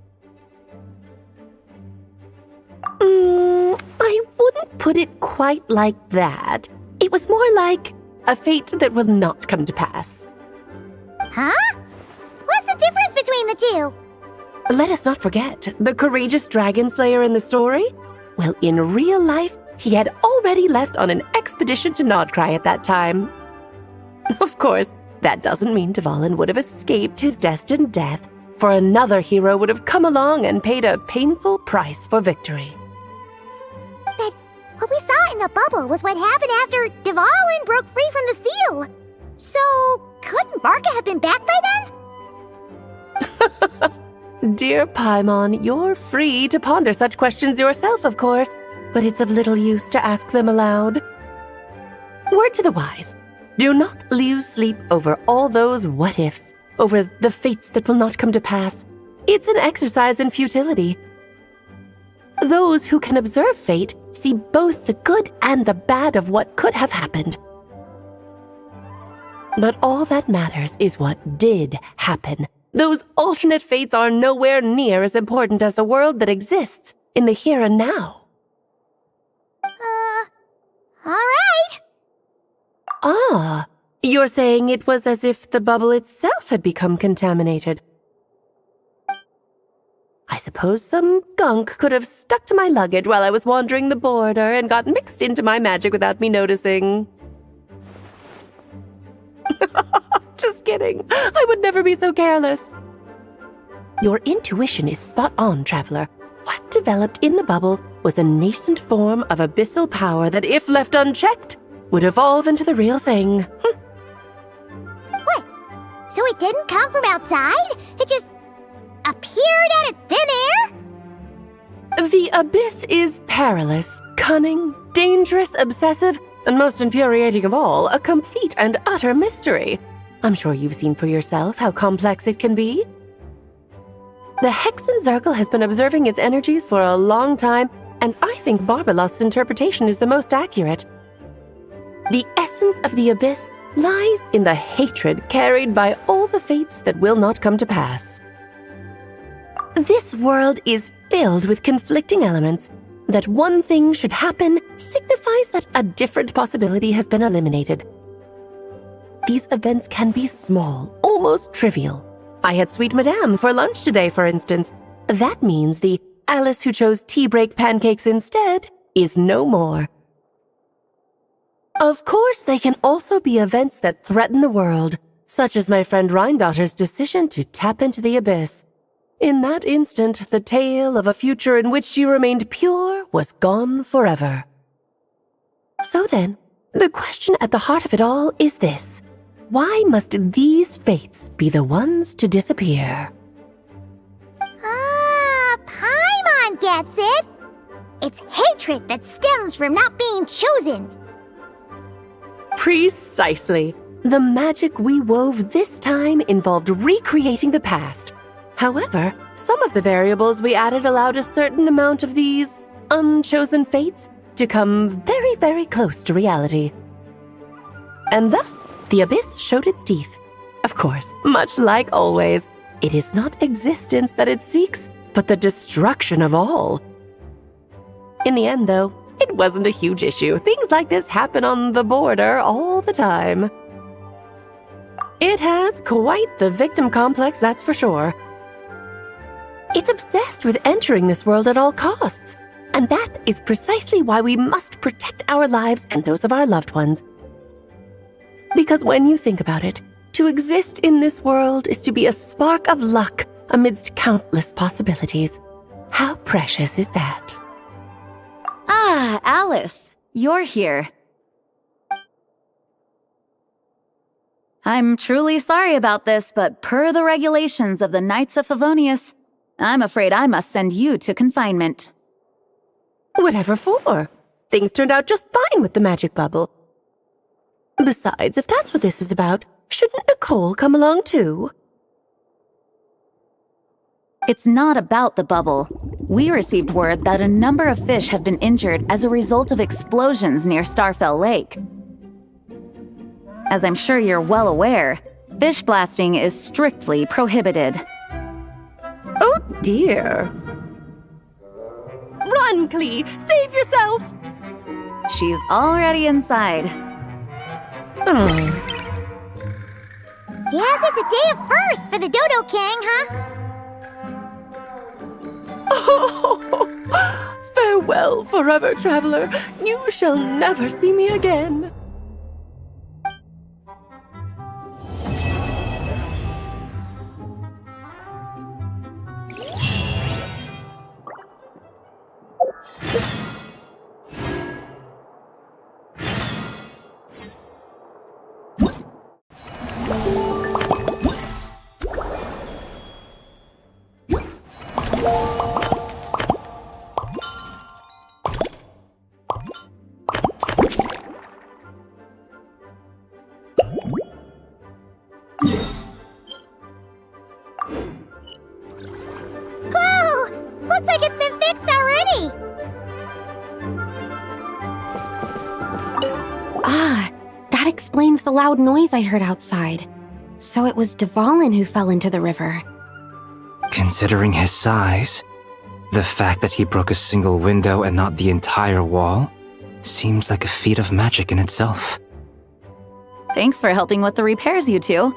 I wouldn't put it quite like that. It was more like a fate that will not come to pass. Huh? What's the difference between the two? Let us not forget the courageous dragon slayer in the story. Well, in real life, he had already left on an expedition to Nodcry at that time. Of course, that doesn't mean Dvalin would have escaped his destined death, for another hero would have come along and paid a painful price for victory. But what we saw in the bubble was what happened after Dvalin broke free from the seal. So, couldn't Barca have been back by then? Dear Paimon, you're free to ponder such questions yourself, of course, but it's of little use to ask them aloud. Word to the wise, do not lose sleep over all those what-ifs, over the fates that will not come to pass. It's an exercise in futility. Those who can observe fate see both the good and the bad of what could have happened. But all that matters is what did happen. Those alternate fates are nowhere near as important as the world that exists in the here and now. Alright. Ah, you're saying it was as if the bubble itself had become contaminated. I suppose some gunk could have stuck to my luggage while I was wandering the border and got mixed into my magic without me noticing. Just kidding. I would never be so careless. Your intuition is spot on, Traveler. What developed in the bubble was a nascent form of abyssal power that, if left unchecked, would evolve into the real thing. What? So it didn't come from outside? It just appeared out of thin air? The abyss is perilous, cunning, dangerous, obsessive, and most infuriating of all, a complete and utter mystery. I'm sure you've seen for yourself how complex it can be. The Hexen Zircle has been observing its energies for a long time, and I think Barbalot's interpretation is the most accurate. The essence of the abyss lies in the hatred carried by all the fates that will not come to pass. This world is filled with conflicting elements. That one thing should happen signifies that a different possibility has been eliminated. These events can be small, almost trivial. I had Sweet Madame for lunch today, for instance. That means the Alice who chose tea break pancakes instead is no more. Of course, they can also be events that threaten the world, such as my friend Rhindotter's decision to tap into the abyss. In that instant, the tale of a future in which she remained pure was gone forever. So then, the question at the heart of it all is this. Why must these fates be the ones to disappear? Ah, Paimon gets it! It's hatred that stems from not being chosen. Precisely. The magic we wove this time involved recreating the past. However, some of the variables we added allowed a certain amount of these unchosen fates to come very, very close to reality. And thus, the abyss showed its teeth. Of course, much like always, it is not existence that it seeks, but the destruction of all. In the end, though, it wasn't a huge issue. Things like this happen on the border all the time. It has quite the victim complex, that's for sure. It's obsessed with entering this world at all costs, and that is precisely why we must protect our lives and those of our loved ones. Because when you think about it, to exist in this world is to be a spark of luck amidst countless possibilities. How precious is that? Ah, Alice, you're here. I'm truly sorry about this, but per the regulations of the Knights of Favonius, I'm afraid I must send you to confinement. Whatever for? Things turned out just fine with the magic bubble. Besides, if that's what this is about, shouldn't Nicole come along too? It's not about the bubble. We received word that a number of fish have been injured as a result of explosions near Starfell Lake. As I'm sure you're well aware, fish blasting is strictly prohibited. Oh dear. Run, Klee! Save yourself! She's already inside. Guess it's a day of first for the Dodo King, huh? Oh, farewell, forever traveler. You shall never see me again. Looks like it's been fixed already! Ah, that explains the loud noise I heard outside. So it was Dvalin who fell into the river. Considering his size, the fact that he broke a single window and not the entire wall seems like a feat of magic in itself. Thanks for helping with the repairs, you two.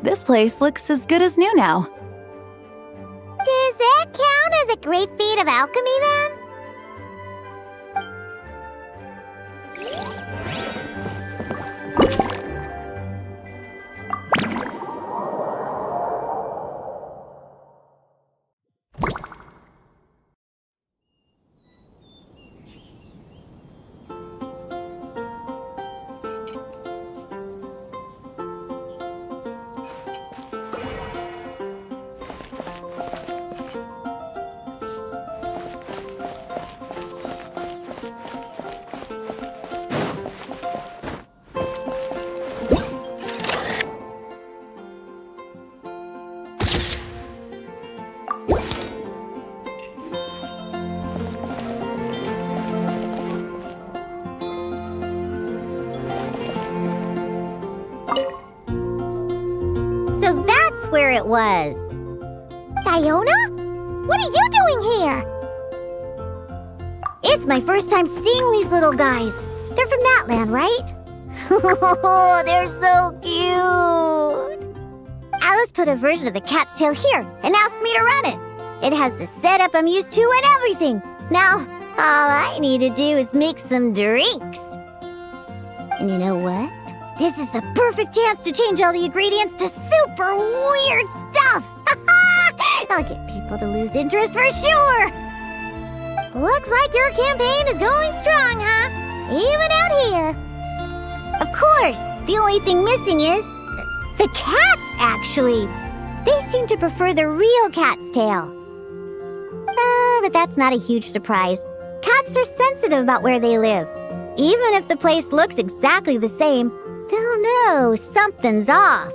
This place looks as good as new now. Does that count as a great feat of alchemy, then? it was. Fiona? What are you doing here? It's my first time seeing these little guys. They're from Natland, right? Oh, they're so cute. Alice put a version of the cat's tail here and asked me to run it. It has the setup I'm used to and everything. Now, all I need to do is make some drinks. And you know what? This is the perfect chance to change all the ingredients to super weird stuff. I'll get people to lose interest for sure. Looks like your campaign is going strong, huh? Even out here. Of course, the only thing missing is the cats, actually. They seem to prefer the real cat's tail. But that's not a huge surprise. Cats are sensitive about where they live. Even if the place looks exactly the same, they'll know something's off.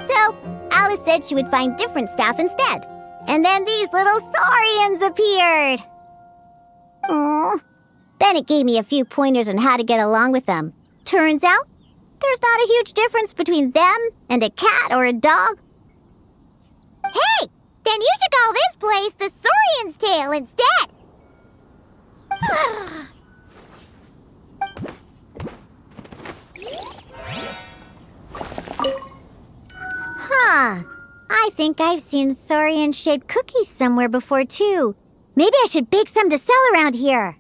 So, Alice said she would find different staff instead. And then these little saurians appeared. Aww. Bennett gave me a few pointers on how to get along with them. Turns out, there's not a huge difference between them and a cat or a dog. Hey! Then you should call this place the Saurian's Tail instead. Huh. I think I've seen saurian-shaped cookies somewhere before, too. Maybe I should bake some to sell around here.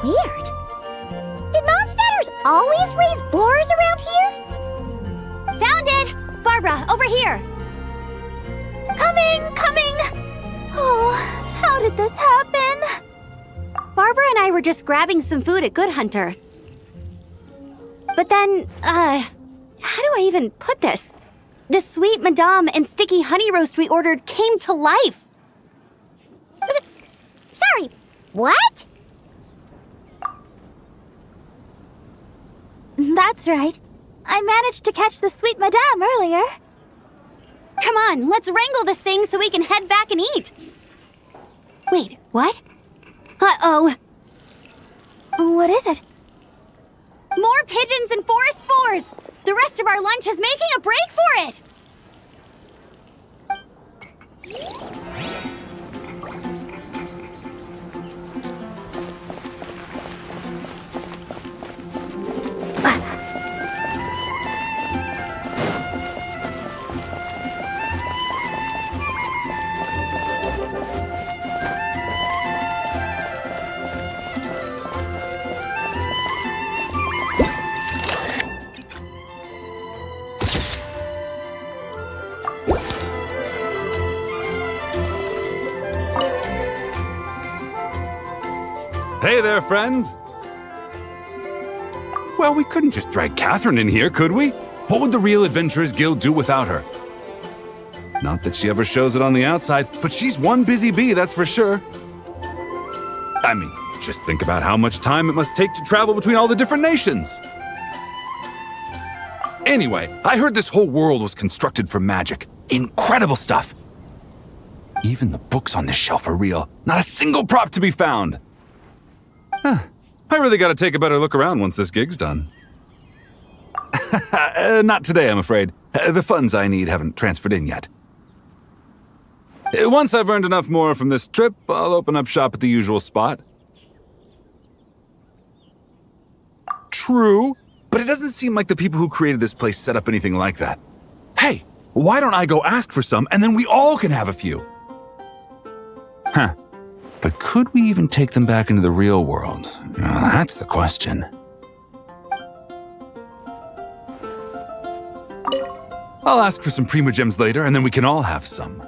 Weird. Did monsters always raise boars around here? Found it! Barbara, over here! Coming! Oh, how did this happen? Barbara and I were just grabbing some food at Good Hunter. But then, how do I even put this? The sweet madame and sticky honey roast we ordered came to life. Sorry, what? That's right. I managed to catch the sweet madame earlier. Come on, let's wrangle this thing so we can head back and eat. Wait, what? Uh-oh. What is it? More pigeons and forest boars! The rest of our lunch is making a break for it! Hey there, friend. Well, we couldn't just drag Catherine in here, could we? What would the Real Adventurers Guild do without her? Not that she ever shows it on the outside, but she's one busy bee, that's for sure. I mean, just think about how much time it must take to travel between all the different nations. Anyway, I heard this whole world was constructed for magic. Incredible stuff. Even the books on this shelf are real. Not a single prop to be found. Huh. I really gotta take a better look around once this gig's done. Not today, I'm afraid. The funds I need haven't transferred in yet. Once I've earned enough more from this trip, I'll open up shop at the usual spot. True, but it doesn't seem like the people who created this place set up anything like that. Hey, why don't I go ask for some, and then we all can have a few? Huh. But could we even take them back into the real world? Well, that's the question. I'll ask for some Prima Gems later, and then we can all have some.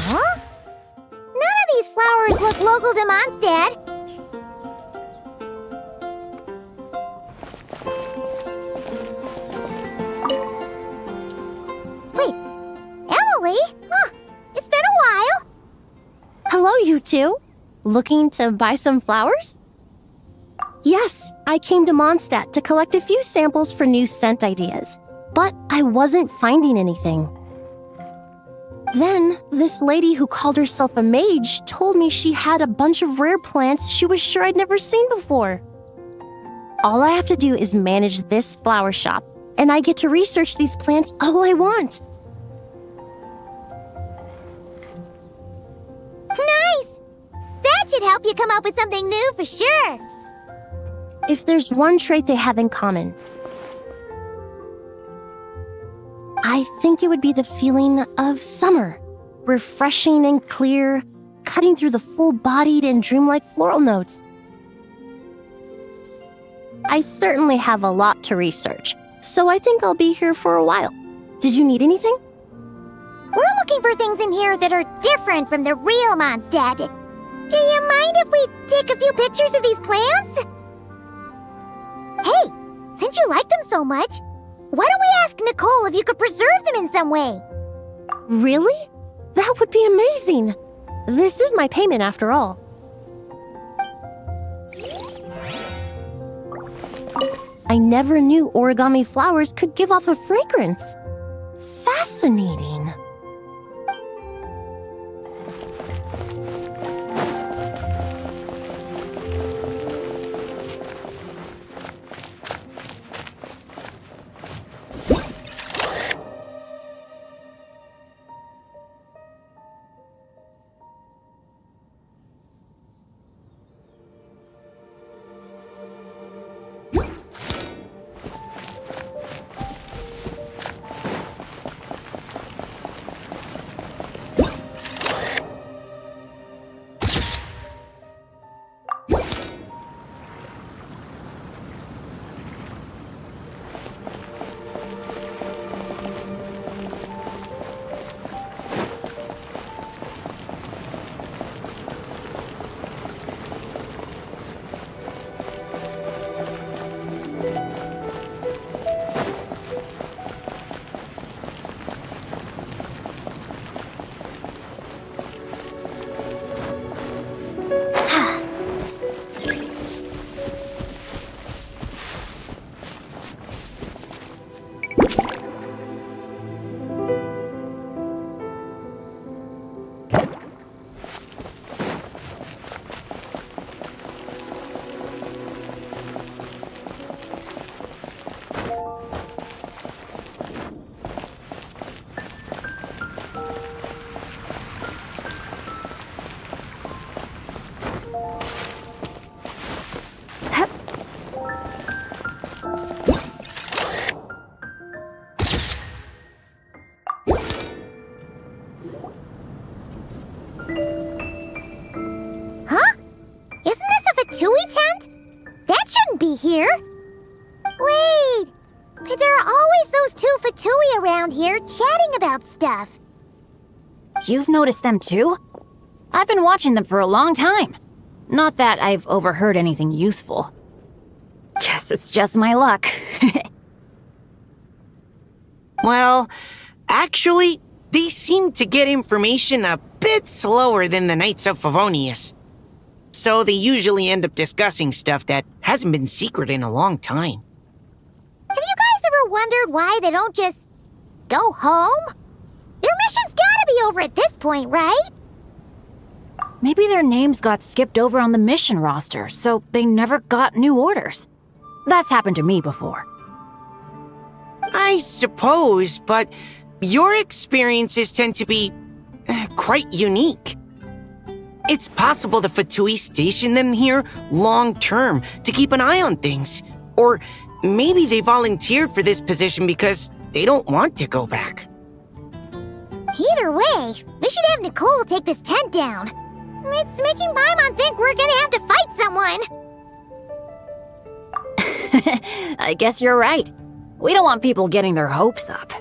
Huh? None of these flowers look local to Mondstadt. Wait, Emily? Huh, it's been a while. Hello, you two. Looking to buy some flowers? Yes, I came to Mondstadt to collect a few samples for new scent ideas, but I wasn't finding anything. Then, this lady who called herself a mage told me she had a bunch of rare plants she was sure I'd never seen before. All I have to do is manage this flower shop, and I get to research these plants all I want. Nice! That should help you come up with something new for sure. If there's one trait they have in common, I think it would be the feeling of summer. Refreshing and clear, cutting through the full-bodied and dreamlike floral notes. I certainly have a lot to research, so I think I'll be here for a while. Did you need anything? We're looking for things in here that are different from the real Mondstadt. Do you mind if we take a few pictures of these plants? Hey, since you like them so much, why don't we ask Nicole if you could preserve them in some way? Really? That would be amazing. This is my payment after all. I never knew origami flowers could give off a fragrance. Fascinating. Here? Wait! But there are always those two Fatui around here chatting about stuff. You've noticed them too? I've been watching them for a long time. Not that I've overheard anything useful. Guess it's just my luck. Well, actually, they seem to get information a bit slower than the Knights of Favonius. So they usually end up discussing stuff that hasn't been secret in a long time. Have you guys ever wondered why they don't just go home? Their mission's gotta be over at this point, right? Maybe their names got skipped over on the mission roster, so they never got new orders. That's happened to me before. I suppose, but your experiences tend to be quite unique. It's possible the Fatui stationed them here long-term to keep an eye on things. Or maybe they volunteered for this position because they don't want to go back. Either way, we should have Nicole take this tent down. It's making Paimon think we're gonna have to fight someone. I guess you're right. We don't want people getting their hopes up.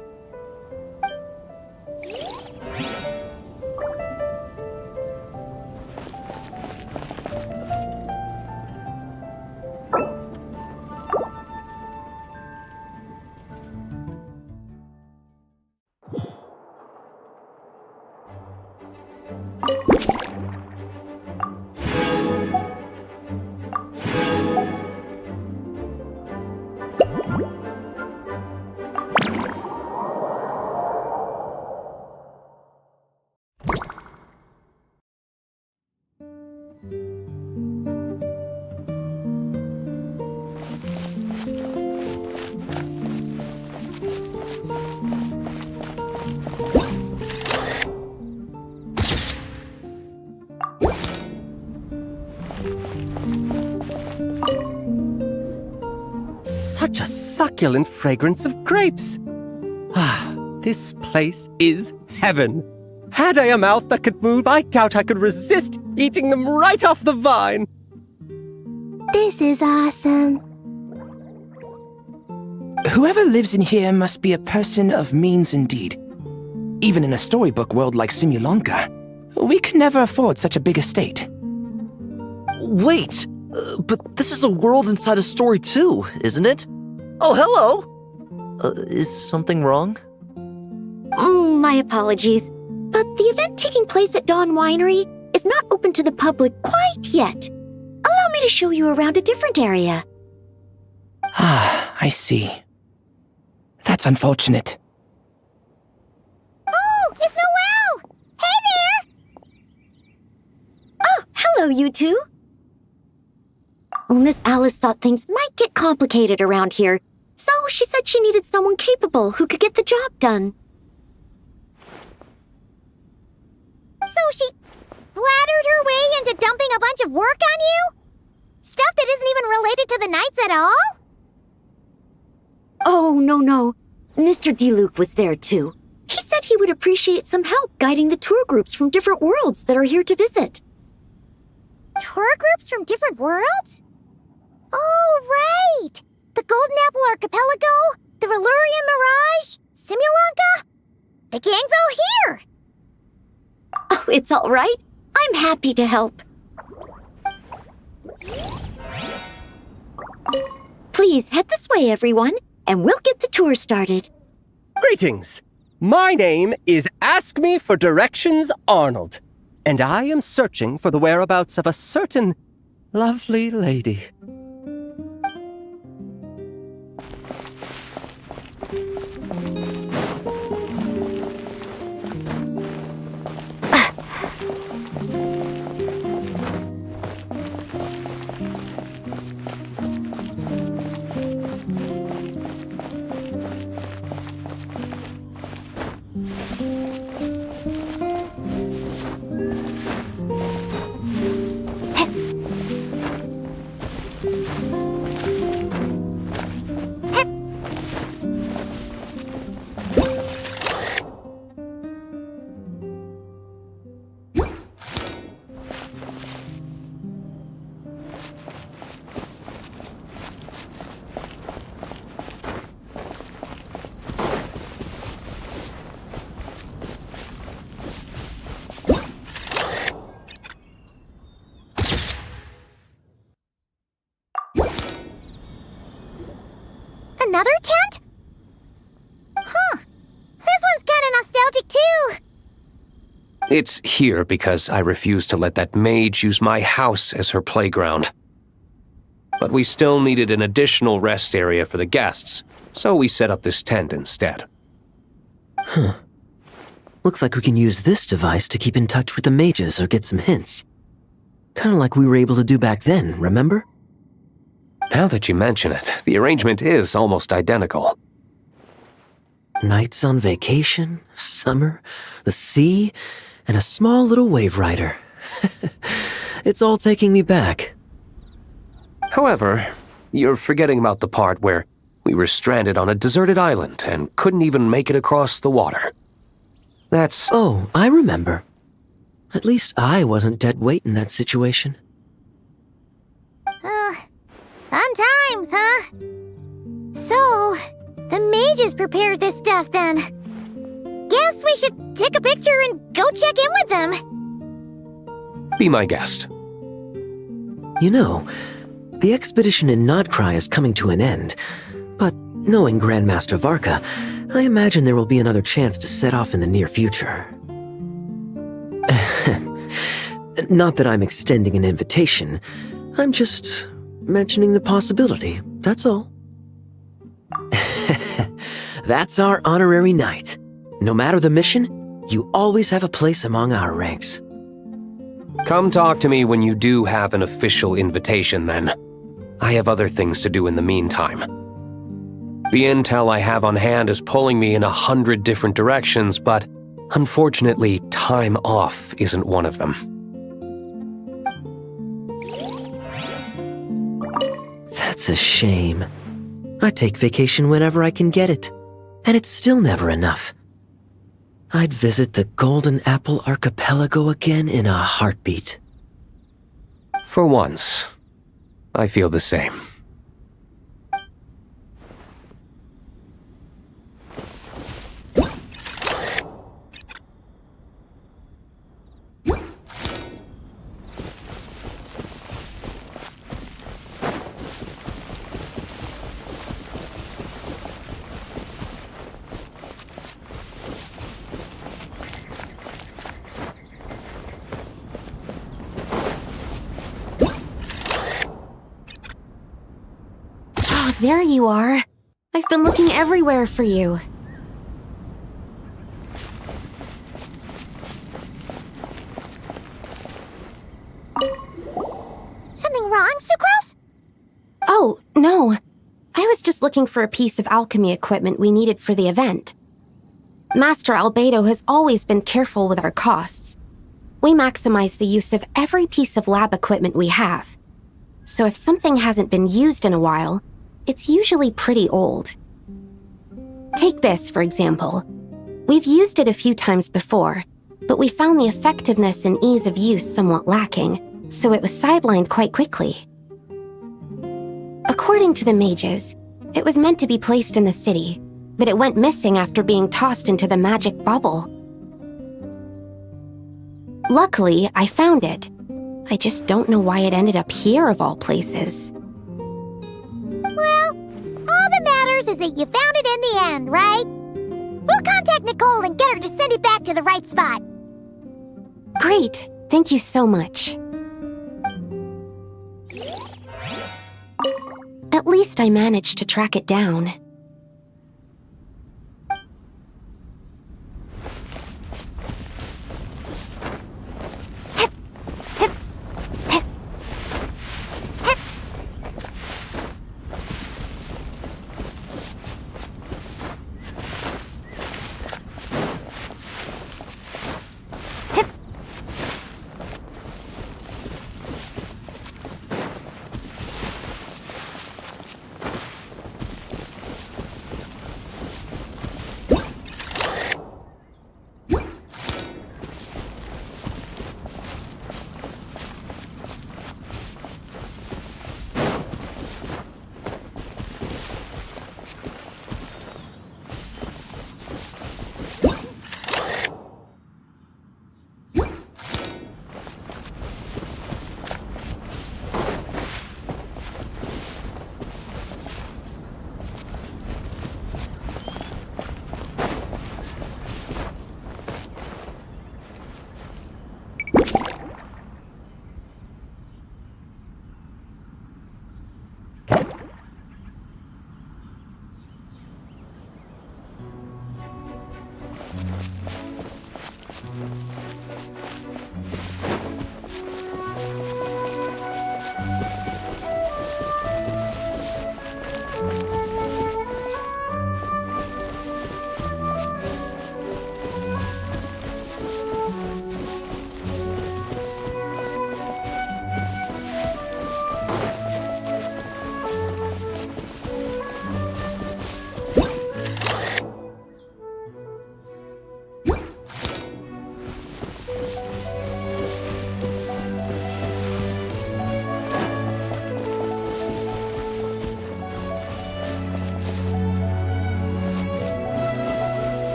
Such a succulent fragrance of grapes. Ah, this place is heaven. Had I a mouth that could move, I doubt I could resist eating them right off the vine. This is awesome. Whoever lives in here must be a person of means indeed. Even in a storybook world like Simulanka, we could never afford such a big estate. Wait, but this is a world inside a story too, isn't it? Oh, hello! Is something wrong? My apologies, but the event taking place at Dawn Winery is not open to the public quite yet. Allow me to show you around a different area. Ah, I see. That's unfortunate. Oh, it's Noelle! Hey there! Oh, hello, you two. Well, Miss Alice thought things might get complicated around here, so she said she needed someone capable who could get the job done. So she flattered her way into dumping a bunch of work on you? Stuff that isn't even related to the Knights at all? Oh, no. Mr. DeLuke was there too. He said he would appreciate some help guiding the tour groups from different worlds that are here to visit. Tour groups from different worlds? Oh, right! The Golden Apple Archipelago, the Valurian Mirage, Simulanka. The gang's all here! Oh, it's all right. I'm happy to help. Please head this way, everyone, and we'll get the tour started. Greetings. My name is Ask Me for Directions Arnold, and I am searching for the whereabouts of a certain lovely lady. Another tent? Huh. This one's kinda nostalgic too. It's here because I refused to let that mage use my house as her playground. But we still needed an additional rest area for the guests, so we set up this tent instead. Huh. Looks like we can use this device to keep in touch with the mages or get some hints. Kind of like we were able to do back then, remember? Now that you mention it, the arrangement is almost identical. Nights on vacation, summer, the sea, and a small little wave rider. It's all taking me back. However, you're forgetting about the part where we were stranded on a deserted island and couldn't even make it across the water. That's... Oh, I remember. At least I wasn't dead weight in that situation. Fun times, huh? So, the mages prepared this stuff then. Guess we should take a picture and go check in with them. Be my guest. You know, the expedition in Nodcry is coming to an end, but knowing Grandmaster Varka, I imagine there will be another chance to set off in the near future. Not that I'm extending an invitation, I'm just mentioning the possibility, that's all. That's our honorary knight. No matter the mission, you always have a place among our ranks. Come talk to me when you do have an official invitation, then. I have other things to do in the meantime. The intel I have on hand is pulling me in 100 different directions, but unfortunately, time off isn't one of them. That's a shame. I take vacation whenever I can get it, and it's still never enough. I'd visit the Golden Apple Archipelago again in a heartbeat. For once, I feel the same. There you are. I've been looking everywhere for you. Something wrong, Sucrose? Oh, no. I was just looking for a piece of alchemy equipment we needed for the event. Master Albedo has always been careful with our costs. We maximize the use of every piece of lab equipment we have. So if something hasn't been used in a while, it's usually pretty old. Take this, for example. We've used it a few times before, but we found the effectiveness and ease of use somewhat lacking, so it was sidelined quite quickly. According to the mages, it was meant to be placed in the city, but it went missing after being tossed into the magic bubble. Luckily, I found it. I just don't know why it ended up here of all places. Well, all that matters is that you found it in the end, right? We'll contact Nicole and get her to send it back to the right spot. Great. Thank you so much. At least I managed to track it down.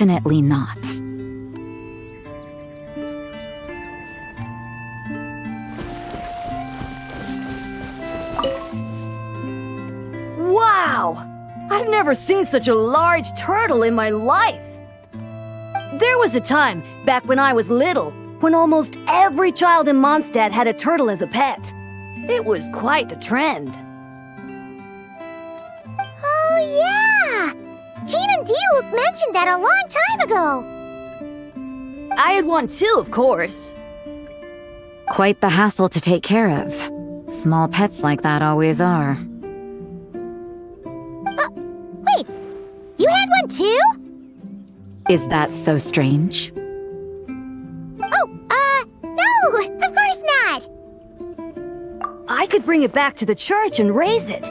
Definitely not. Wow! I've never seen such a large turtle in my life! There was a time, back when I was little, when almost every child in Mondstadt had a turtle as a pet. It was quite the trend. Oh, yeah! Jean and Diluc mentioned that a long time ago. I had one too, of course. Quite the hassle to take care of. Small pets like that always are. Wait, you had one too? Is that so strange? Oh, no, of course not. I could bring it back to the church and raise it.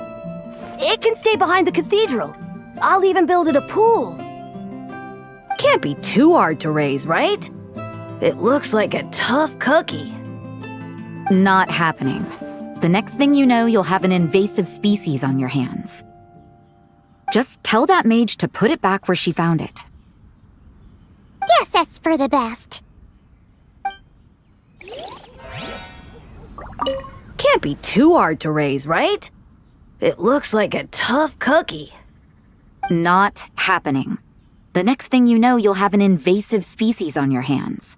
It can stay behind the cathedral. I'll even build it a pool. Can't be too hard to raise, right? It looks like a tough cookie. Not happening. The next thing you know, you'll have an invasive species on your hands. Just tell that mage to put it back where she found it. Guess that's for the best. Can't be too hard to raise, right? It looks like a tough cookie. Not happening. The next thing you know, you'll have an invasive species on your hands.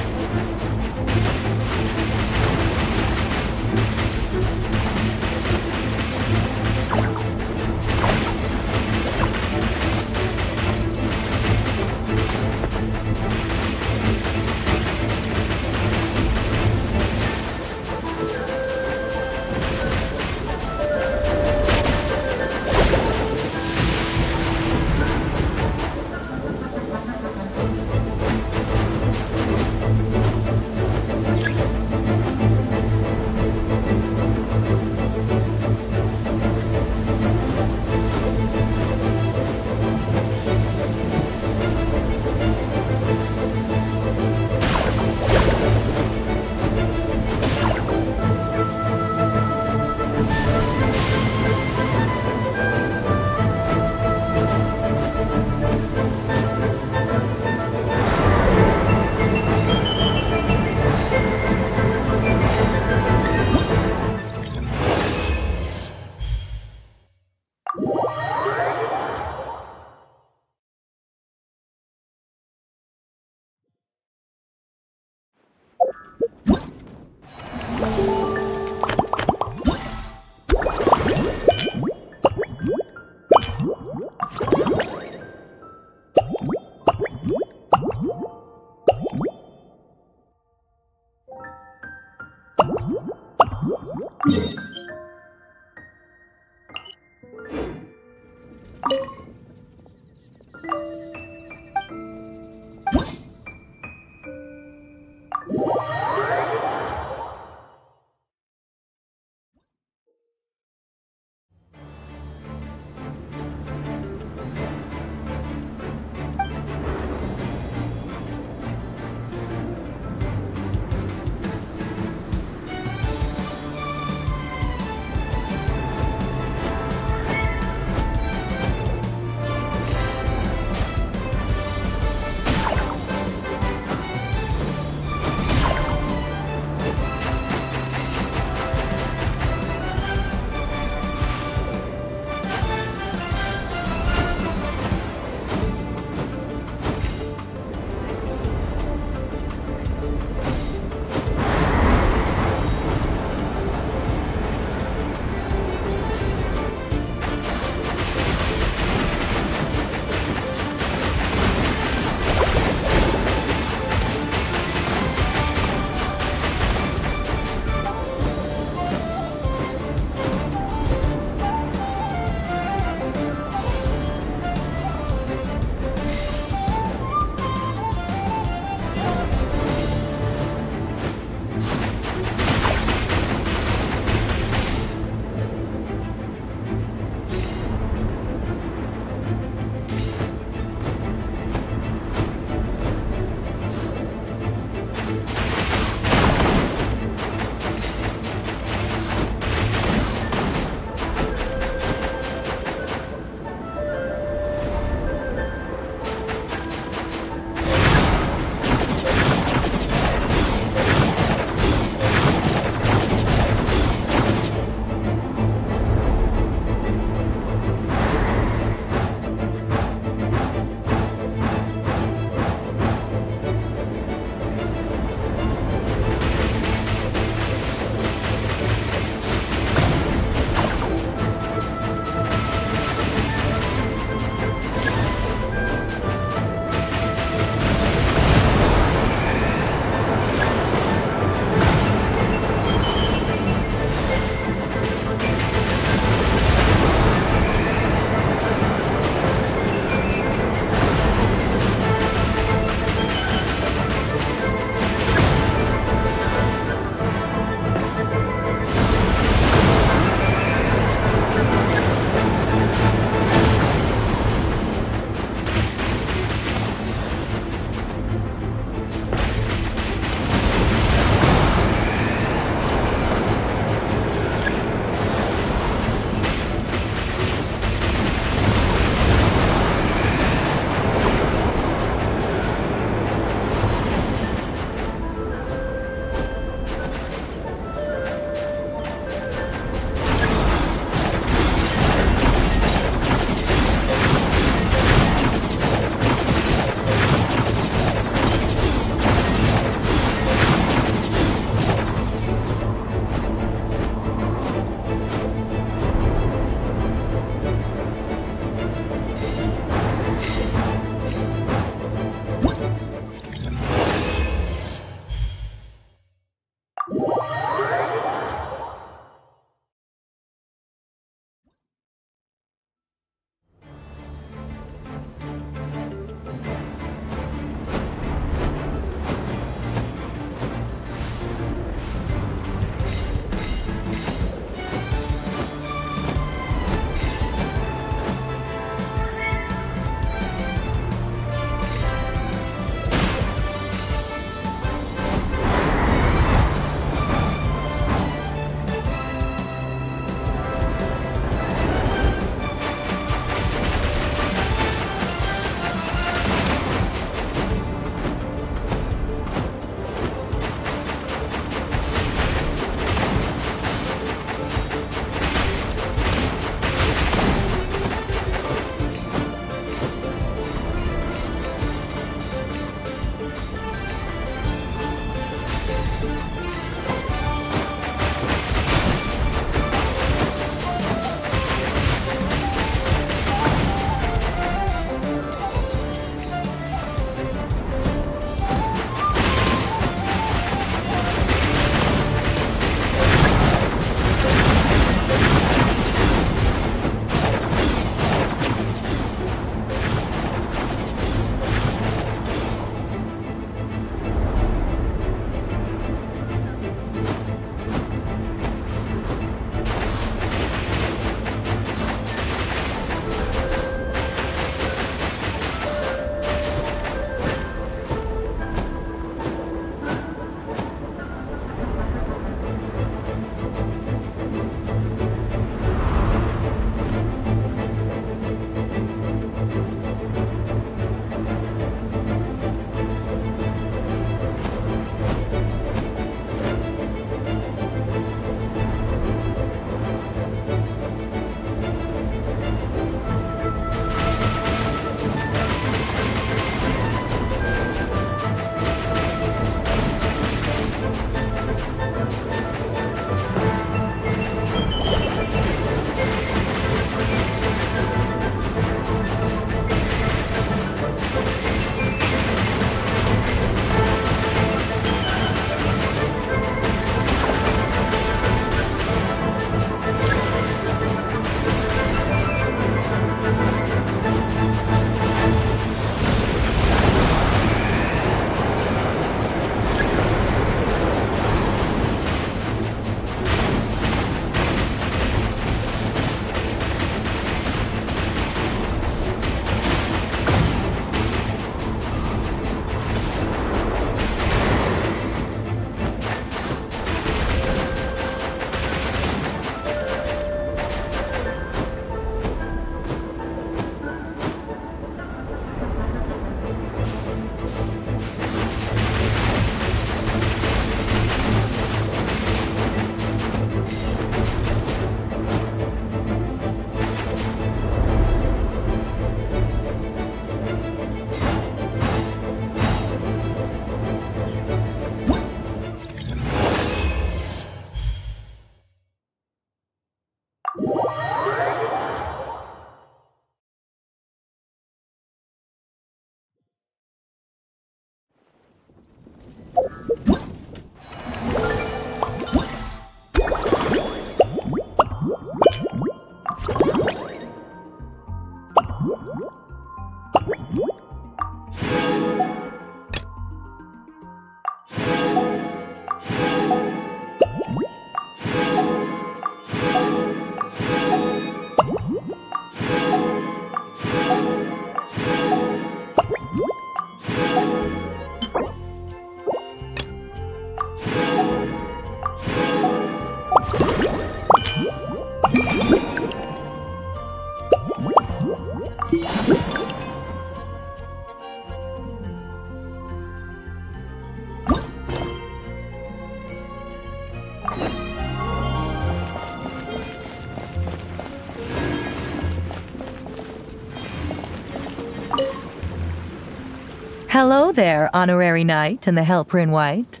Hello there, Honorary Knight and the Helper in White.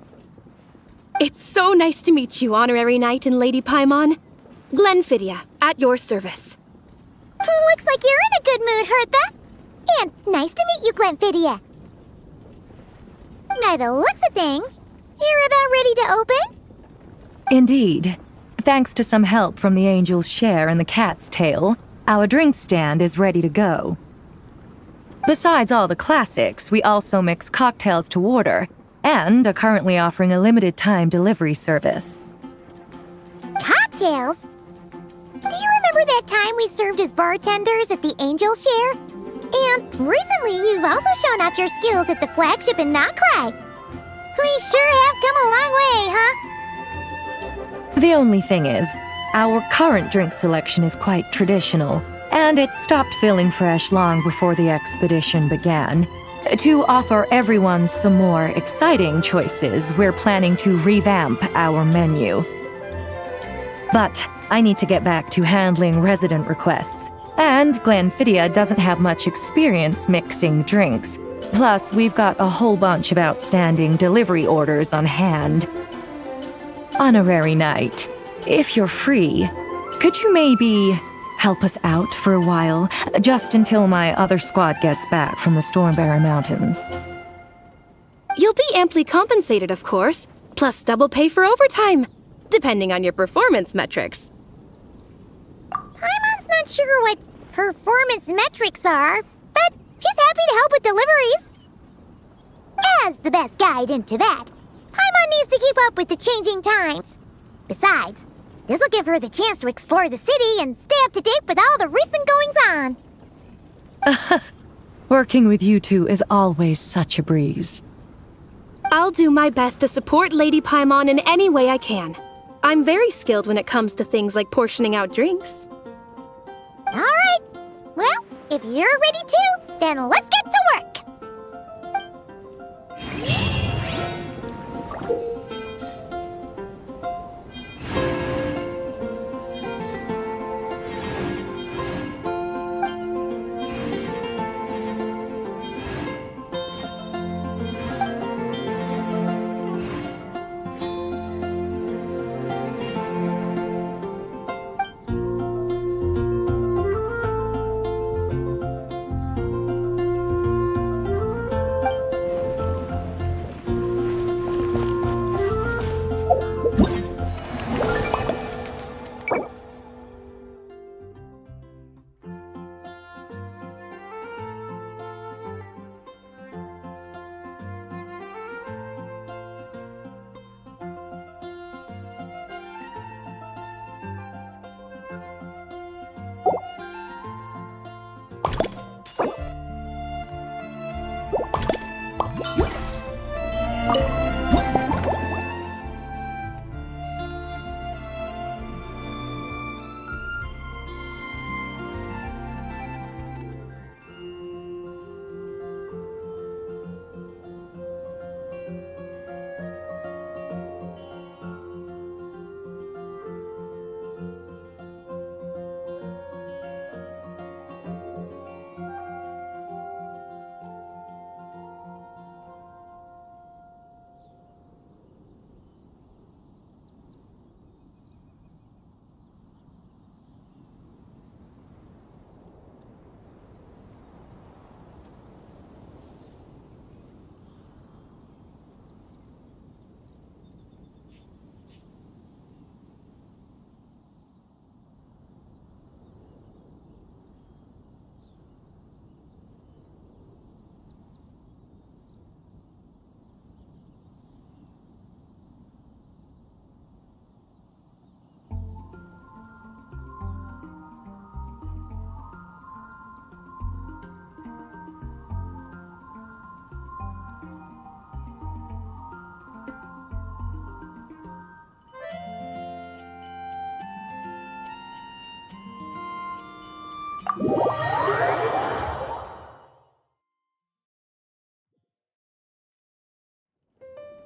It's so nice to meet you, Honorary Knight and Lady Paimon. Glenfidia, at your service. Looks like you're in a good mood, Hertha. And nice to meet you, Glenfidia. By the looks of things, you're about ready to open? Indeed. Thanks to some help from the Angel's Share and the Cat's Tail, our drink stand is ready to go. Besides all the classics, we also mix cocktails to order, and are currently offering a limited-time delivery service. Cocktails? Do you remember that time we served as bartenders at the Angel Share? And recently you've also shown off your skills at the flagship in Nocrai. We sure have come a long way, huh? The only thing is, our current drink selection is quite traditional, and it stopped feeling fresh long before the expedition began. To offer everyone some more exciting choices, we're planning to revamp our menu. But I need to get back to handling resident requests, and Glenfidia doesn't have much experience mixing drinks. Plus, we've got a whole bunch of outstanding delivery orders on hand. Honorary Knight, if you're free, could you maybe help us out for a while, just until my other squad gets back from the Stormbearer Mountains? You'll be amply compensated, of course, plus double pay for overtime, depending on your performance metrics. Paimon's not sure what performance metrics are, but she's happy to help with deliveries. As the best guide into that, Paimon needs to keep up with the changing times. Besides, this'll give her the chance to explore the city and stay up to date with all the recent goings-on. Working with you two is always such a breeze. I'll do my best to support Lady Paimon in any way I can. I'm very skilled when it comes to things like portioning out drinks. All right. Well, if you're ready too, then let's get to work.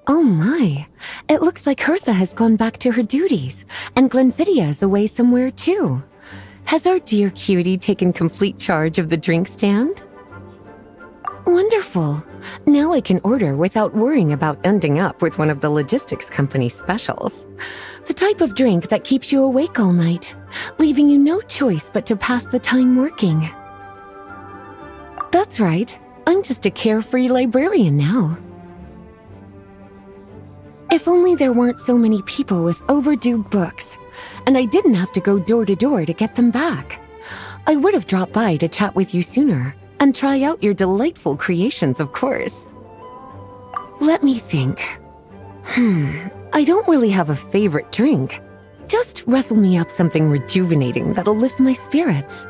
Oh my, it looks like Hertha has gone back to her duties, and Glenfidia is away somewhere too. Has our dear cutie taken complete charge of the drink stand? Wonderful. Now I can order without worrying about ending up with one of the logistics company's specials. The type of drink that keeps you awake all night, leaving you no choice but to pass the time working. That's right. I'm just a carefree librarian now. If only there weren't so many people with overdue books, and I didn't have to go door to door to get them back. I would have dropped by to chat with you sooner, and try out your delightful creations, of course. Let me think. I don't really have a favorite drink. Just rustle me up something rejuvenating that'll lift my spirits.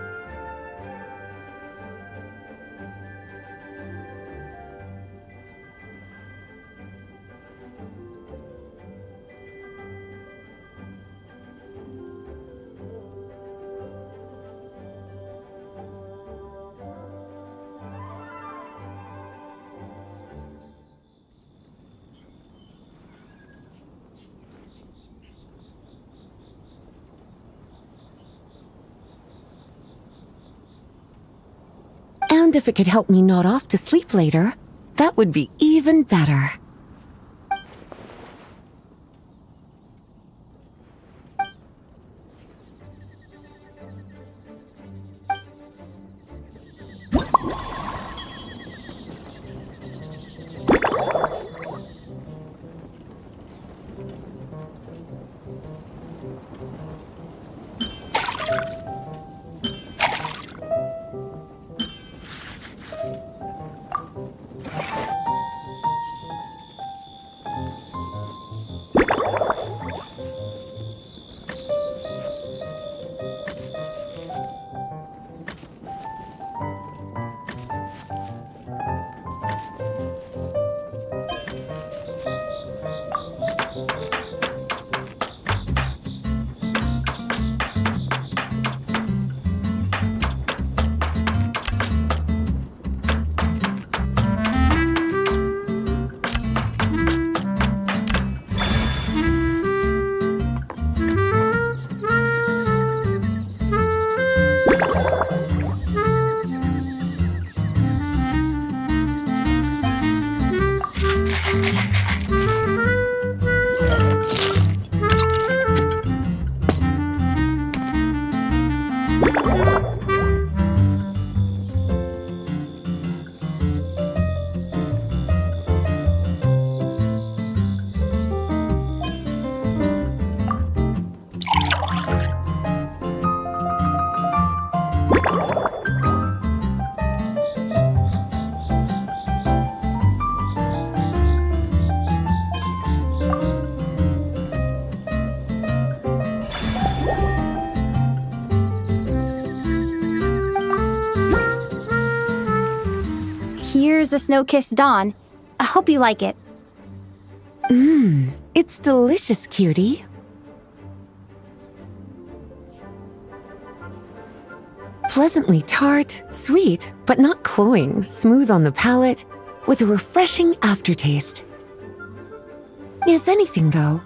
And if it could help me nod off to sleep later, that would be even better. Here's a snow-kissed dawn. I hope you like it. It's delicious, cutie. Pleasantly tart, sweet, but not cloying, smooth on the palate, with a refreshing aftertaste. If anything, though,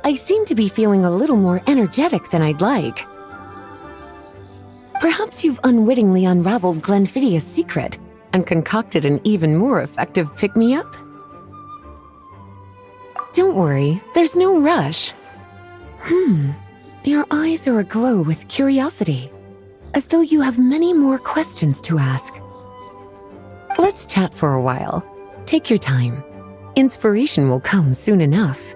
I seem to be feeling a little more energetic than I'd like. Perhaps you've unwittingly unraveled Glenfiddia's secret and concocted an even more effective pick-me-up? Don't worry, there's no rush. Your eyes are aglow with curiosity, as though you have many more questions to ask. Let's chat for a while. Take your time. Inspiration will come soon enough.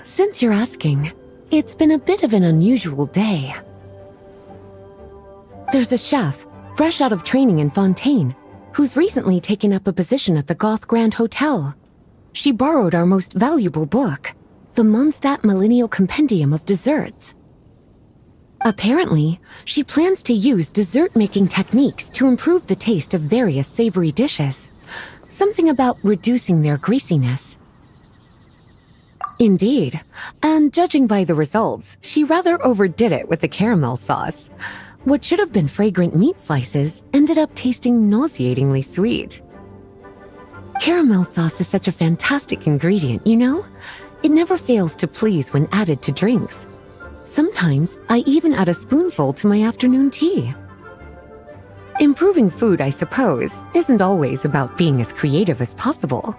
Since you're asking, it's been a bit of an unusual day. There's a chef, fresh out of training in Fontaine, who's recently taken up a position at the Goth Grand Hotel. She borrowed our most valuable book, the Mondstadt Millennial Compendium of Desserts. Apparently, she plans to use dessert-making techniques to improve the taste of various savory dishes. Something about reducing their greasiness. Indeed, and judging by the results, she rather overdid it with the caramel sauce. What should have been fragrant meat slices ended up tasting nauseatingly sweet. Caramel sauce is such a fantastic ingredient, you know? It never fails to please when added to drinks. Sometimes I even add a spoonful to my afternoon tea. Improving food, I suppose, isn't always about being as creative as possible.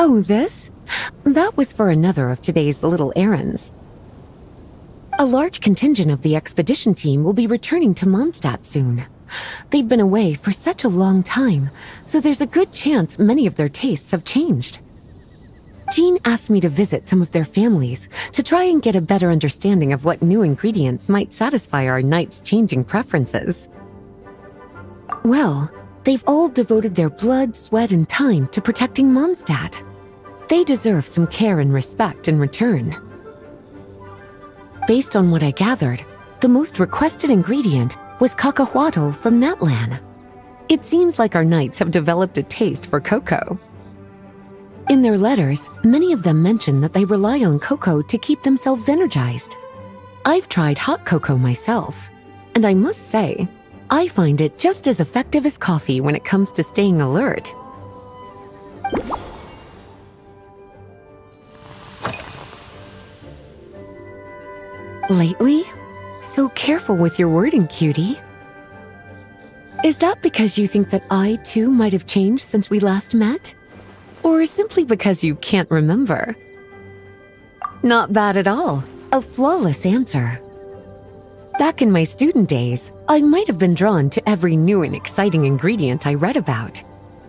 Oh, this? That was for another of today's little errands. A large contingent of the expedition team will be returning to Mondstadt soon. They've been away for such a long time, so there's a good chance many of their tastes have changed. Jean asked me to visit some of their families to try and get a better understanding of what new ingredients might satisfy our knights' changing preferences. Well, they've all devoted their blood, sweat, and time to protecting Mondstadt. They deserve some care and respect in return. Based on what I gathered, the most requested ingredient was cacahuatl from Natlan. It seems like our knights have developed a taste for cocoa. In their letters, many of them mention that they rely on cocoa to keep themselves energized. I've tried hot cocoa myself, and I must say, I find it just as effective as coffee when it comes to staying alert. Lately? So careful with your wording, cutie. Is that because you think that I, too, might have changed since we last met? Or simply because you can't remember? Not bad at all. A flawless answer. Back in my student days, I might have been drawn to every new and exciting ingredient I read about,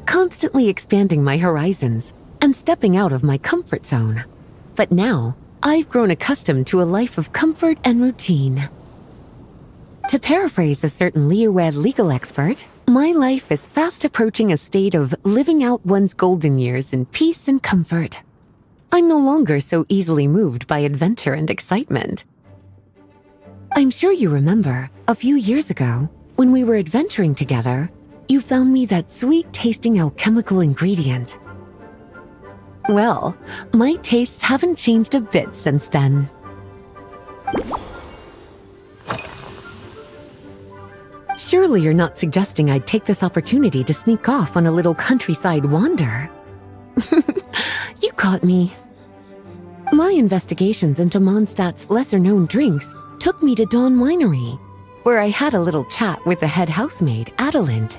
constantly expanding my horizons and stepping out of my comfort zone. But now, I've grown accustomed to a life of comfort and routine. To paraphrase a certain Leewed legal expert, my life is fast approaching a state of living out one's golden years in peace and comfort. I'm no longer so easily moved by adventure and excitement. I'm sure you remember, a few years ago, when we were adventuring together, you found me that sweet-tasting alchemical ingredient. Well, my tastes haven't changed a bit since then. Surely you're not suggesting I'd take this opportunity to sneak off on a little countryside wander? You caught me. My investigations into Mondstadt's lesser-known drinks took me to Dawn Winery, where I had a little chat with the head housemaid, Adelind.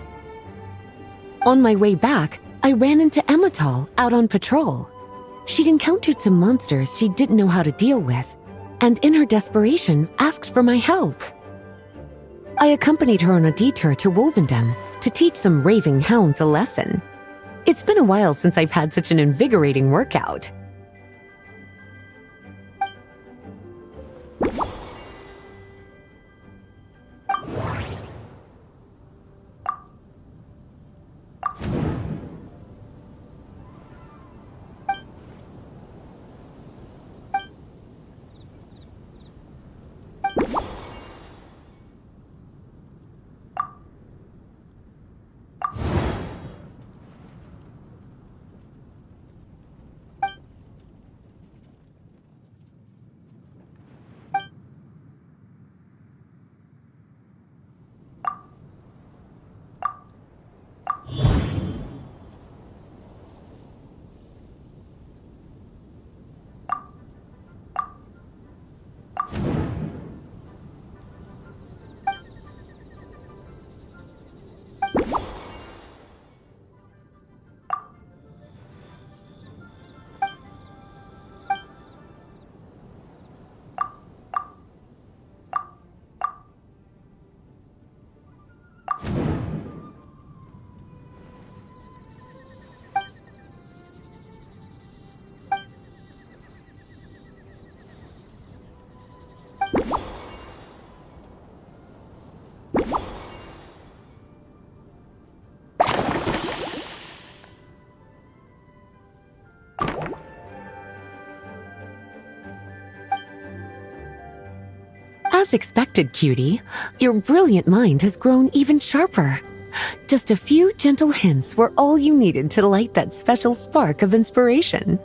On my way back, I ran into Emmetall out on patrol. She'd encountered some monsters she didn't know how to deal with, and in her desperation, asked for my help. I accompanied her on a detour to Wolvendam to teach some raving hounds a lesson. It's been a while since I've had such an invigorating workout. As expected, cutie, your brilliant mind has grown even sharper. Just a few gentle hints were all you needed to light that special spark of inspiration.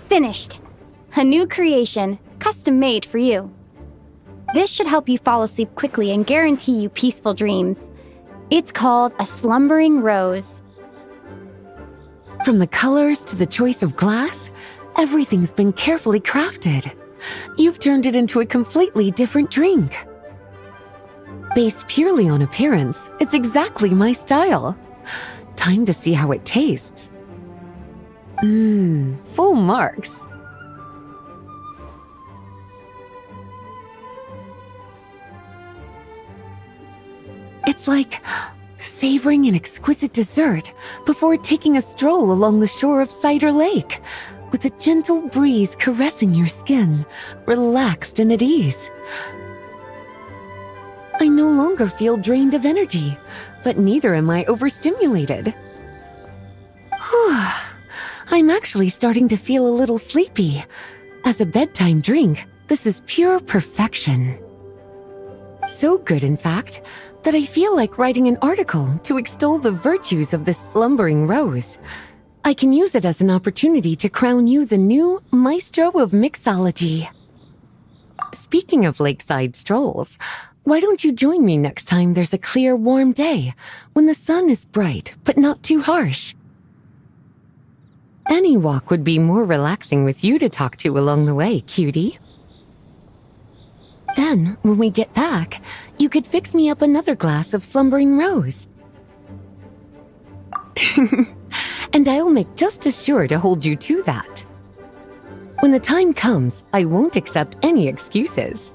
Finished. A new creation, custom made for you. This should help you fall asleep quickly and guarantee you peaceful dreams. It's called a slumbering rose. From the colors to the choice of glass, everything's been carefully crafted. You've turned it into a completely different drink. Based purely on appearance, it's exactly my style. Time to see how it tastes. Full marks. It's like savoring an exquisite dessert before taking a stroll along the shore of Cider Lake, with a gentle breeze caressing your skin, relaxed and at ease. I no longer feel drained of energy, but neither am I overstimulated. I'm actually starting to feel a little sleepy. As a bedtime drink, this is pure perfection. So good, in fact, that I feel like writing an article to extol the virtues of this slumbering rose. I can use it as an opportunity to crown you the new maestro of mixology. Speaking of lakeside strolls, why don't you join me next time there's a clear, warm day, when the sun is bright but not too harsh? Any walk would be more relaxing with you to talk to along the way, cutie. Then, when we get back, you could fix me up another glass of slumbering rose. And I'll make just as sure to hold you to that. When the time comes, I won't accept any excuses.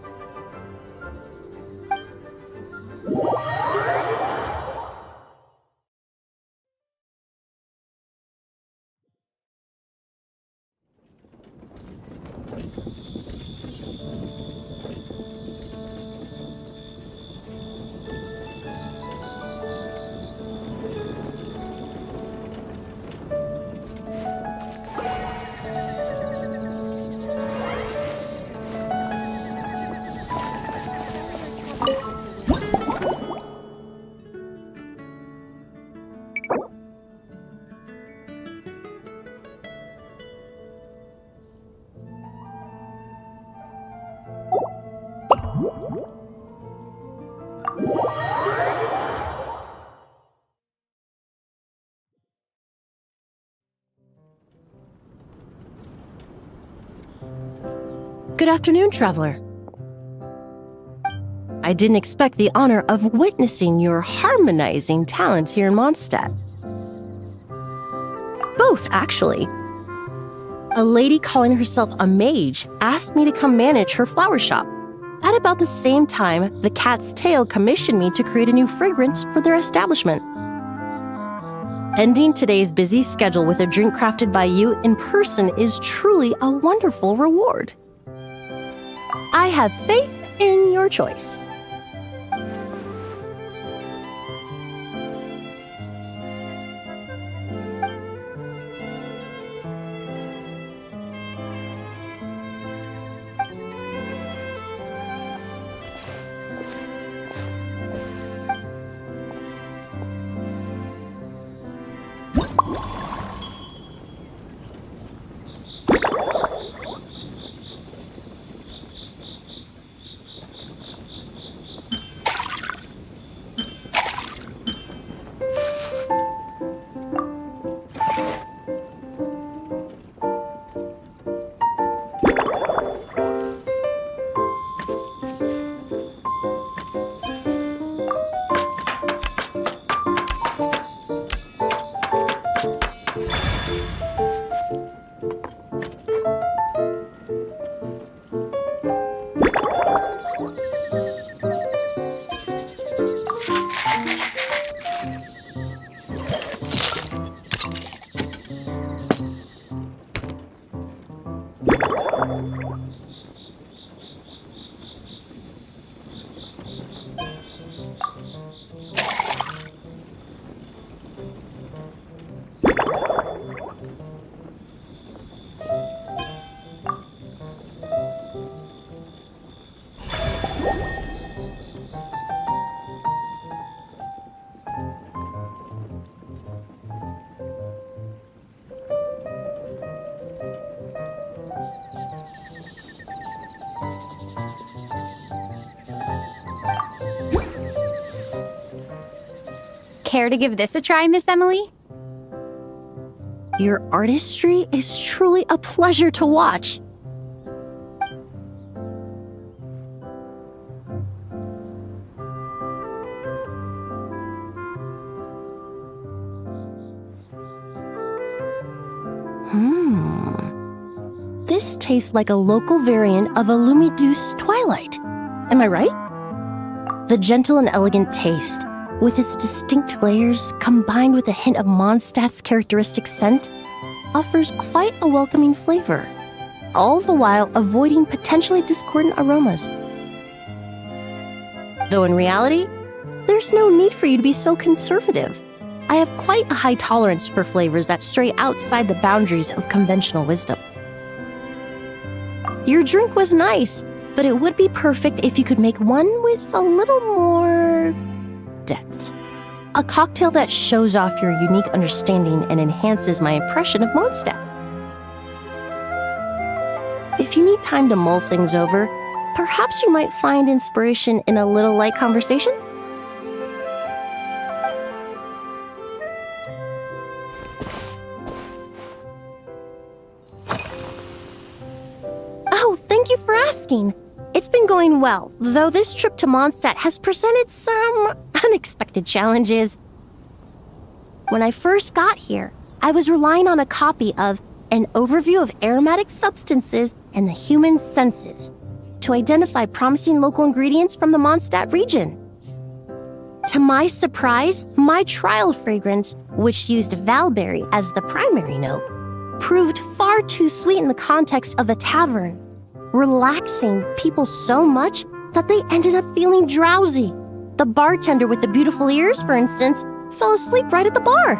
Good afternoon, traveler. I didn't expect the honor of witnessing your harmonizing talents here in Mondstadt. Both, actually. A lady calling herself a mage asked me to come manage her flower shop. At about the same time, the Cat's Tail commissioned me to create a new fragrance for their establishment. Ending today's busy schedule with a drink crafted by you in person is truly a wonderful reward. I have faith in your choice. Care to give this a try, Miss Emily? Your artistry is truly a pleasure to watch. This tastes like a local variant of a Lumiduce Twilight. Am I right? The gentle and elegant taste, with its distinct layers combined with a hint of Mondstadt's characteristic scent, offers quite a welcoming flavor, all the while avoiding potentially discordant aromas. Though in reality, there's no need for you to be so conservative. I have quite a high tolerance for flavors that stray outside the boundaries of conventional wisdom. Your drink was nice, but it would be perfect if you could make one with a little more depth. A cocktail that shows off your unique understanding and enhances my impression of Mondstadt. If you need time to mull things over, perhaps you might find inspiration in a little light conversation? Oh, thank you for asking. It's been going well, though this trip to Mondstadt has presented some unexpected challenges. When I first got here, I was relying on a copy of An Overview of Aromatic Substances and the Human Senses to identify promising local ingredients from the Mondstadt region. To my surprise, my trial fragrance, which used Valberry as the primary note, proved far too sweet in the context of a tavern, relaxing people so much that they ended up feeling drowsy. The bartender with the beautiful ears, for instance, fell asleep right at the bar.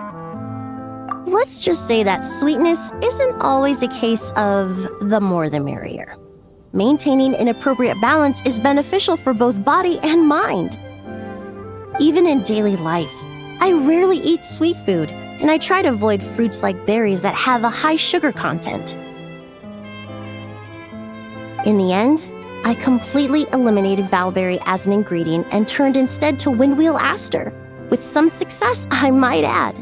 Let's just say that sweetness isn't always a case of the more the merrier. Maintaining an appropriate balance is beneficial for both body and mind. Even in daily life, I rarely eat sweet food, and I try to avoid fruits like berries that have a high sugar content. In the end, I completely eliminated Valberry as an ingredient and turned instead to Windwheel Aster, with some success, I might add.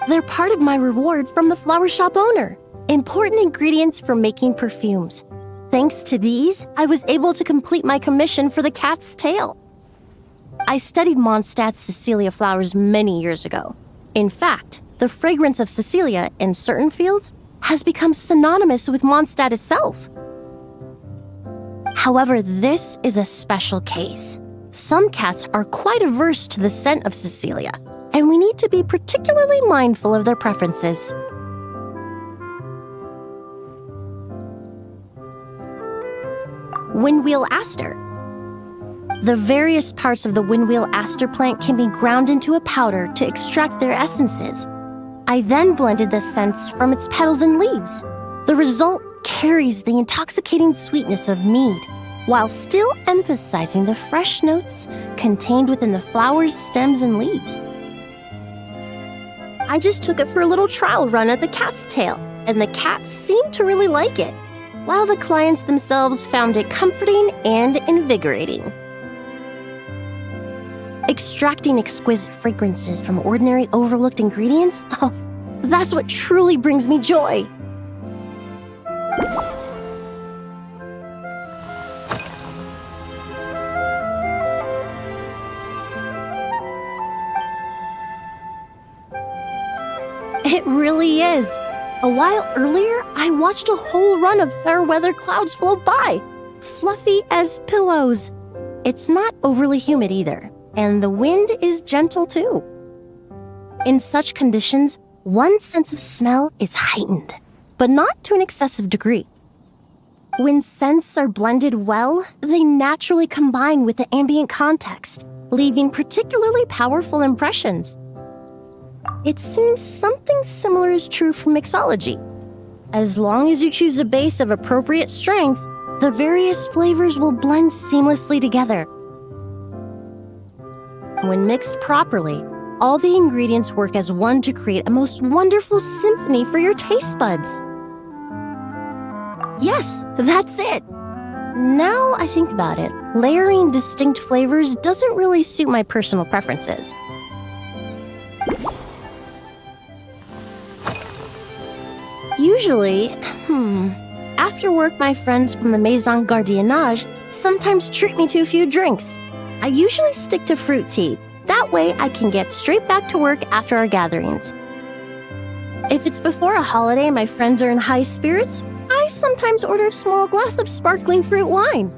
They're part of my reward from the flower shop owner. Important ingredients for making perfumes. Thanks to these, I was able to complete my commission for the cat's tail. I studied Mondstadt's Cecilia flowers many years ago. In fact, the fragrance of Cecilia in certain fields has become synonymous with Mondstadt itself. However, this is a special case. Some cats are quite averse to the scent of Cecilia, and we need to be particularly mindful of their preferences. Windwheel aster. The various parts of the windwheel aster plant can be ground into a powder to extract their essences. I then blended the scents from its petals and leaves. The result carries the intoxicating sweetness of mead, while still emphasizing the fresh notes contained within the flower's stems and leaves. I just took it for a little trial run at the cat's tail, and the cats seemed to really like it, while the clients themselves found it comforting and invigorating. Extracting exquisite fragrances from ordinary overlooked ingredients? Oh, that's what truly brings me joy. It really is. A while earlier, I watched a whole run of fair weather clouds float by, fluffy as pillows. It's not overly humid either, and the wind is gentle too. In such conditions, one's sense of smell is heightened, but not to an excessive degree. When scents are blended well, they naturally combine with the ambient context, leaving particularly powerful impressions. It seems something similar is true for mixology. As long as you choose a base of appropriate strength, the various flavors will blend seamlessly together. When mixed properly, all the ingredients work as one to create a most wonderful symphony for your taste buds. Yes, that's it. Now I think about it, layering distinct flavors doesn't really suit my personal preferences. Usually, after work my friends from the Maison Gardiennage sometimes treat me to a few drinks. I usually stick to fruit tea. That way I can get straight back to work after our gatherings. If it's before a holiday and my friends are in high spirits, I sometimes order a small glass of sparkling fruit wine.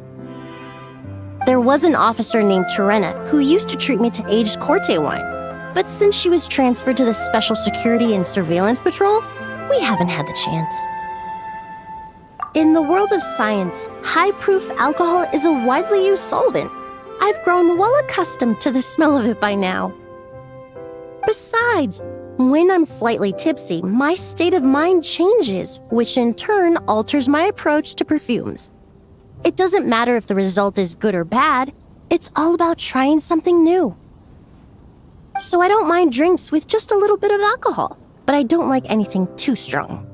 There was an officer named Terena who used to treat me to aged Corte wine, but since she was transferred to the Special Security and Surveillance Patrol, we haven't had the chance. In the world of science, high-proof alcohol is a widely used solvent. I've grown well accustomed to the smell of it by now. Besides, when I'm slightly tipsy, my state of mind changes, which in turn alters my approach to perfumes. It doesn't matter if the result is good or bad, it's all about trying something new. So I don't mind drinks with just a little bit of alcohol, but I don't like anything too strong.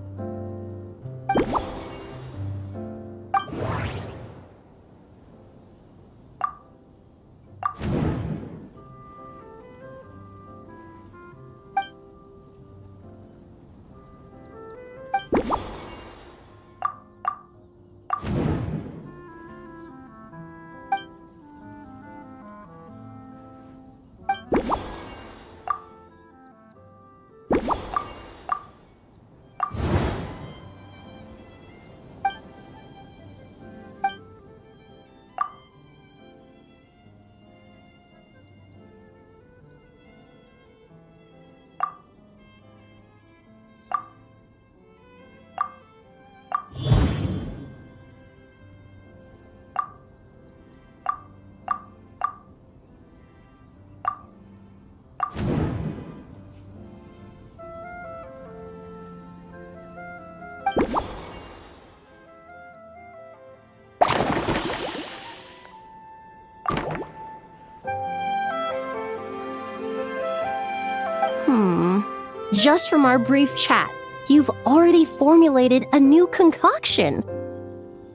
Just from our brief chat, you've already formulated a new concoction.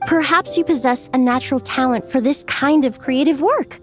Perhaps you possess a natural talent for this kind of creative work.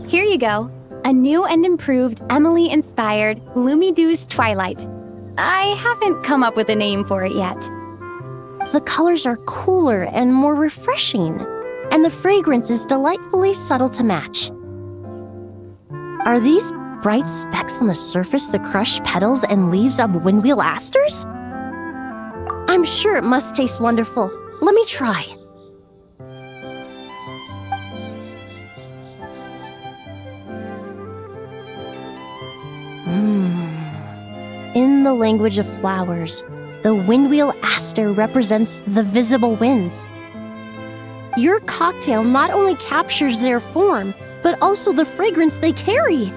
Here you go. A new and improved Emily-inspired Lumidu's Twilight. I haven't come up with a name for it yet. The colors are cooler and more refreshing, and the fragrance is delightfully subtle to match. Are these bright specks on the surface the crushed petals and leaves of windwheel asters? I'm sure it must taste wonderful. Let me try. In the language of flowers, the windwheel aster represents the visible winds. Your cocktail not only captures their form, but also the fragrance they carry.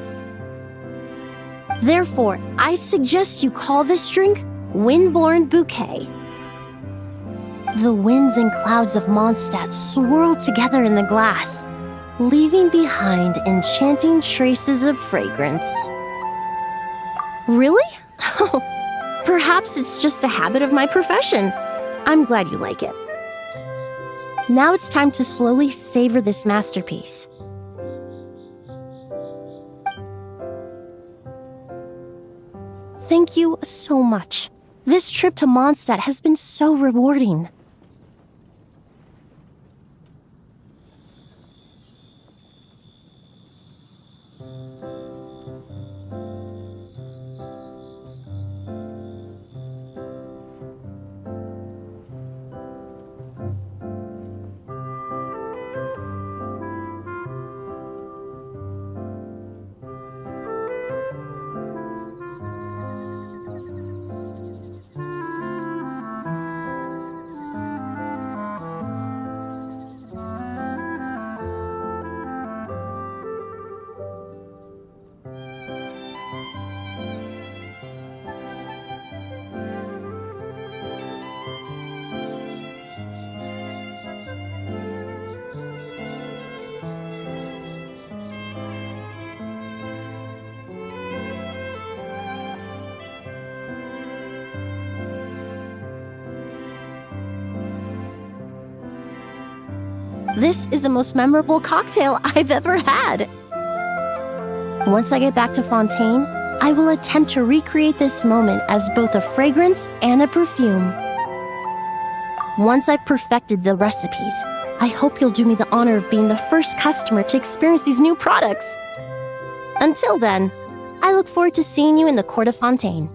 Therefore, I suggest you call this drink Windborne Bouquet. The winds and clouds of Mondstadt swirl together in the glass, leaving behind enchanting traces of fragrance. Really? Perhaps it's just a habit of my profession. I'm glad you like it. Now it's time to slowly savor this masterpiece. Thank you so much. This trip to Mondstadt has been so rewarding. This is the most memorable cocktail I've ever had. Once I get back to Fontaine, I will attempt to recreate this moment as both a fragrance and a perfume. Once I've perfected the recipes, I hope you'll do me the honor of being the first customer to experience these new products. Until then, I look forward to seeing you in the Court of Fontaine.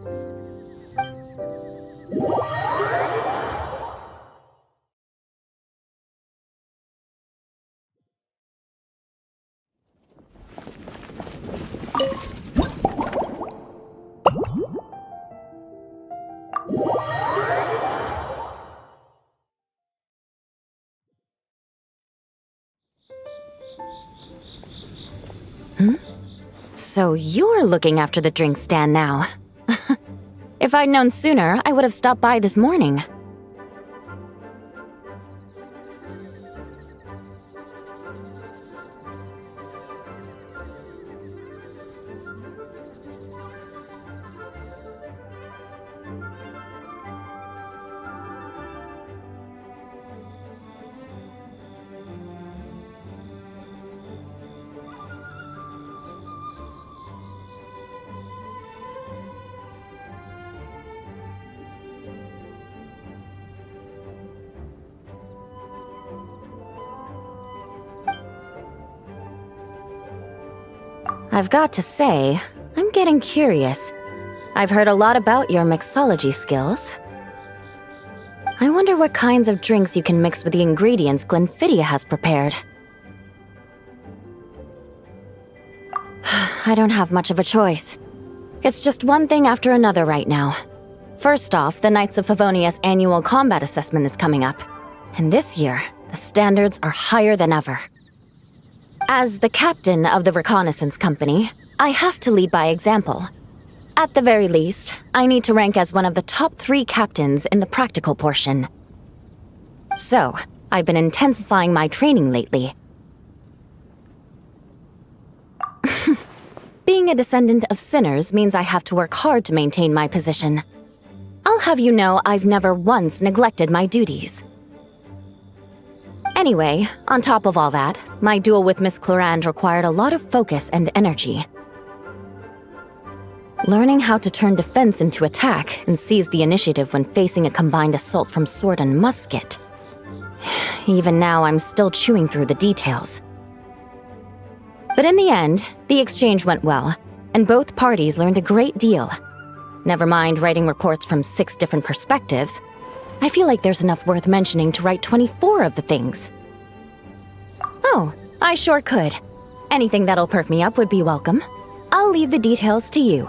So you're looking after the drink stand now. If I'd known sooner, I would have stopped by this morning. I've got to say, I'm getting curious. I've heard a lot about your mixology skills. I wonder what kinds of drinks you can mix with the ingredients Glenfiddich has prepared. I don't have much of a choice. It's just one thing after another right now. First off, the Knights of Favonius annual combat assessment is coming up. And this year, the standards are higher than ever. As the captain of the reconnaissance company, I have to lead by example. At the very least, I need to rank as one of the top 3 captains in the practical portion. So, I've been intensifying my training lately. Being a descendant of sinners means I have to work hard to maintain my position. I'll have you know I've never once neglected my duties. Anyway, on top of all that, my duel with Miss Clorand required a lot of focus and energy. Learning how to turn defense into attack and seize the initiative when facing a combined assault from sword and musket. Even now, I'm still chewing through the details. But in the end, the exchange went well, and both parties learned a great deal. Never mind writing reports from 6 different perspectives, I feel like there's enough worth mentioning to write 24 of the things. Oh, I sure could. Anything that'll perk me up would be welcome. I'll leave the details to you.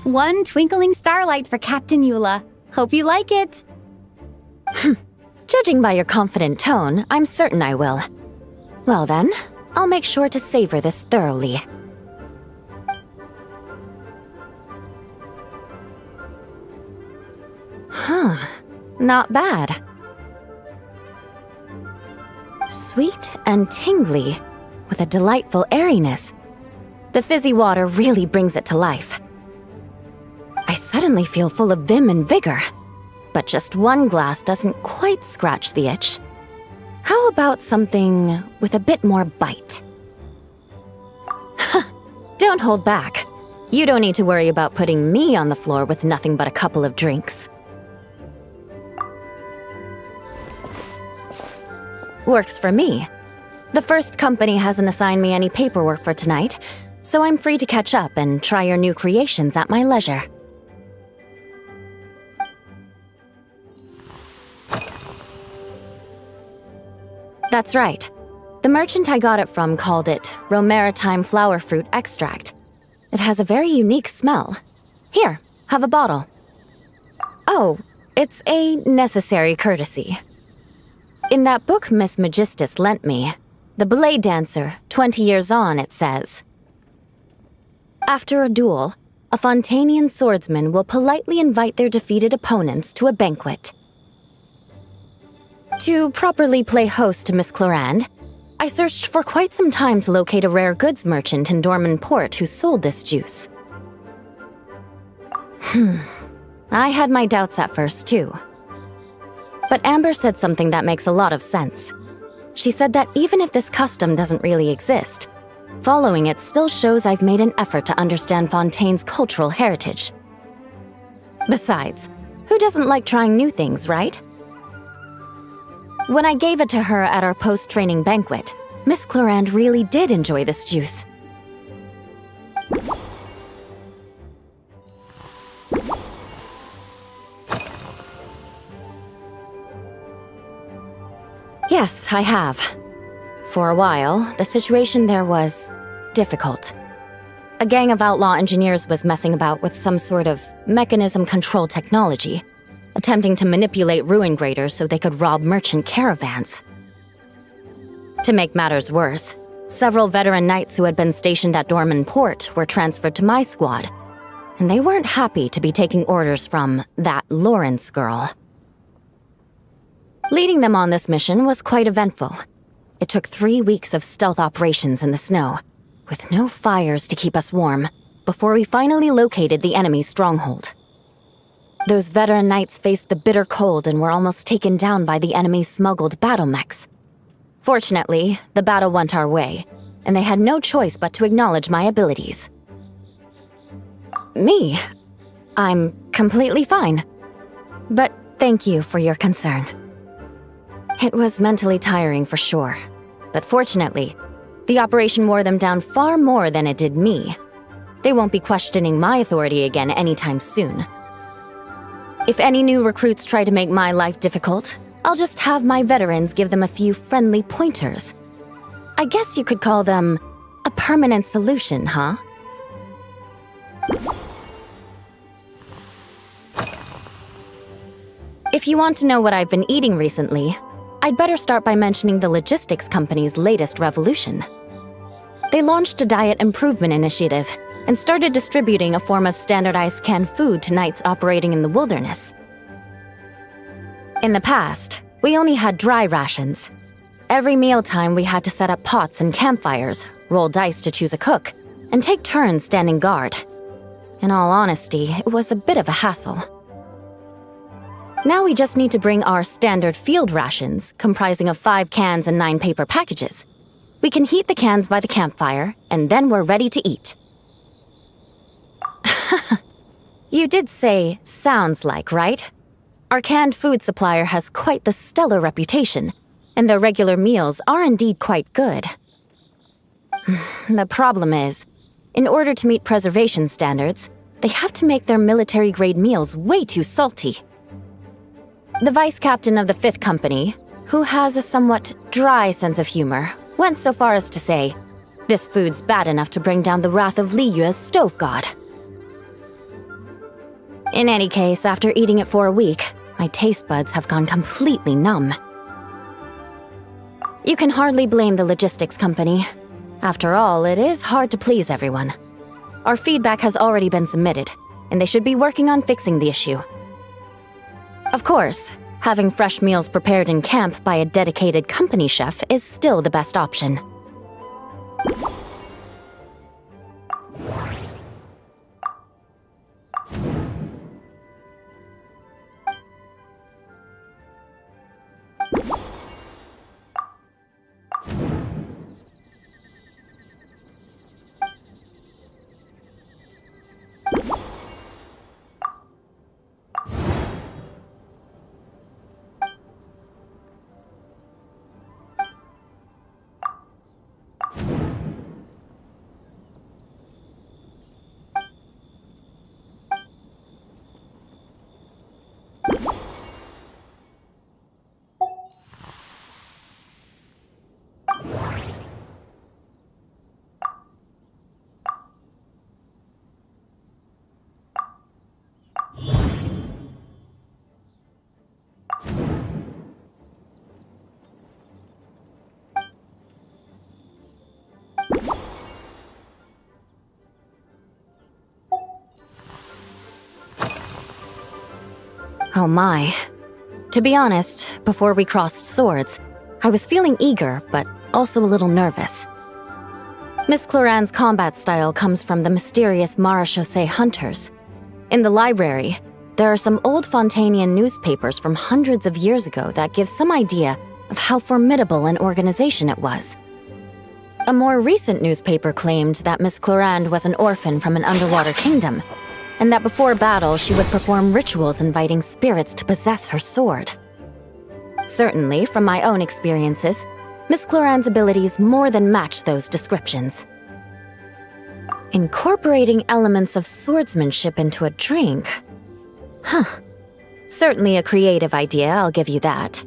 One twinkling starlight for Captain Eula. Hope you like it. Judging by your confident tone, I'm certain I will. Well then, I'll make sure to savor this thoroughly. Huh, not bad. Sweet and tingly, with a delightful airiness. The fizzy water really brings it to life. I suddenly feel full of vim and vigor, but just one glass doesn't quite scratch the itch. How about something with a bit more bite? Don't hold back. You don't need to worry about putting me on the floor with nothing but a couple of drinks. Works for me. The first company hasn't assigned me any paperwork for tonight, so I'm free to catch up and try your new creations at my leisure. That's right. The merchant I got it from called it Romaritime Flower Fruit Extract. It has a very unique smell. Here, have a bottle. Oh, it's a necessary courtesy. In that book Miss Magistus lent me, The Blade Dancer, 20 Years On, it says, after a duel, a Fontanian swordsman will politely invite their defeated opponents to a banquet. To properly play host to Miss Clorand, I searched for quite some time to locate a rare goods merchant in Dorman Port who sold this juice. I had my doubts at first, too. But Amber said something that makes a lot of sense. She said that even if this custom doesn't really exist, following it still shows I've made an effort to understand Fontaine's cultural heritage. Besides, who doesn't like trying new things, right? When I gave it to her at our post-training banquet, Miss Clorand really did enjoy this juice. Yes, I have. For a while, the situation there was difficult. A gang of outlaw engineers was messing about with some sort of mechanism control technology, attempting to manipulate ruin graders so they could rob merchant caravans. To make matters worse, several veteran knights who had been stationed at Dorman Port were transferred to my squad, and they weren't happy to be taking orders from that Lawrence girl. Leading them on this mission was quite eventful. It took 3 weeks of stealth operations in the snow, with no fires to keep us warm, before we finally located the enemy's stronghold. Those veteran knights faced the bitter cold and were almost taken down by the enemy's smuggled battle mechs. Fortunately, the battle went our way, and they had no choice but to acknowledge my abilities. Me? I'm completely fine. But thank you for your concern. It was mentally tiring for sure, but fortunately, the operation wore them down far more than it did me. They won't be questioning my authority again anytime soon. If any new recruits try to make my life difficult, I'll just have my veterans give them a few friendly pointers. I guess you could call them a permanent solution, huh? If you want to know what I've been eating recently, I'd better start by mentioning the logistics company's latest revolution. They launched a diet improvement initiative and started distributing a form of standardized canned food to knights operating in the wilderness. In the past, we only had dry rations. Every mealtime we had to set up pots and campfires, roll dice to choose a cook, and take turns standing guard. In all honesty, it was a bit of a hassle. Now we just need to bring our standard field rations, comprising of 5 cans and 9 paper packages. We can heat the cans by the campfire, and then we're ready to eat. You did say, sounds like, right? Our canned food supplier has quite the stellar reputation, and their regular meals are indeed quite good. The problem is, in order to meet preservation standards, they have to make their military-grade meals way too salty. The vice captain of the 5th Company, who has a somewhat dry sense of humor, went so far as to say, "This food's bad enough to bring down the wrath of Li Yue's stove god." In any case, after eating it for a week, my taste buds have gone completely numb. You can hardly blame the logistics company. After all, it is hard to please everyone. Our feedback has already been submitted, and they should be working on fixing the issue. Of course, having fresh meals prepared in camp by a dedicated company chef is still the best option. Oh my. To be honest, before we crossed swords, I was feeling eager, but also a little nervous. Miss Cloran's combat style comes from the mysterious Marechaussee hunters. In the library, there are some old Fontanian newspapers from hundreds of years ago that give some idea of how formidable an organization it was. A more recent newspaper claimed that Miss Cloran was an orphan from an underwater kingdom, and that before battle she would perform rituals inviting spirits to possess her sword. Certainly, from my own experiences, Miss Cloran's abilities more than match those descriptions. Incorporating elements of swordsmanship into a drink? Huh. Certainly a creative idea, I'll give you that.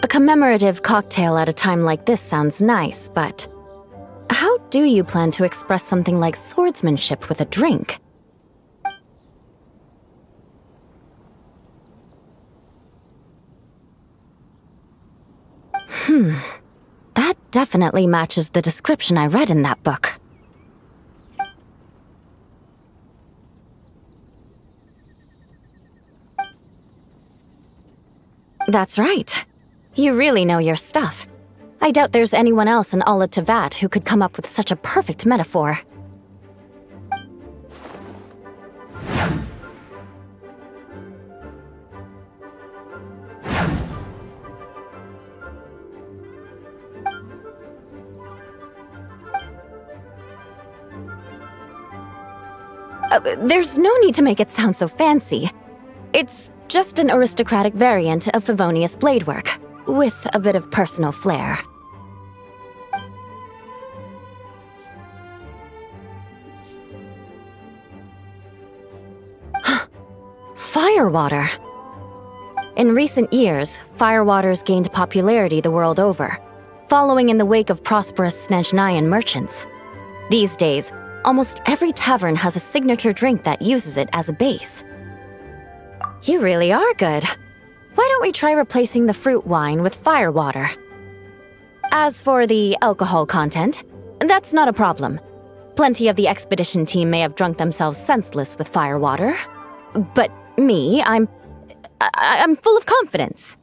A commemorative cocktail at a time like this sounds nice, but how do you plan to express something like swordsmanship with a drink? That definitely matches the description I read in that book. That's right. You really know your stuff. I doubt there's anyone else in all of Tevat who could come up with such a perfect metaphor. There's no need to make it sound so fancy. It's just an aristocratic variant of Favonius bladework, with a bit of personal flair. Firewater! In recent years, firewaters gained popularity the world over, following in the wake of prosperous Snezhnayan merchants. These days, almost every tavern has a signature drink that uses it as a base. You really are good. Why don't we try replacing the fruit wine with firewater? As for the alcohol content, that's not a problem. Plenty of the expedition team may have drunk themselves senseless with firewater. But me, I'm full of confidence.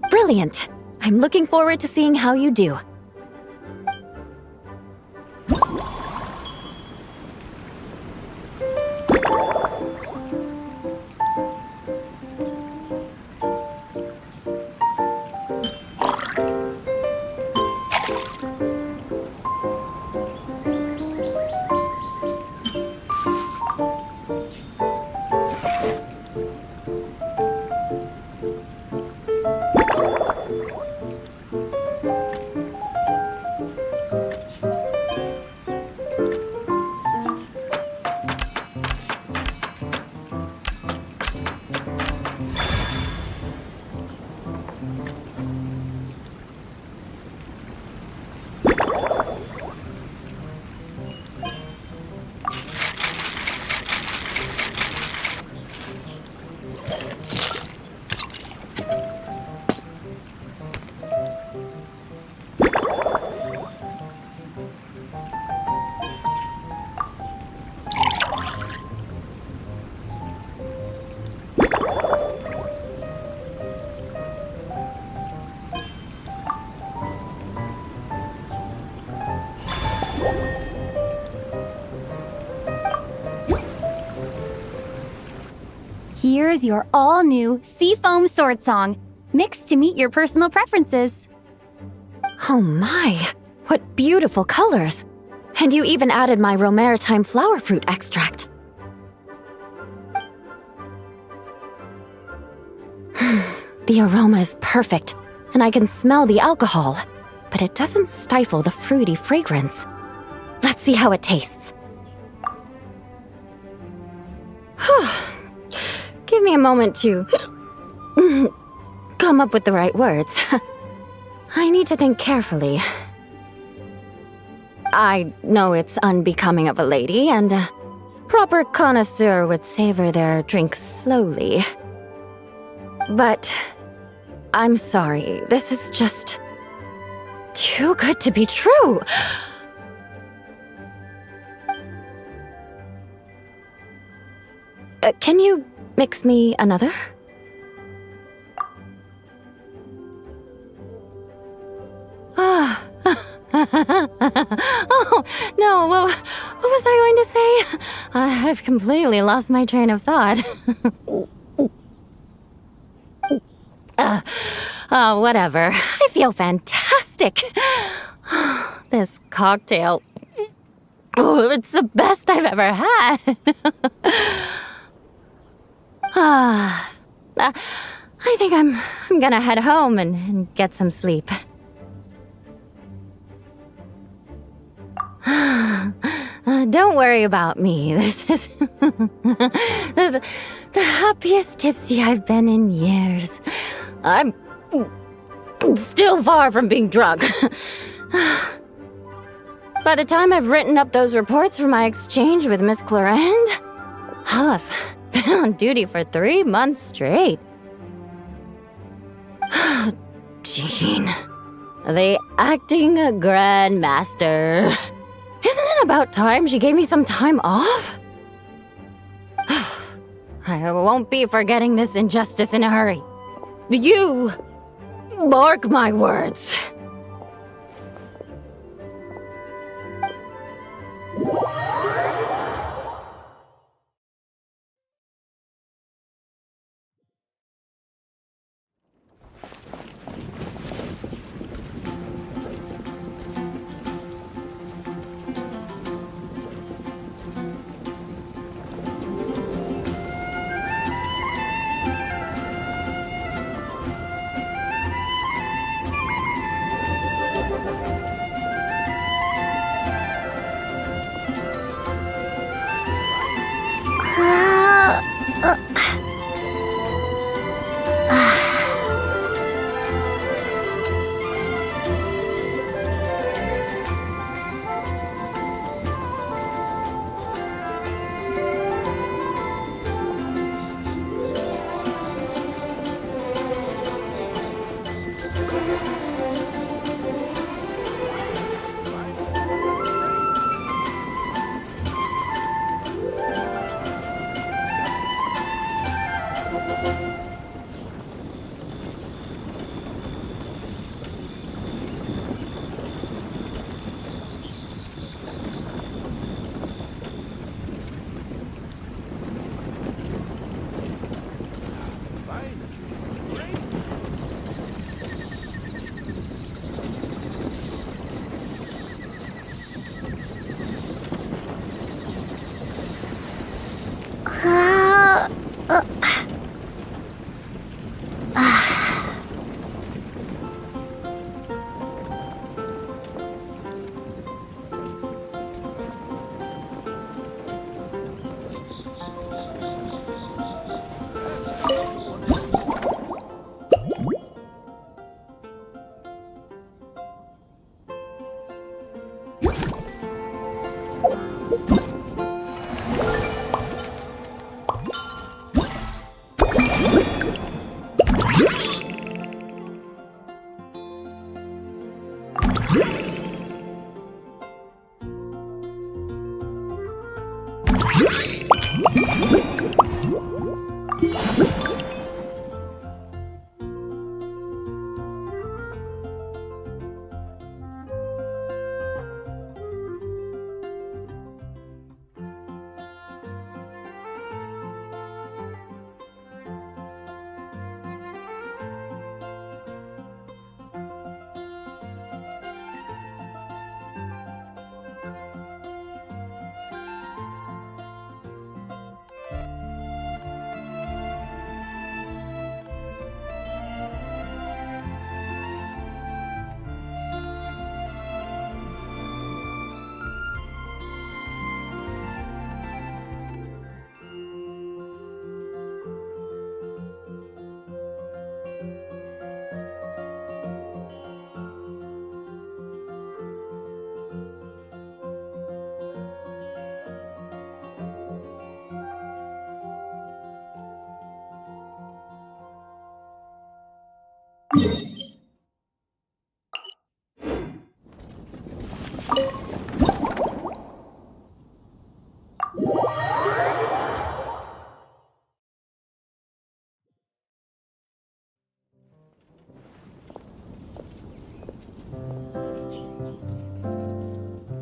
Brilliant! I'm looking forward to seeing how you do. Here's your all-new Seafoam Sword Song, mixed to meet your personal preferences. Oh my, what beautiful colors! And you even added my Romaritime flower fruit extract. The aroma is perfect, and I can smell the alcohol, but it doesn't stifle the fruity fragrance. Let's see how it tastes. Give me a moment to come up with the right words. I need to think carefully. I know it's unbecoming of a lady, and a proper connoisseur would savor their drinks slowly. But I'm sorry, this is just too good to be true. Can you mix me another? Ah. Oh, no, what was I going to say? I've completely lost my train of thought. Whatever. I feel fantastic. This cocktail. Oh, it's the best I've ever had. I think I'm gonna head home and get some sleep. Don't worry about me. This is the happiest tipsy I've been in years. I'm still far from being drunk. By the time I've written up those reports for my exchange with Miss Clarend, I'll have been on duty for 3 months straight. Jean, the acting grandmaster. Isn't it about time she gave me some time off? I won't be forgetting this injustice in a hurry. You mark my words.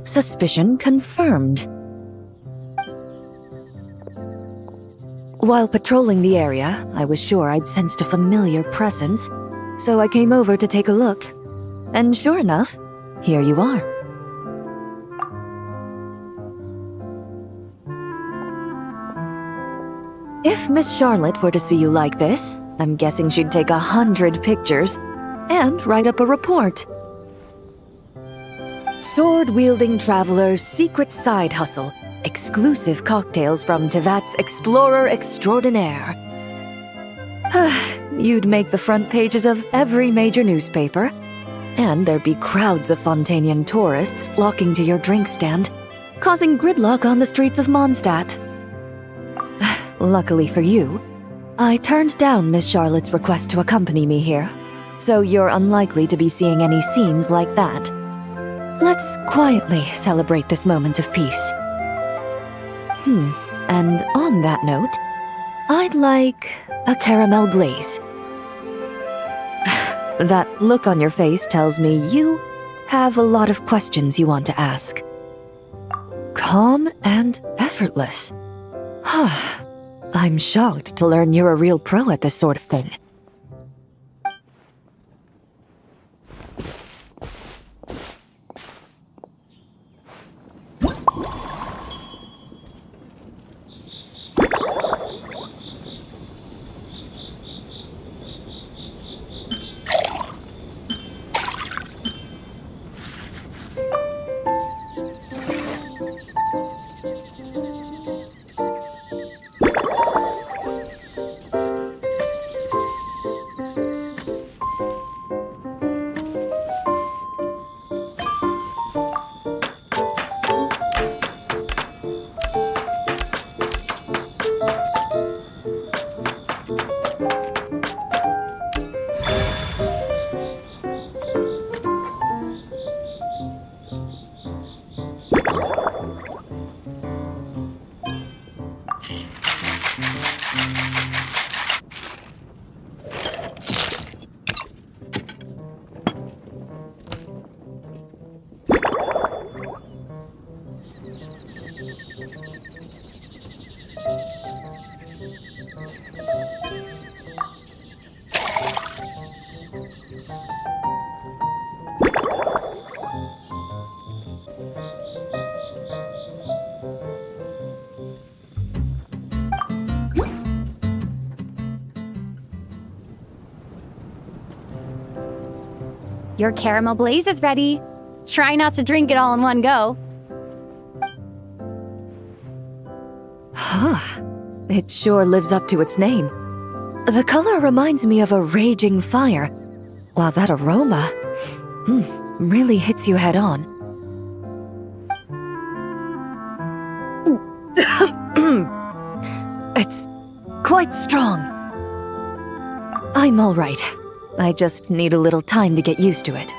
Suspicion confirmed. While patrolling the area, I was sure I'd sensed a familiar presence, so I came over to take a look. And sure enough, here you are. If Miss Charlotte were to see you like this, I'm guessing she'd take 100 pictures and write up a report. Sword-wielding traveler's secret side hustle. Exclusive cocktails from Tevat's Explorer Extraordinaire. You'd make the front pages of every major newspaper, and there'd be crowds of Fontanian tourists flocking to your drink stand, causing gridlock on the streets of Mondstadt. Luckily for you, I turned down Miss Charlotte's request to accompany me here, so you're unlikely to be seeing any scenes like that. Let's quietly celebrate this moment of peace. And on that note, I'd like a caramel blaze. That look on your face tells me you have a lot of questions you want to ask. Calm and effortless. I'm shocked to learn you're a real pro at this sort of thing. Your caramel blaze is ready. Try not to drink it all in one go. It sure lives up to its name. The color reminds me of a raging fire, while that aroma really hits you head on. It's quite strong. I'm all right. I just need a little time to get used to it.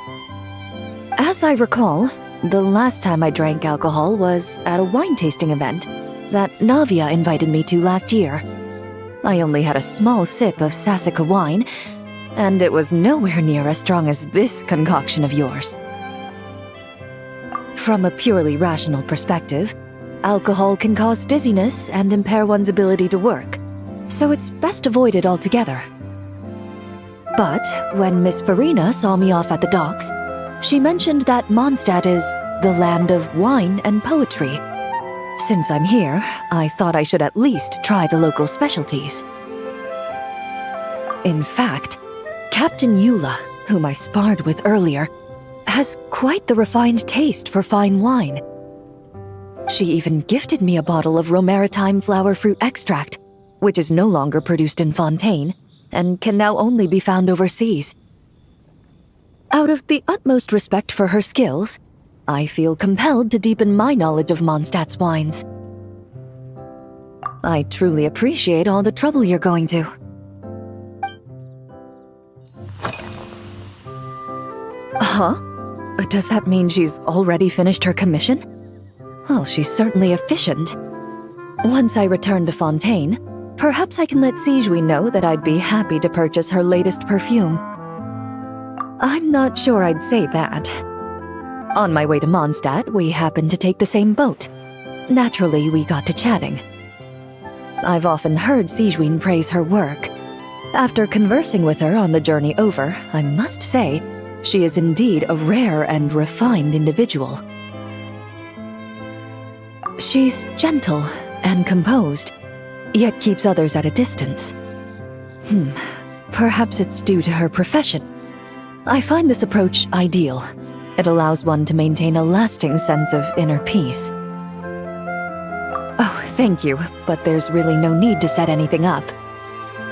As I recall, the last time I drank alcohol was at a wine tasting event that Navia invited me to last year. I only had a small sip of Sassica wine, and it was nowhere near as strong as this concoction of yours. From a purely rational perspective, alcohol can cause dizziness and impair one's ability to work, so it's best avoided altogether. But when Miss Farina saw me off at the docks, she mentioned that Mondstadt is the land of wine and poetry. Since I'm here, I thought I should at least try the local specialties. In fact, Captain Eula, whom I sparred with earlier, has quite the refined taste for fine wine. She even gifted me a bottle of Romaritime flower fruit extract, which is no longer produced in Fontaine, and can now only be found overseas. Out of the utmost respect for her skills, I feel compelled to deepen my knowledge of Mondstadt's wines. I truly appreciate all the trouble you're going to. Huh? Does that mean she's already finished her commission? Well, she's certainly efficient. Once I return to Fontaine, perhaps I can let Sigewin know that I'd be happy to purchase her latest perfume. I'm not sure I'd say that. On my way to Mondstadt, we happened to take the same boat. Naturally, we got to chatting. I've often heard Sigewin praise her work. After conversing with her on the journey over, I must say, she is indeed a rare and refined individual. She's gentle and composed, yet keeps others at a distance. Perhaps it's due to her profession. I find this approach ideal. It allows one to maintain a lasting sense of inner peace. Oh, thank you, but there's really no need to set anything up.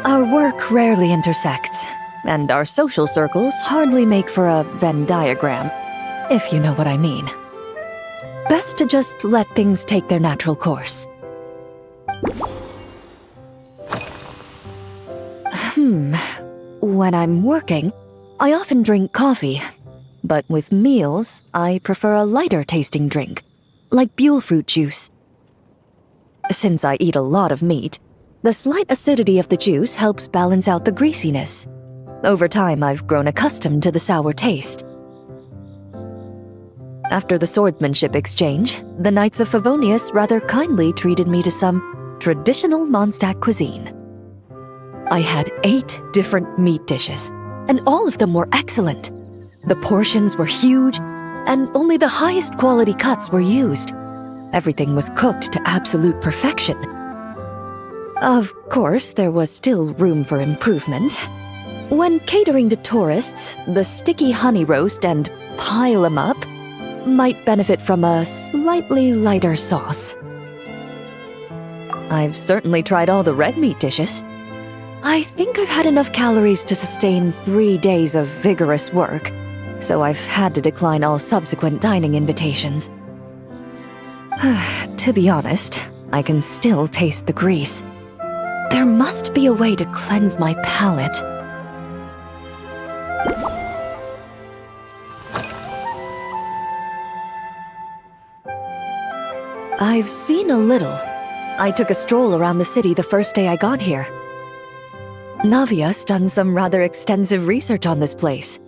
Our work rarely intersects, and our social circles hardly make for a Venn diagram, if you know what I mean. Best to just let things take their natural course. When I'm working, I often drink coffee, but with meals, I prefer a lighter tasting drink, like Buell fruit juice. Since I eat a lot of meat, the slight acidity of the juice helps balance out the greasiness. Over time, I've grown accustomed to the sour taste. After the swordsmanship exchange, the Knights of Favonius rather kindly treated me to some traditional Mondstadt cuisine. I had 8 different meat dishes, and all of them were excellent. The portions were huge, and only the highest quality cuts were used. Everything was cooked to absolute perfection. Of course, there was still room for improvement. When catering to tourists, the sticky honey roast and pile 'em up might benefit from a slightly lighter sauce. I've certainly tried all the red meat dishes. I think I've had enough calories to sustain 3 days of vigorous work, so I've had to decline all subsequent dining invitations. To be honest, I can still taste the grease. There must be a way to cleanse my palate. I've seen a little. I took a stroll around the city the first day I got here. Navia's done some rather extensive research on this place.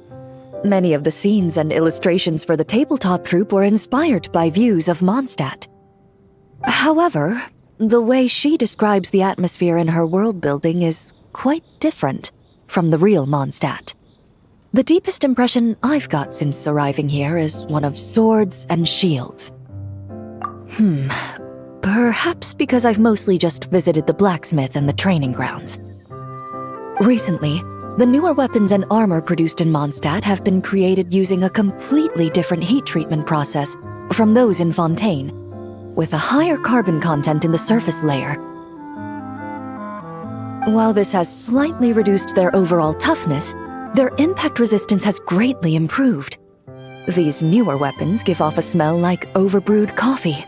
Many of the scenes and illustrations for the tabletop troupe were inspired by views of Mondstadt. However, the way she describes the atmosphere in her world building is quite different from the real Mondstadt. The deepest impression I've got since arriving here is one of swords and shields. Perhaps because I've mostly just visited the blacksmith and the training grounds. Recently, the newer weapons and armor produced in Mondstadt have been created using a completely different heat treatment process from those in Fontaine, with a higher carbon content in the surface layer. While this has slightly reduced their overall toughness, their impact resistance has greatly improved. These newer weapons give off a smell like overbrewed coffee.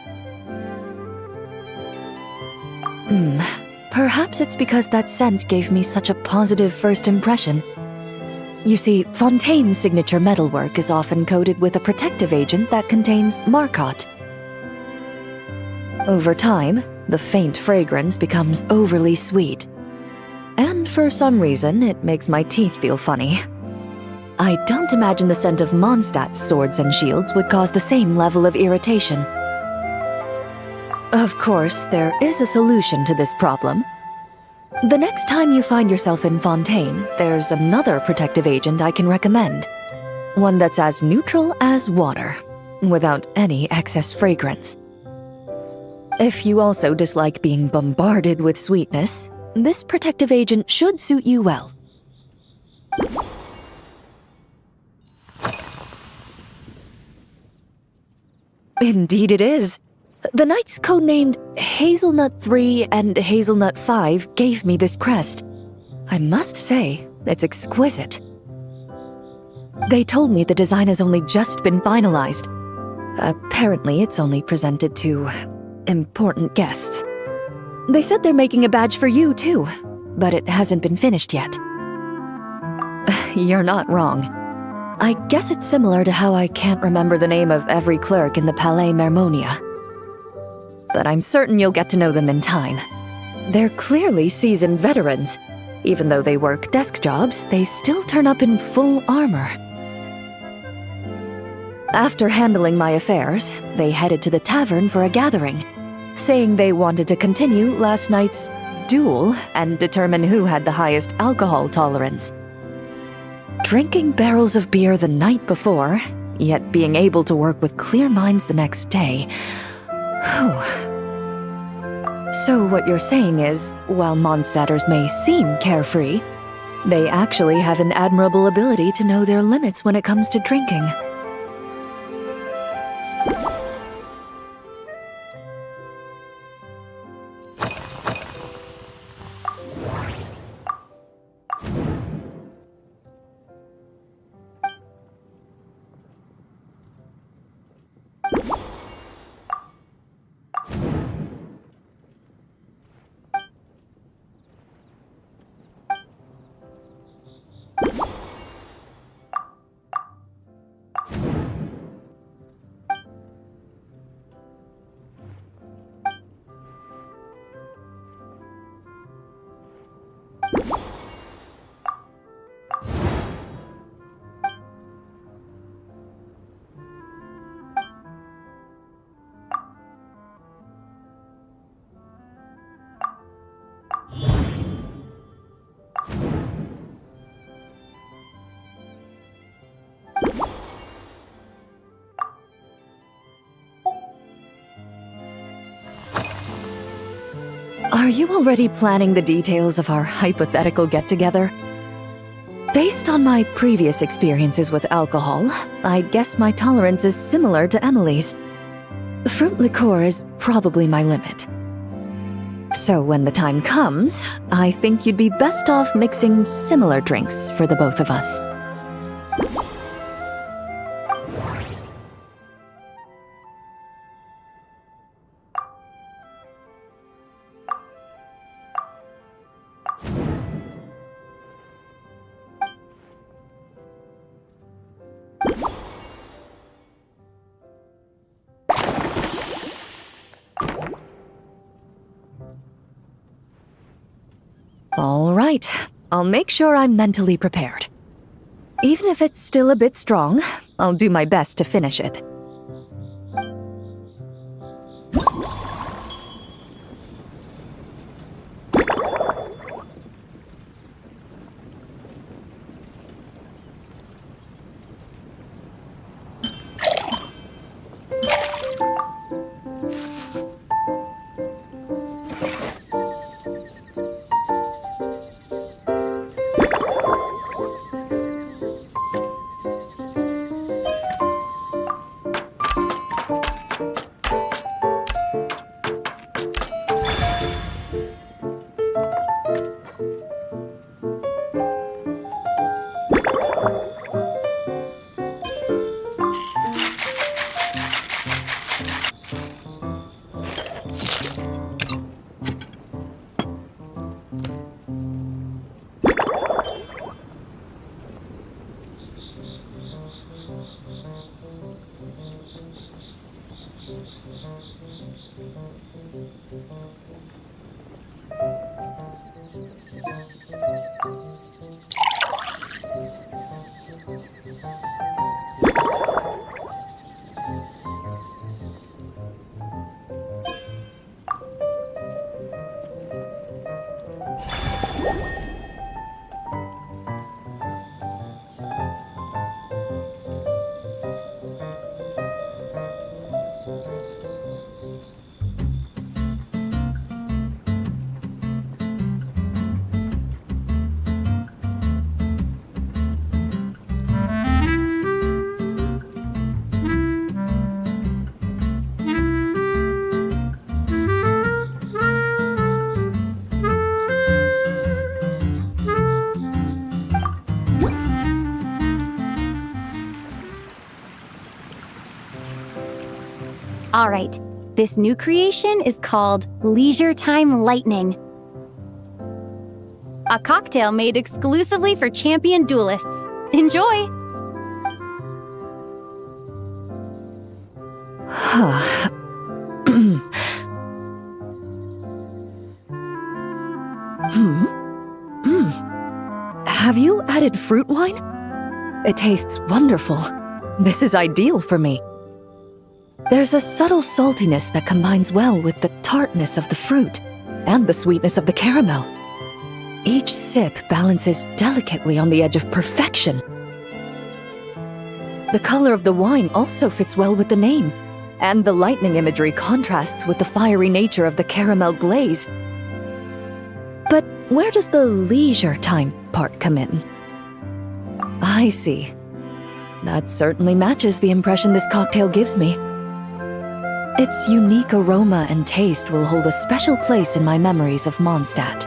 Perhaps it's because that scent gave me such a positive first impression. You see, Fontaine's signature metalwork is often coated with a protective agent that contains Marcotte. Over time, the faint fragrance becomes overly sweet. And for some reason, it makes my teeth feel funny. I don't imagine the scent of Mondstadt's swords and shields would cause the same level of irritation. Of course, there is a solution to this problem. The next time you find yourself in Fontaine, there's another protective agent I can recommend. One that's as neutral as water, without any excess fragrance. If you also dislike being bombarded with sweetness, this protective agent should suit you well. Indeed it is. The knights codenamed Hazelnut 3 and Hazelnut 5 gave me this crest. I must say, it's exquisite. They told me the design has only just been finalized. Apparently, it's only presented to important guests. They said they're making a badge for you, too, but it hasn't been finished yet. You're not wrong. I guess it's similar to how I can't remember the name of every clerk in the Palais Mermonia. But I'm certain you'll get to know them in time. They're clearly seasoned veterans. Even though they work desk jobs, they still turn up in full armor. After handling my affairs, they headed to the tavern for a gathering, saying they wanted to continue last night's duel and determine who had the highest alcohol tolerance. Drinking barrels of beer the night before, yet being able to work with clear minds the next day. Whew. So what you're saying is, while Mondstadters may seem carefree, they actually have an admirable ability to know their limits when it comes to drinking. Are you already planning the details of our hypothetical get-together? Based on my previous experiences with alcohol, I guess my tolerance is similar to Emily's. Fruit liqueur is probably my limit. So when the time comes, I think you'd be best off mixing similar drinks for the both of us. All right, I'll make sure I'm mentally prepared. Even if it's still a bit strong, I'll do my best to finish it. All right, this new creation is called Leisure Time Lightning. A cocktail made exclusively for champion duelists. Enjoy! Have you added fruit wine? It tastes wonderful. This is ideal for me. There's a subtle saltiness that combines well with the tartness of the fruit and the sweetness of the caramel. Each sip balances delicately on the edge of perfection. The color of the wine also fits well with the name, and the lightning imagery contrasts with the fiery nature of the caramel glaze. But where does the leisure time part come in? I see. That certainly matches the impression this cocktail gives me. Its unique aroma and taste will hold a special place in my memories of Mondstadt.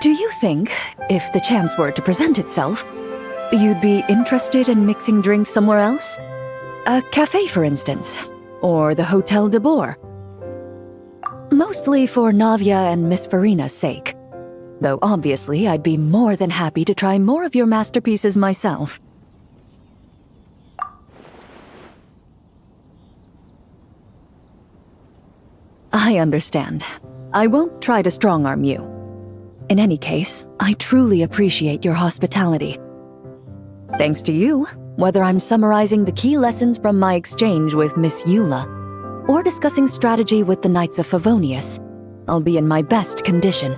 Do you think, if the chance were to present itself, you'd be interested in mixing drinks somewhere else? A cafe, for instance, or the Hotel de Boer? Mostly for Navia and Miss Farina's sake. Though obviously I'd be more than happy to try more of your masterpieces myself. I understand. I won't try to strong-arm you. In any case, I truly appreciate your hospitality. Thanks to you, whether I'm summarizing the key lessons from my exchange with Miss Eula, or discussing strategy with the Knights of Favonius, I'll be in my best condition.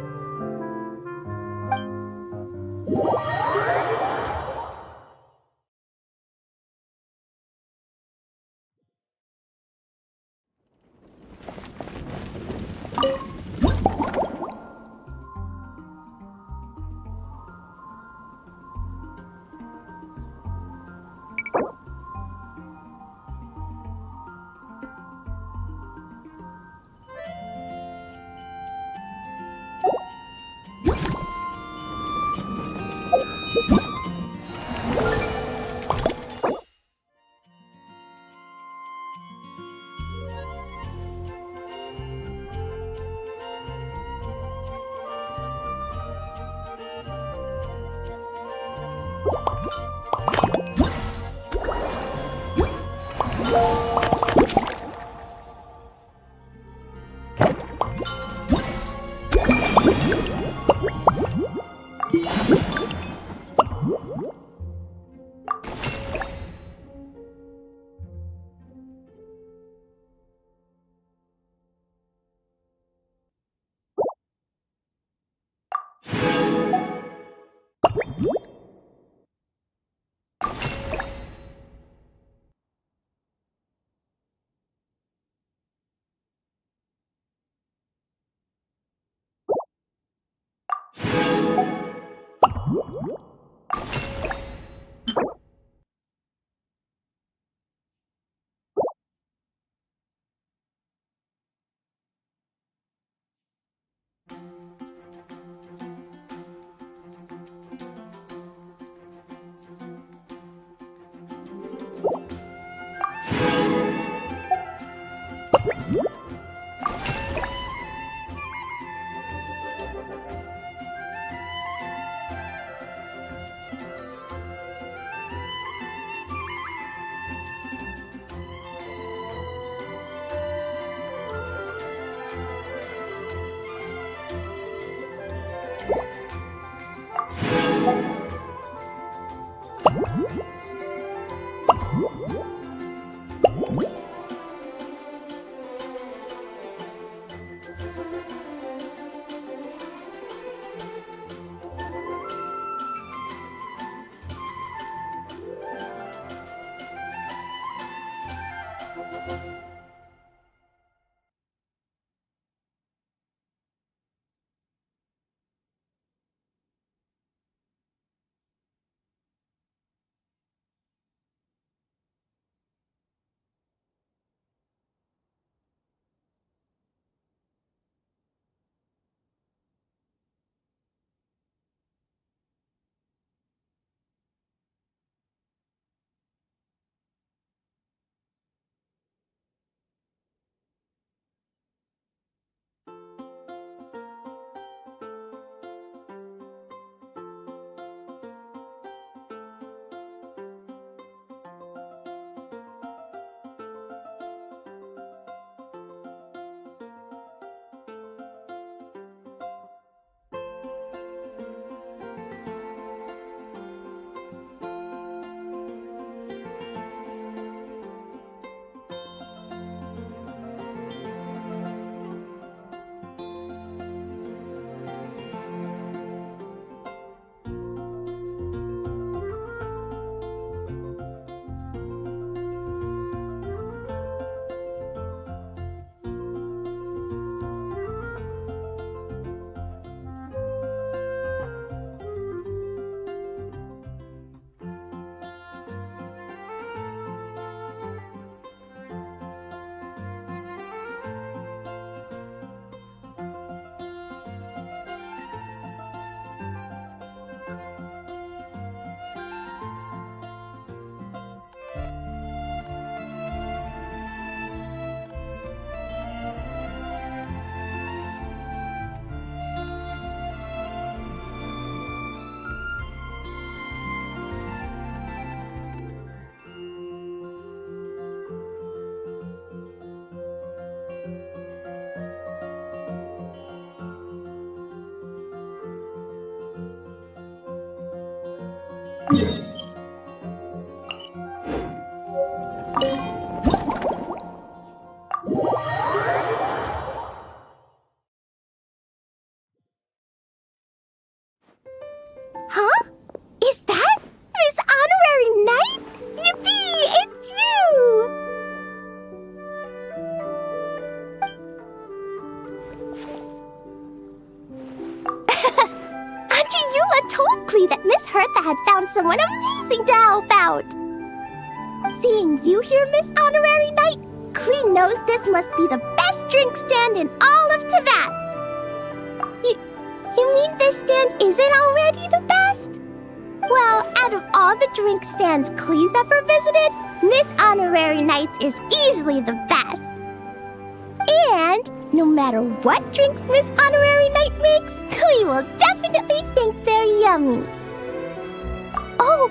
had found someone amazing to help out. Seeing you here, Miss Honorary Knight, Klee knows this must be the best drink stand in all of Teyvat. You mean this stand isn't already the best? Well, out of all the drink stands Klee's ever visited, Miss Honorary Knight's is easily the best. And no matter what drinks Miss Honorary Knight makes, Klee will definitely think they're yummy. Oh,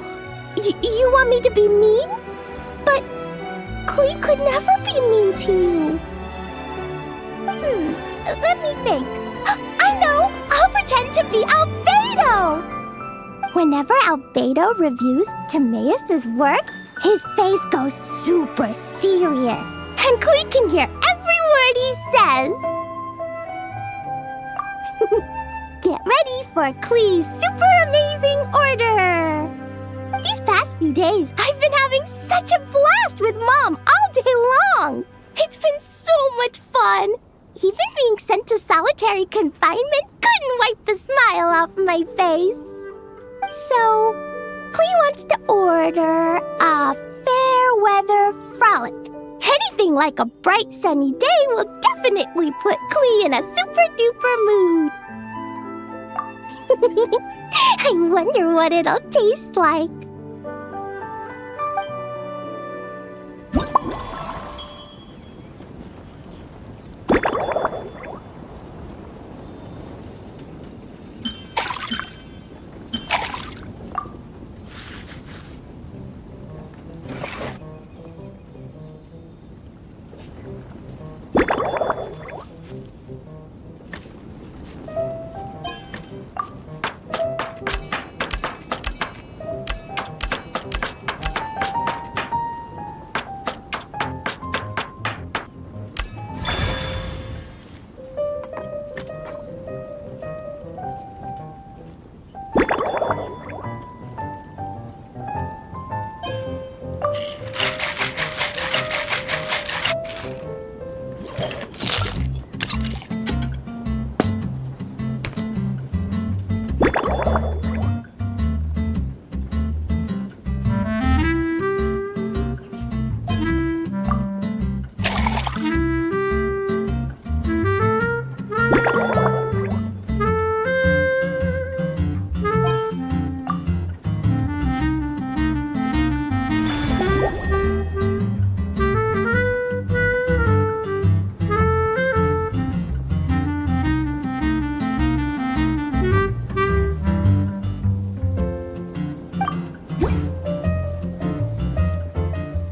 you want me to be mean? But Klee could never be mean to you. Let me think. I know! I'll pretend to be Albedo! Whenever Albedo reviews Timaeus' work, his face goes super serious, and Klee can hear every word he says. Get ready for Klee's super amazing order! These past few days, I've been having such a blast with Mom all day long! It's been so much fun! Even being sent to solitary confinement couldn't wipe the smile off my face. So, Klee wants to order a fair weather frolic. Anything like a bright sunny day will definitely put Klee in a super duper mood. I wonder what it'll taste like.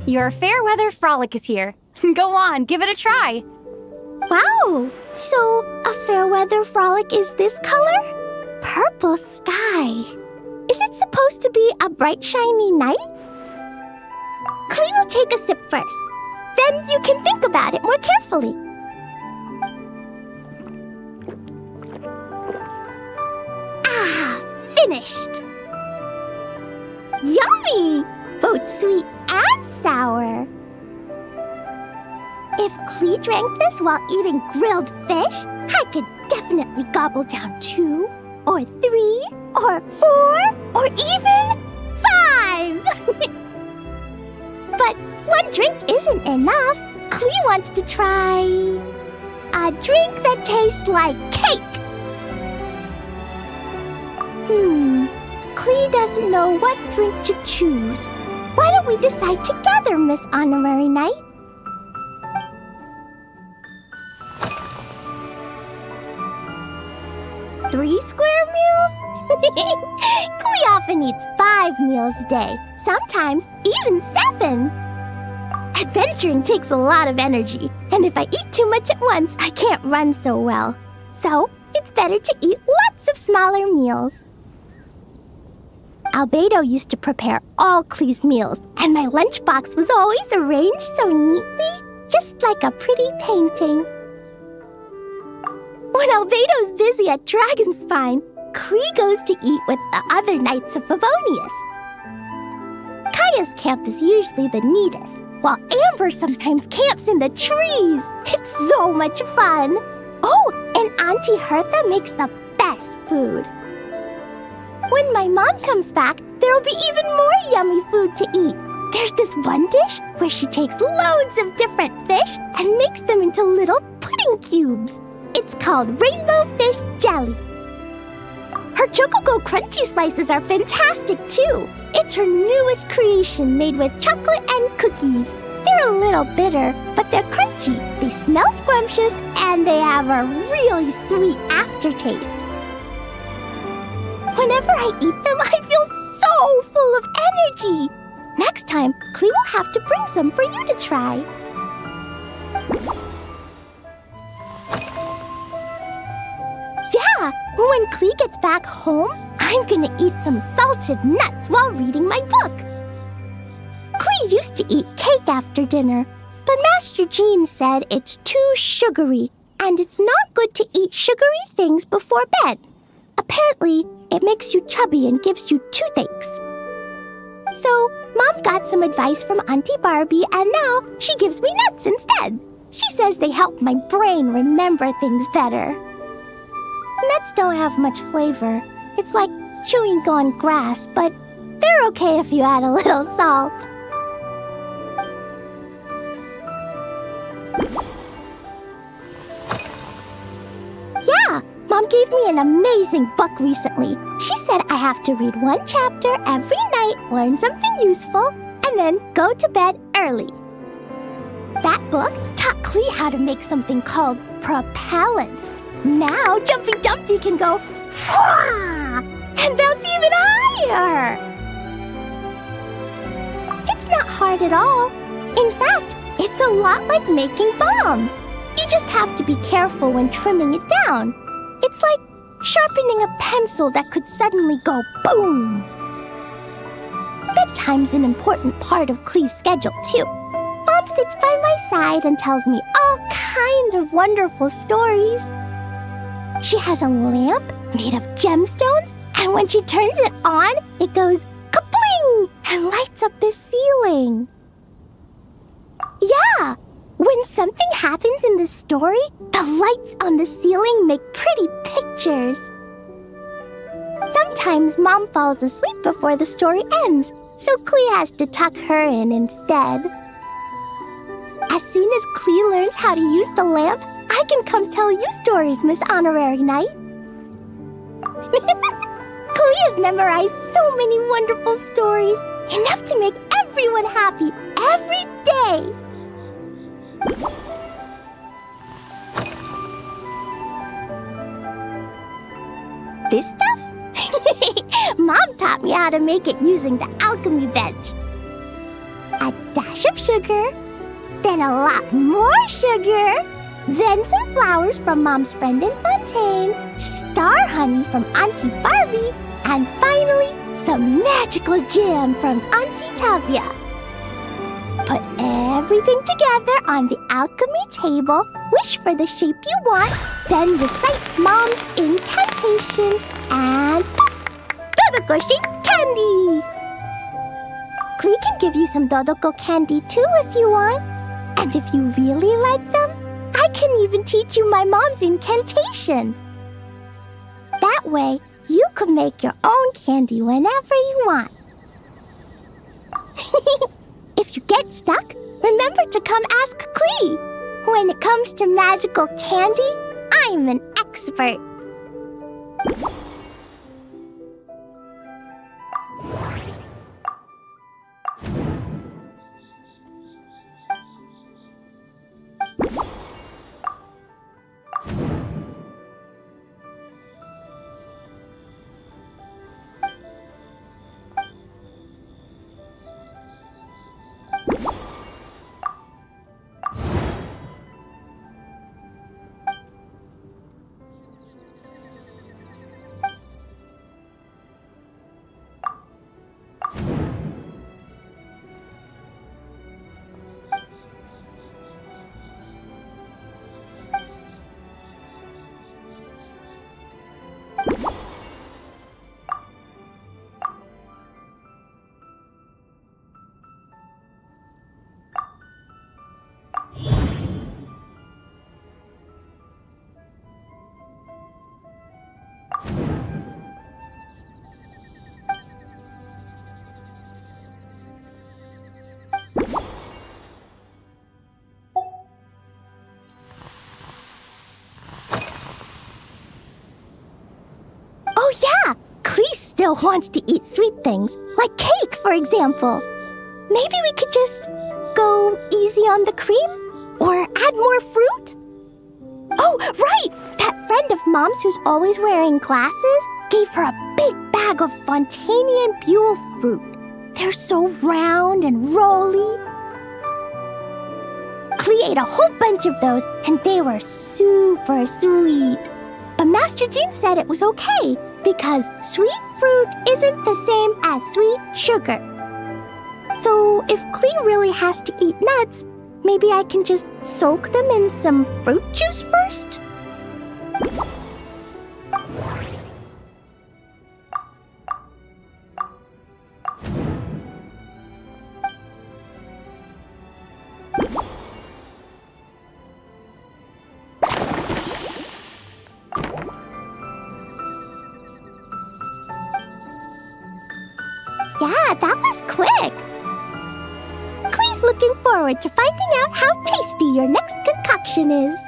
Your fair weather frolic is here. Go on, give it a try. Wow! So, a fair weather frolic is this color? Purple sky. Is it supposed to be a bright, shiny night? Klee will take a sip first. Then you can think about it more carefully. Ah, finished! Yummy! Both sweet and sour. If Klee drank this while eating grilled fish, I could definitely gobble down 2, or 3, or 4, or even 5! But one drink isn't enough. Klee wants to try a drink that tastes like cake. Klee doesn't know what drink to choose. Why don't we decide together, Miss Honorary Knight? Three square meals? Klee often eats 5 meals a day, sometimes even 7. Adventuring takes a lot of energy, and if I eat too much at once, I can't run so well. So, it's better to eat lots of smaller meals. Albedo used to prepare all Klee's meals, and my lunchbox was always arranged so neatly, just like a pretty painting. When Albedo's busy at Dragonspine, Klee goes to eat with the other Knights of Favonius. Kaya's camp is usually the neatest, while Amber sometimes camps in the trees. It's so much fun. Oh, and Auntie Hertha makes the best food. When my mom comes back, there'll be even more yummy food to eat. There's this one dish where she takes loads of different fish and makes them into little pudding cubes. It's called rainbow fish jelly. Her Chocogo Crunchy slices are fantastic too. It's her newest creation made with chocolate and cookies. They're a little bitter, but they're crunchy. They smell scrumptious and they have a really sweet aftertaste. Whenever I eat them, I feel so full of energy. Next time, Klee will have to bring some for you to try. Yeah, when Klee gets back home, I'm gonna eat some salted nuts while reading my book. Klee used to eat cake after dinner, but Master Jean said it's too sugary, and it's not good to eat sugary things before bed. Apparently, it makes you chubby and gives you toothaches. So, Mom got some advice from Auntie Barbie, and now she gives me nuts instead. She says they help my brain remember things better. Nuts don't have much flavor. It's like chewing on grass, but they're okay if you add a little salt. Yeah, Mom gave me an amazing book recently. She said I have to read one chapter every night, learn something useful, and then go to bed early. That book taught Klee how to make something called propellant. Now Jumpy Dumpty can go and bounce even higher. It's not hard at all. In fact, it's a lot like making bombs. You just have to be careful when trimming it down. It's like sharpening a pencil that could suddenly go boom. Bedtime's an important part of Klee's schedule, too. Mom sits by my side and tells me all kinds of wonderful stories. She has a lamp made of gemstones, and when she turns it on, it goes kabling and lights up the ceiling. Yeah, when something happens in the story, the lights on the ceiling make pretty pictures. Sometimes Mom falls asleep before the story ends, so Klee has to tuck her in instead. As soon as Klee learns how to use the lamp, I can come tell you stories, Miss Honorary Knight. Klee has memorized so many wonderful stories, enough to make everyone happy every day. This stuff? Mom taught me how to make it using the alchemy bench. A dash of sugar, then a lot more sugar, then some flowers from Mom's friend in Fontaine, star honey from Auntie Barbie, and finally, some magical jam from Auntie Tavia. Put everything together on the alchemy table, wish for the shape you want, then recite Mom's incantation, and poof! Dodoko-shaped candy! Klee can give you some Dodoko candy too if you want. And if you really like them, I can even teach you my mom's incantation. That way, you could make your own candy whenever you want. If you get stuck, remember to come ask Klee. When it comes to magical candy, I'm an expert. still wants to eat sweet things, like cake, for example. Maybe we could just go easy on the cream? Or add more fruit? Oh, right! That friend of Mom's who's always wearing glasses gave her a big bag of Fontanian Buell fruit. They're so round and rolly. Klee ate a whole bunch of those, and they were super sweet. But Master Jean said it was okay, because sweet fruit isn't the same as sweet sugar. So if Klee really has to eat nuts, maybe I can just soak them in some fruit juice first? Yeah, that was quick. Klee's looking forward to finding out how tasty your next concoction is.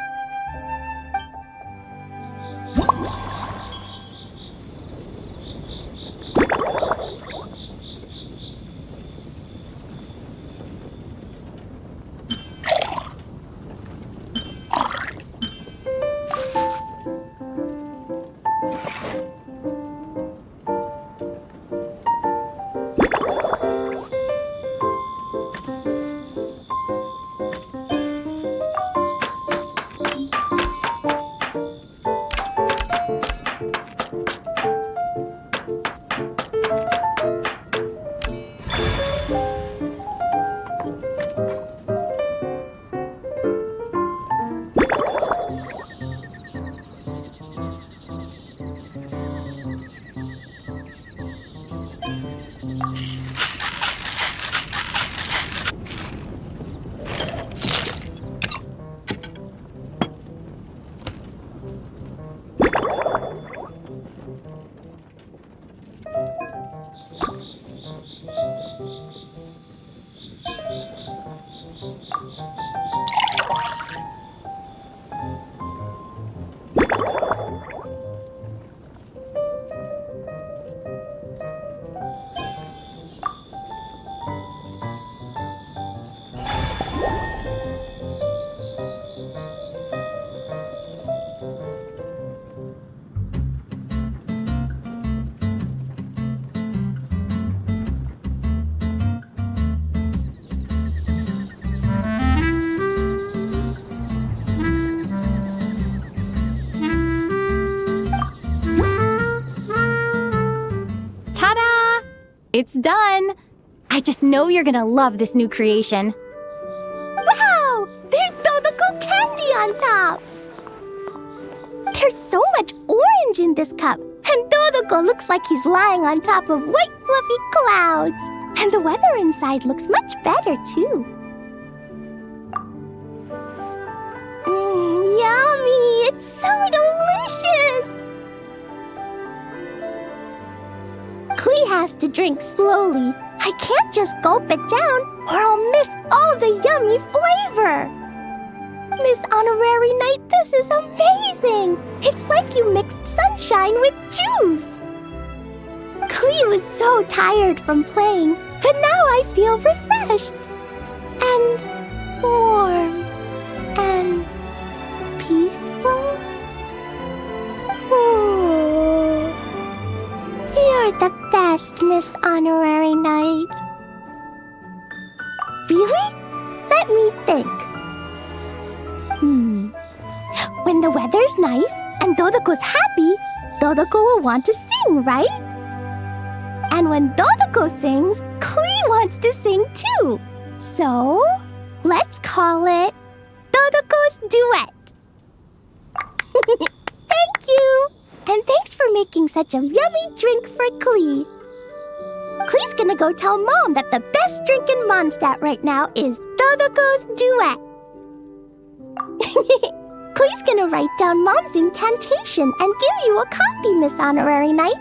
It's done! I just know you're gonna love this new creation. Wow! There's Dodoko candy on top! There's so much orange in this cup, and Dodoko looks like he's lying on top of white fluffy clouds. And the weather inside looks much better, too. Yummy! It's so delicious! Klee has to drink slowly. I can't just gulp it down, or I'll miss all the yummy flavor. Miss Honorary Knight, this is amazing! It's like you mixed sunshine with juice. Klee was so tired from playing, but now I feel refreshed. And warm. And peaceful. Ooh. You're the best, Miss Honorary Knight. Really? Let me think. When the weather's nice and Dodoko's happy, Dodoko will want to sing, right? And when Dodoko sings, Klee wants to sing too. So, let's call it Dodoko's Duet. Thank you! And thanks for making such a yummy drink for Klee. Klee's gonna go tell Mom that the best drink in Mondstadt right now is Dodoko's Duet. Klee's gonna write down Mom's incantation and give you a copy, Miss Honorary Knight.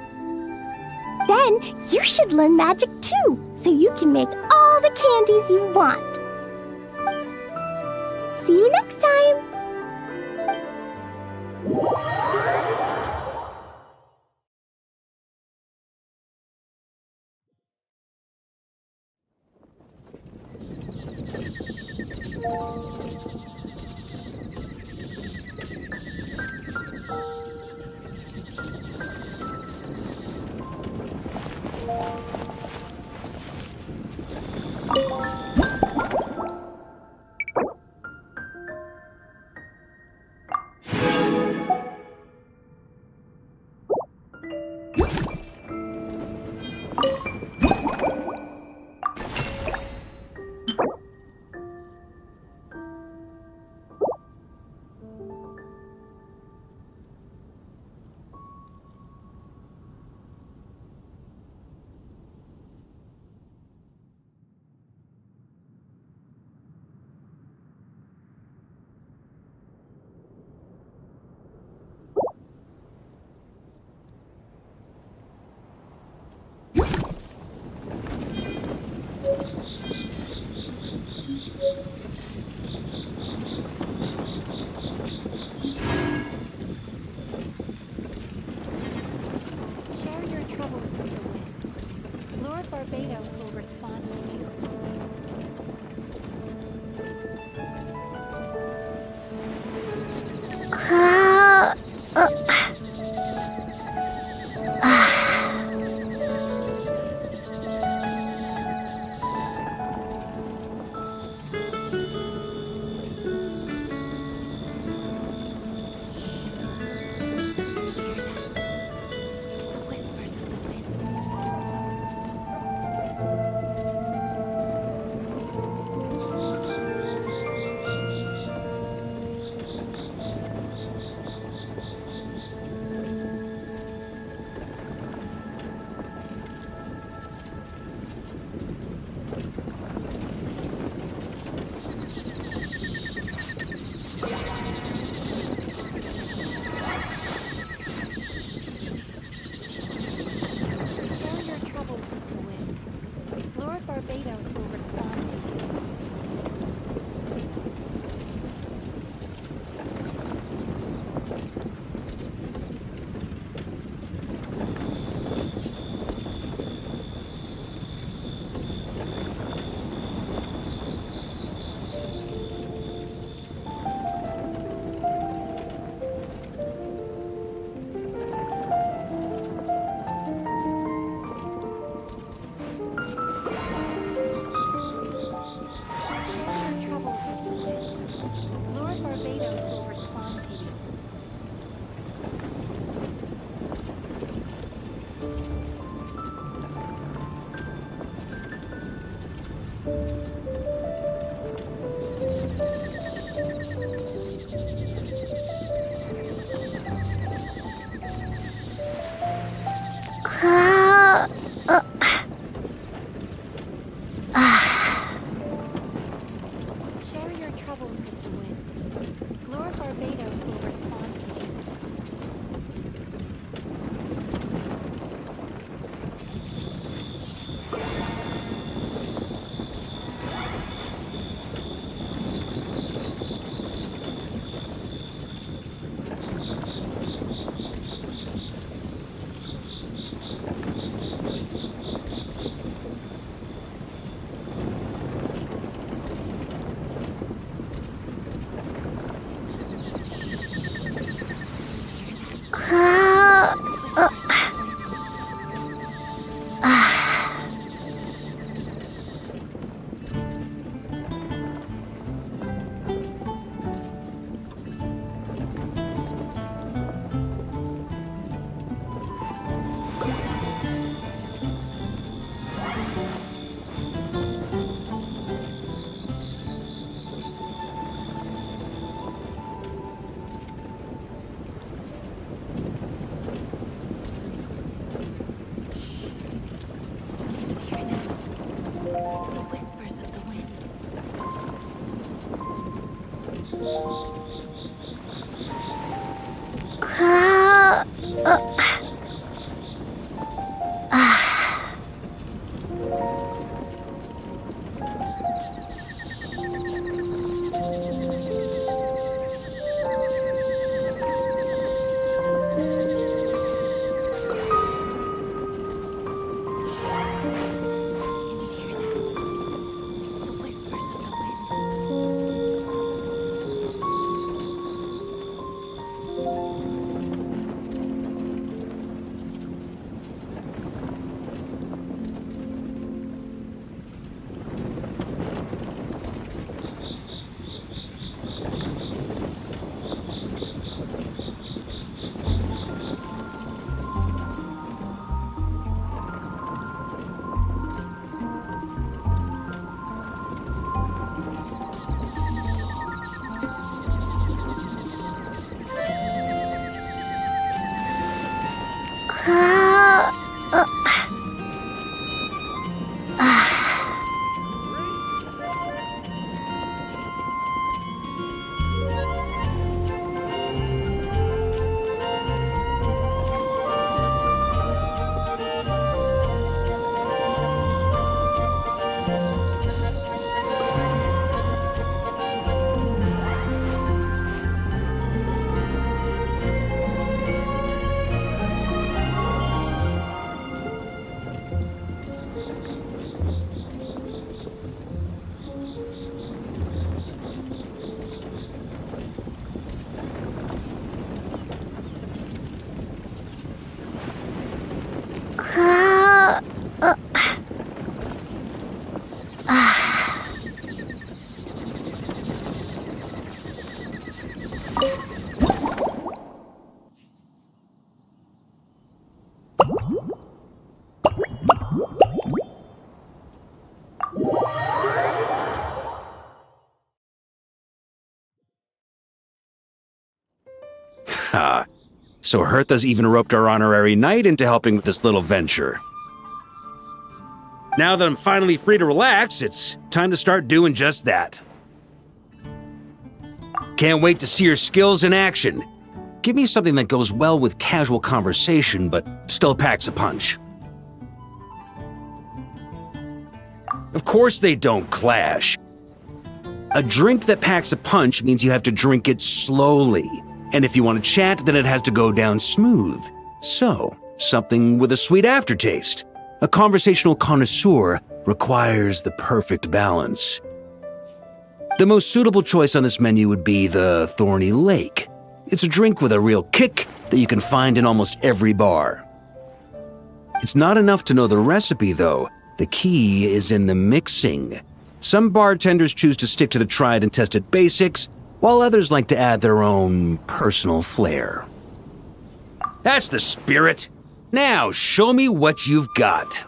Then you should learn magic too, so you can make all the candies you want. See you next time! Ha! So Hertha's even roped our honorary knight into helping with this little venture. Now that I'm finally free to relax, it's time to start doing just that. Can't wait to see your skills in action. Give me something that goes well with casual conversation, but still packs a punch. Of course they don't clash. A drink that packs a punch means you have to drink it slowly. And if you want to chat, then it has to go down smooth. So, something with a sweet aftertaste. A conversational connoisseur requires the perfect balance. The most suitable choice on this menu would be the Thorny Lake. It's a drink with a real kick that you can find in almost every bar. It's not enough to know the recipe, though. The key is in the mixing. Some bartenders choose to stick to the tried and tested basics, while others like to add their own personal flair. That's the spirit. Now, show me what you've got.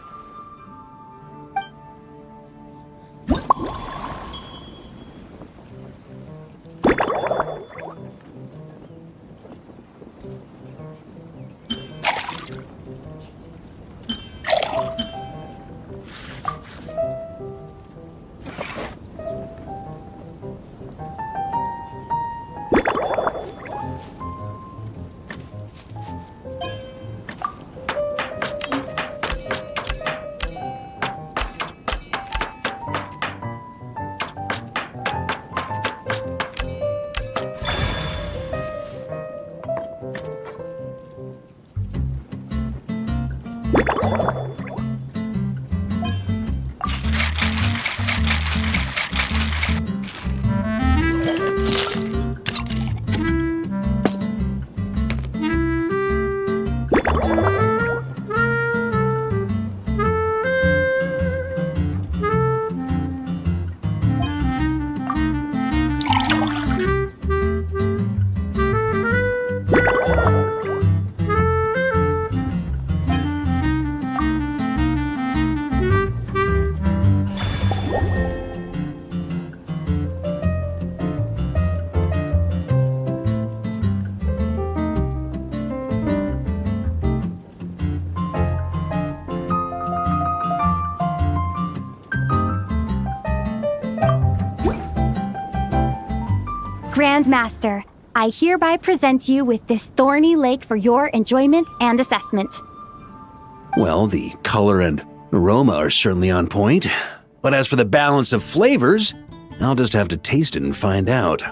Grandmaster, I hereby present you with this thorny lake for your enjoyment and assessment. Well, the color and aroma are certainly on point. But as for the balance of flavors, I'll just have to taste it and find out.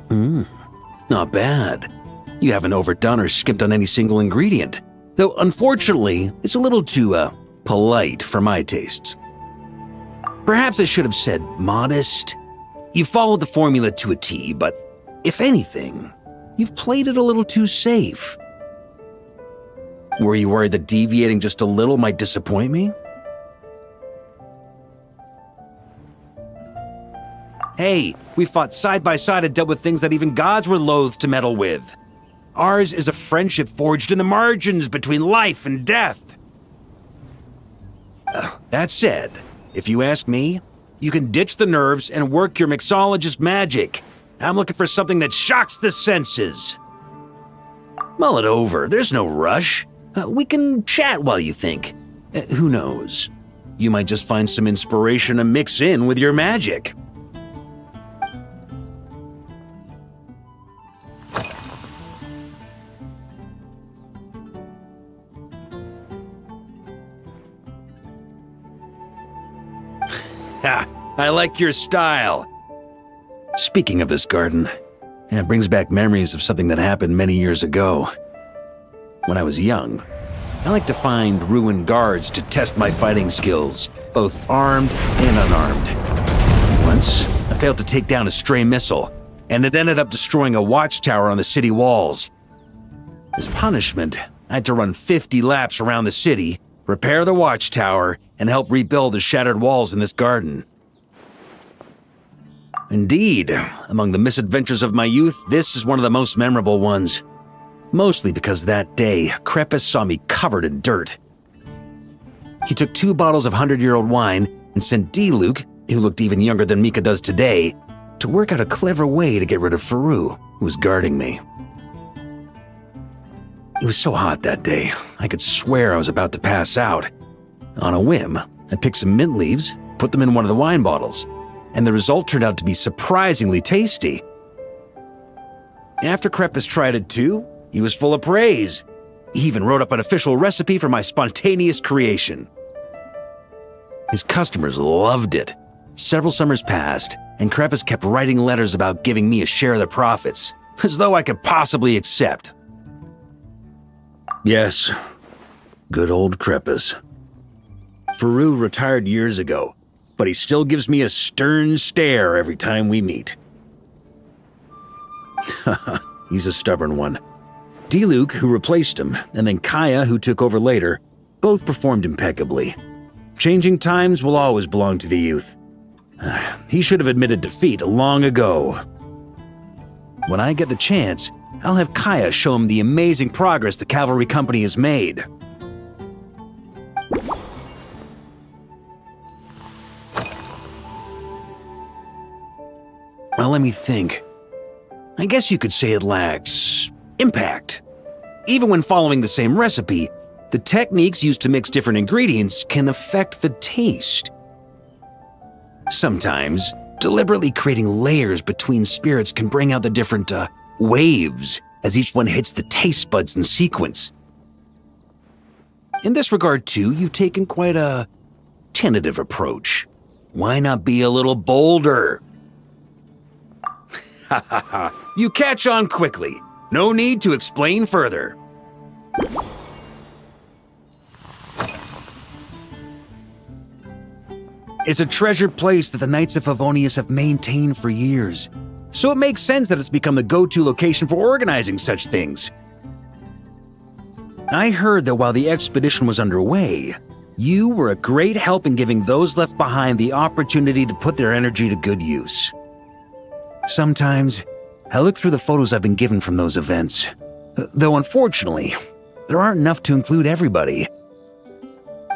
Not bad. You haven't overdone or skimped on any single ingredient. Though, unfortunately, it's a little too, polite for my tastes. Perhaps I should have said modest. You followed the formula to a T, but if anything, you've played it a little too safe. Were you worried that deviating just a little might disappoint me? Hey, we fought side by side and dealt with things that even gods were loath to meddle with. Ours is a friendship forged in the margins between life and death. That said, if you ask me, you can ditch the nerves and work your mixologist magic. I'm looking for something that shocks the senses. Mull it over, there's no rush. We can chat while you think. Who knows? You might just find some inspiration to mix in with your magic. Ha! I like your style. Speaking of this garden, it brings back memories of something that happened many years ago. When I was young, I liked to find ruined guards to test my fighting skills, both armed and unarmed. Once, I failed to take down a stray missile, and it ended up destroying a watchtower on the city walls. As punishment, I had to run 50 laps around the city, repair the watchtower, and help rebuild the shattered walls in this garden. Indeed, among the misadventures of my youth, this is one of the most memorable ones. Mostly because that day, Crepus saw me covered in dirt. He took 2 bottles of 100-year-old wine and sent D. Luke, who looked even younger than Mika does today, to work out a clever way to get rid of Faru, who was guarding me. It was so hot that day, I could swear I was about to pass out. On a whim, I picked some mint leaves, put them in one of the wine bottles, and the result turned out to be surprisingly tasty. After Krepis tried it too, he was full of praise. He even wrote up an official recipe for my spontaneous creation. His customers loved it. Several summers passed, and Krepis kept writing letters about giving me a share of the profits, as though I could possibly accept. Yes, good old Krepis. Faru retired years ago, but he still gives me a stern stare every time we meet. He's a stubborn one. Diluc, who replaced him, and then Kaya, who took over later, both performed impeccably. Changing times will always belong to the youth. He should have admitted defeat long ago. When I get the chance, I'll have Kaya show him the amazing progress the cavalry company has made. Well, let me think. I guess you could say it lacks impact. Even when following the same recipe, the techniques used to mix different ingredients can affect the taste. Sometimes, deliberately creating layers between spirits can bring out the different waves as each one hits the taste buds in sequence. In this regard, too, you've taken quite a tentative approach. Why not be a little bolder? Ha ha ha, you catch on quickly. No need to explain further. It's a treasured place that the Knights of Favonius have maintained for years, so it makes sense that it's become the go-to location for organizing such things. I heard that while the expedition was underway, you were a great help in giving those left behind the opportunity to put their energy to good use. Sometimes, I look through the photos I've been given from those events, though unfortunately, there aren't enough to include everybody.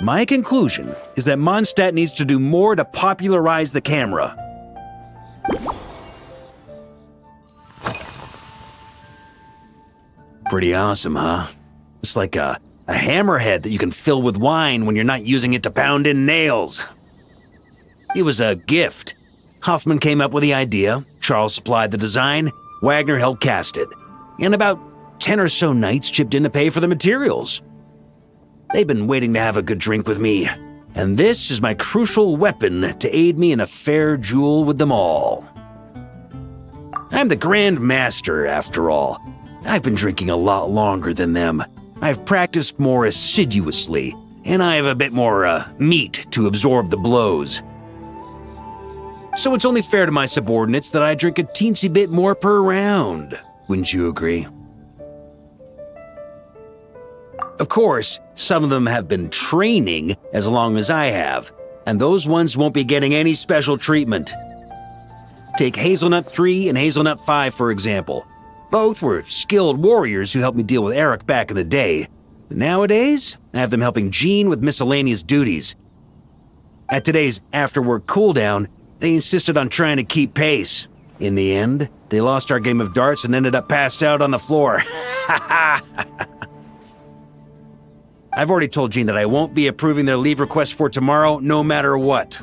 My conclusion is that Mondstadt needs to do more to popularize the camera. Pretty awesome, huh? It's like a hammerhead that you can fill with wine when you're not using it to pound in nails. It was a gift. Hoffman came up with the idea, Charles supplied the design, Wagner helped cast it, and about 10 or so knights chipped in to pay for the materials. They've been waiting to have a good drink with me, and this is my crucial weapon to aid me in a fair duel with them all. I'm the Grand Master, after all. I've been drinking a lot longer than them. I've practiced more assiduously, and I have a bit more meat to absorb the blows. So it's only fair to my subordinates that I drink a teensy bit more per round. Wouldn't you agree? Of course, some of them have been training as long as I have, and those ones won't be getting any special treatment. Take Hazelnut 3 and Hazelnut 5, for example. Both were skilled warriors who helped me deal with Eric back in the day. But nowadays, I have them helping Jean with miscellaneous duties. At today's after-work cooldown, they insisted on trying to keep pace. In the end, they lost our game of darts and ended up passed out on the floor. I've already told Jean that I won't be approving their leave request for tomorrow, no matter what.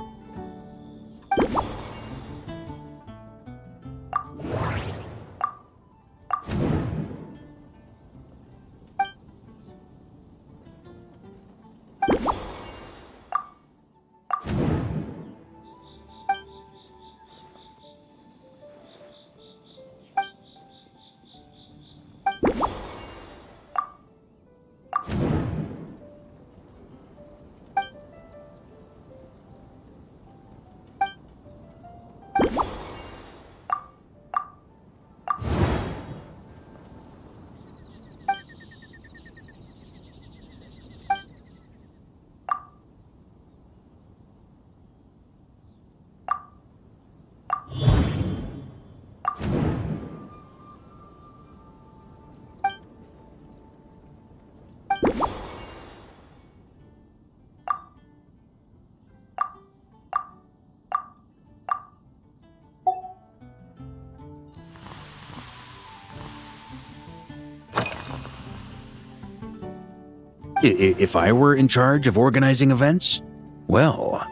If I were in charge of organizing events, well,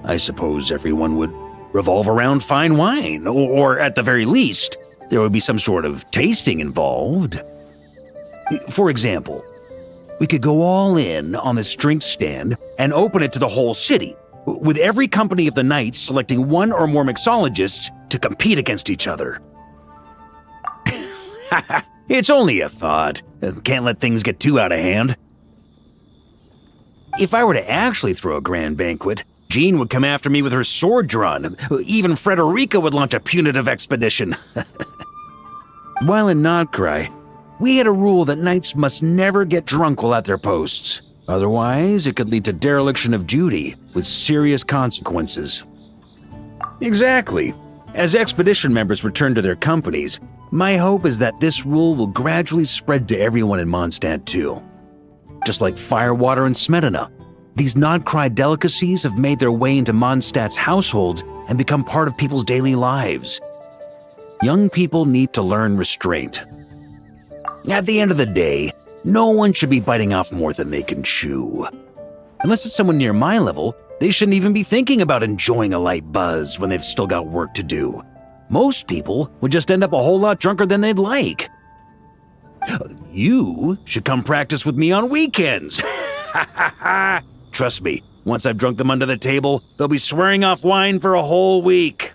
I suppose everyone would revolve around fine wine, or at the very least, there would be some sort of tasting involved. For example, we could go all in on this drink stand and open it to the whole city, with every company of the Knights selecting one or more mixologists to compete against each other. It's only a thought. Can't let things get too out of hand. If I were to actually throw a grand banquet, Jean would come after me with her sword drawn. Even Frederica would launch a punitive expedition. While in Notcry, we had a rule that knights must never get drunk while at their posts. Otherwise, it could lead to dereliction of duty, with serious consequences. Exactly. As expedition members return to their companies, my hope is that this rule will gradually spread to everyone in Mondstadt too. Just like firewater and smetana, these Notcry delicacies have made their way into Mondstadt's households and become part of people's daily lives. Young people need to learn restraint. At the end of the day, no one should be biting off more than they can chew. Unless it's someone near my level, they shouldn't even be thinking about enjoying a light buzz when they've still got work to do. Most people would just end up a whole lot drunker than they'd like. You should come practice with me on weekends. Trust me, once I've drunk them under the table, they'll be swearing off wine for a whole week.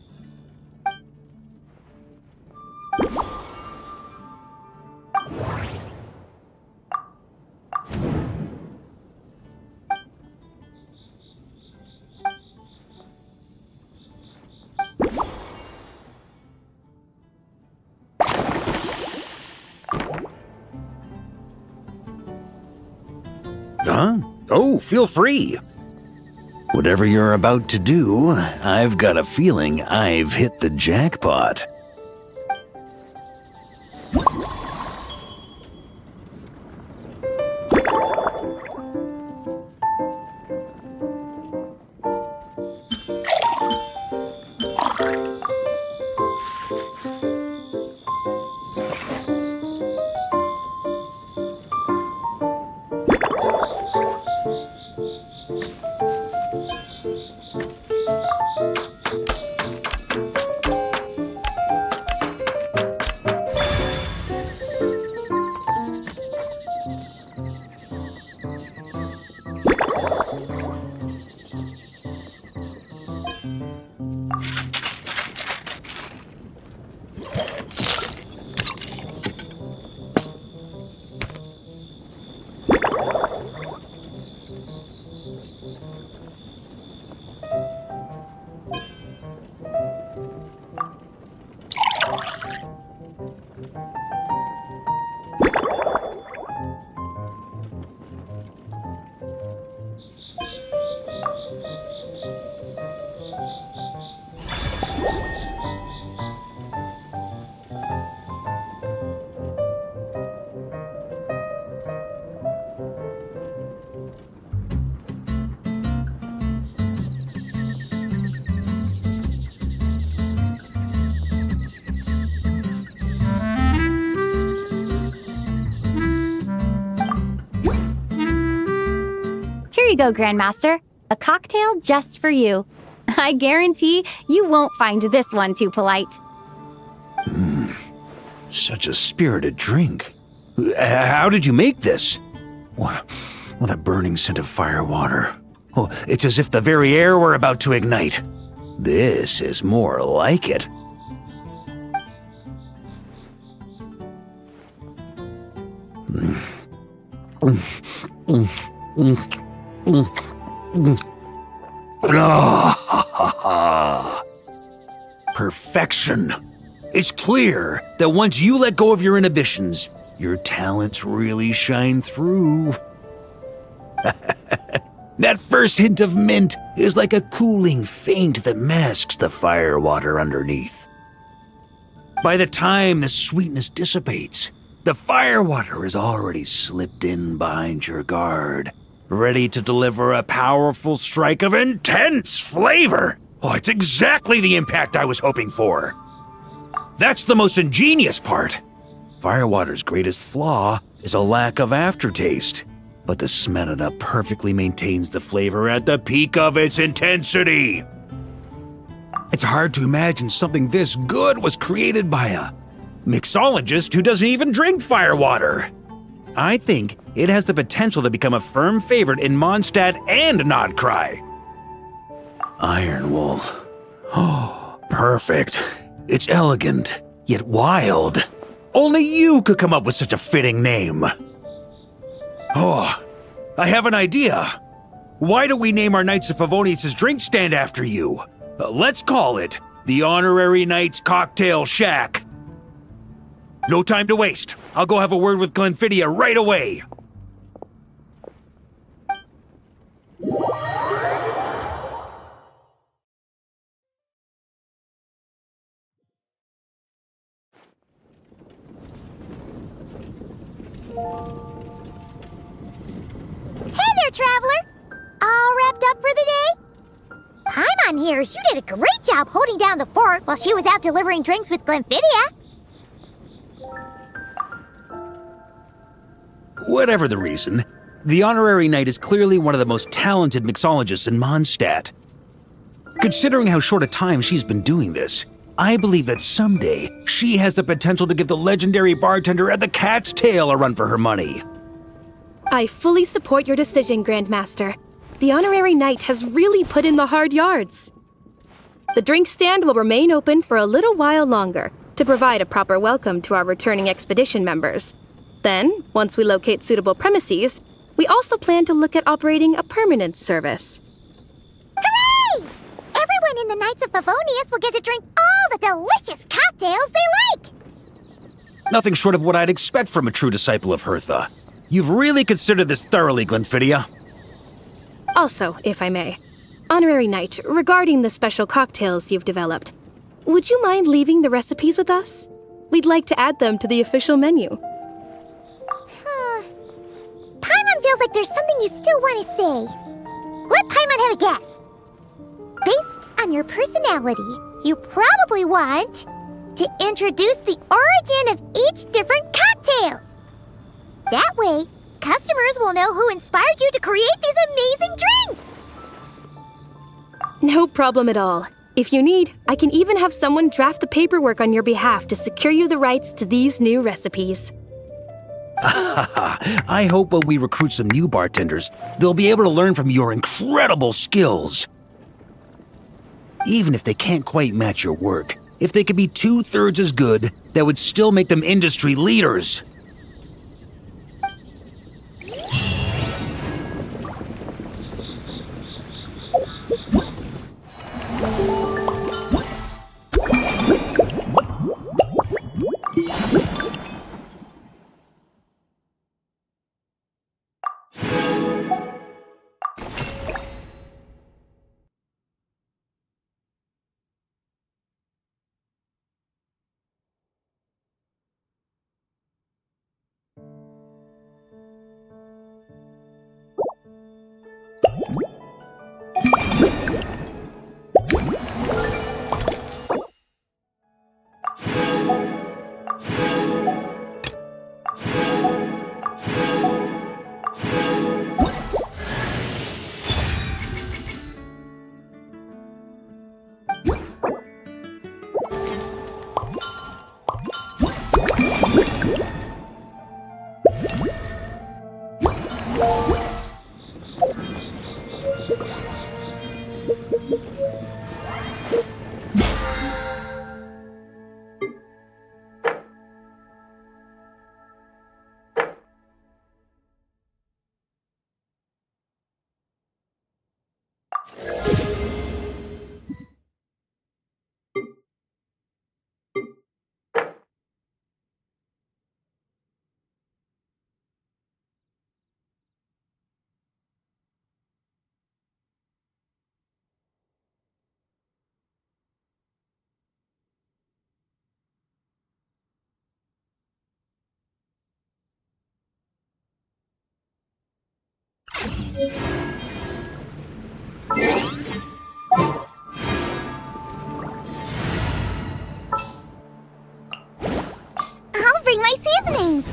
Huh? Oh, feel free. Whatever you're about to do, I've got a feeling I've hit the jackpot. Here you go, Grandmaster. A cocktail just for you. I guarantee you won't find this one too polite. Such a spirited drink. How did you make this? Well, that burning scent of firewater. Oh, it's as if the very air were about to ignite. This is more like it. Perfection. It's clear that once you let go of your inhibitions, your talents really shine through. That first hint of mint is like a cooling feint that masks the firewater underneath. By the time the sweetness dissipates, the firewater is already slipped in behind your guard, ready to deliver a powerful strike of intense flavor. Oh, it's exactly the impact I was hoping for. That's the most ingenious part. Firewater's greatest flaw is a lack of aftertaste. but the smelana perfectly maintains the flavor at the peak of its intensity. It's hard to imagine something this good was created by a mixologist who doesn't even drink firewater. I think it has the potential to become a firm favorite in Mondstadt and Nodcry. Iron Wolf. Oh, perfect. It's elegant, yet wild. Only you could come up with such a fitting name. Oh, I have an idea. Why don't we name our Knights of Favonius' drink stand after you? Let's call it the Honorary Knights Cocktail Shack. No time to waste. I'll go have a word with Glenfiddich right away. Hey there, traveler! All wrapped up for the day? Paimon hears you did a great job holding down the fort while she was out delivering drinks with Glenfiddich. Whatever the reason, the Honorary Knight is clearly one of the most talented mixologists in Mondstadt. Considering how short a time she's been doing this, I believe that someday she has the potential to give the legendary bartender at the Cat's Tail a run for her money. I fully support your decision, Grandmaster. The Honorary Knight has really put in the hard yards. The drink stand will remain open for a little while longer to provide a proper welcome to our returning expedition members. Then, once we locate suitable premises, we also plan to look at operating a permanent service. Hooray! Everyone in the Knights of Favonius will get to drink all the delicious cocktails they like! Nothing short of what I'd expect from a true disciple of Hertha. You've really considered this thoroughly, Glenfiddich. Also, if I may, Honorary Knight, regarding the special cocktails you've developed, would you mind leaving the recipes with us? We'd like to add them to the official menu. Paimon feels like there's something you still want to say. Let Paimon have a guess. Based on your personality, you probably want to introduce the origin of each different cocktail. That way, customers will know who inspired you to create these amazing drinks. No problem at all. If you need, I can even have someone draft the paperwork on your behalf to secure you the rights to these new recipes. I hope when we recruit some new bartenders, they'll be able to learn from your incredible skills. Even if they can't quite match your work, if they could be 2/3 as good, that would still make them industry leaders. I'll bring my seasonings.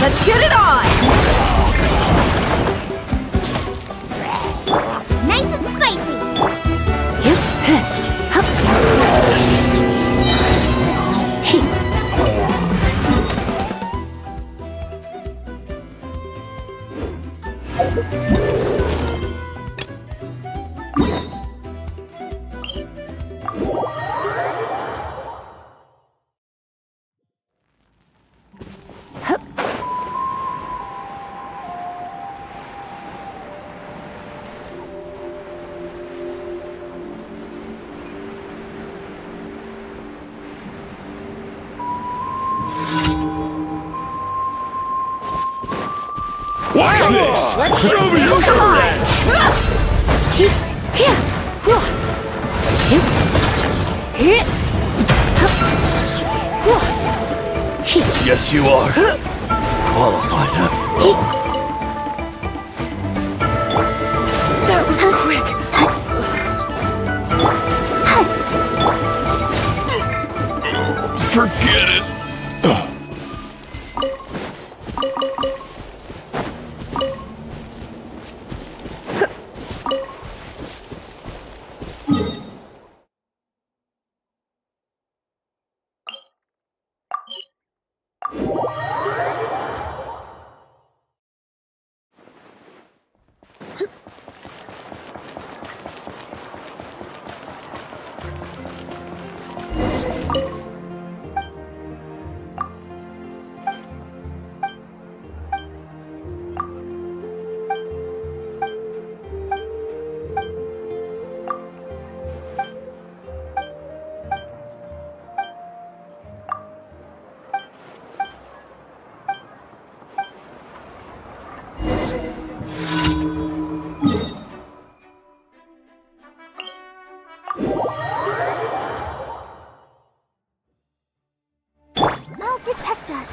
Let's get it on! Nice and spicy! Watch this! Let's Show me your courage! Yes, you are. Qualified, huh? That was quick. Forget it. I'll protect us.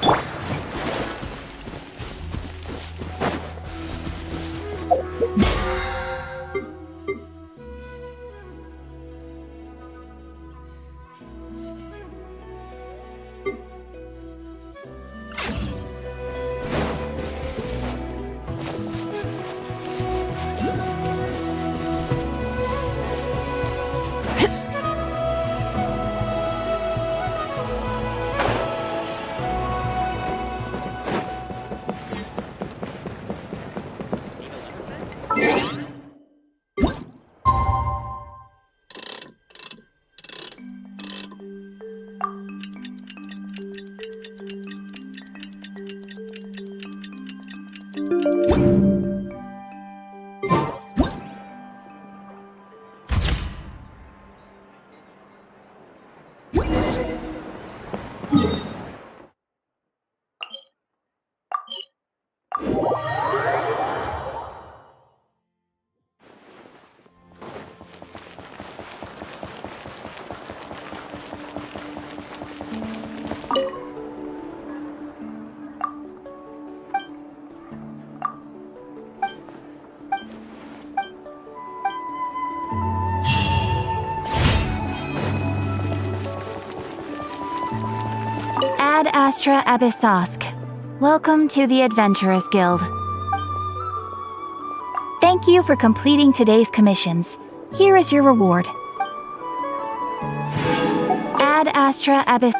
Ad Astra Abyssosk. Welcome to the Adventurers Guild. Thank you for completing today's commissions. Here is your reward. Ad Astra Abyss...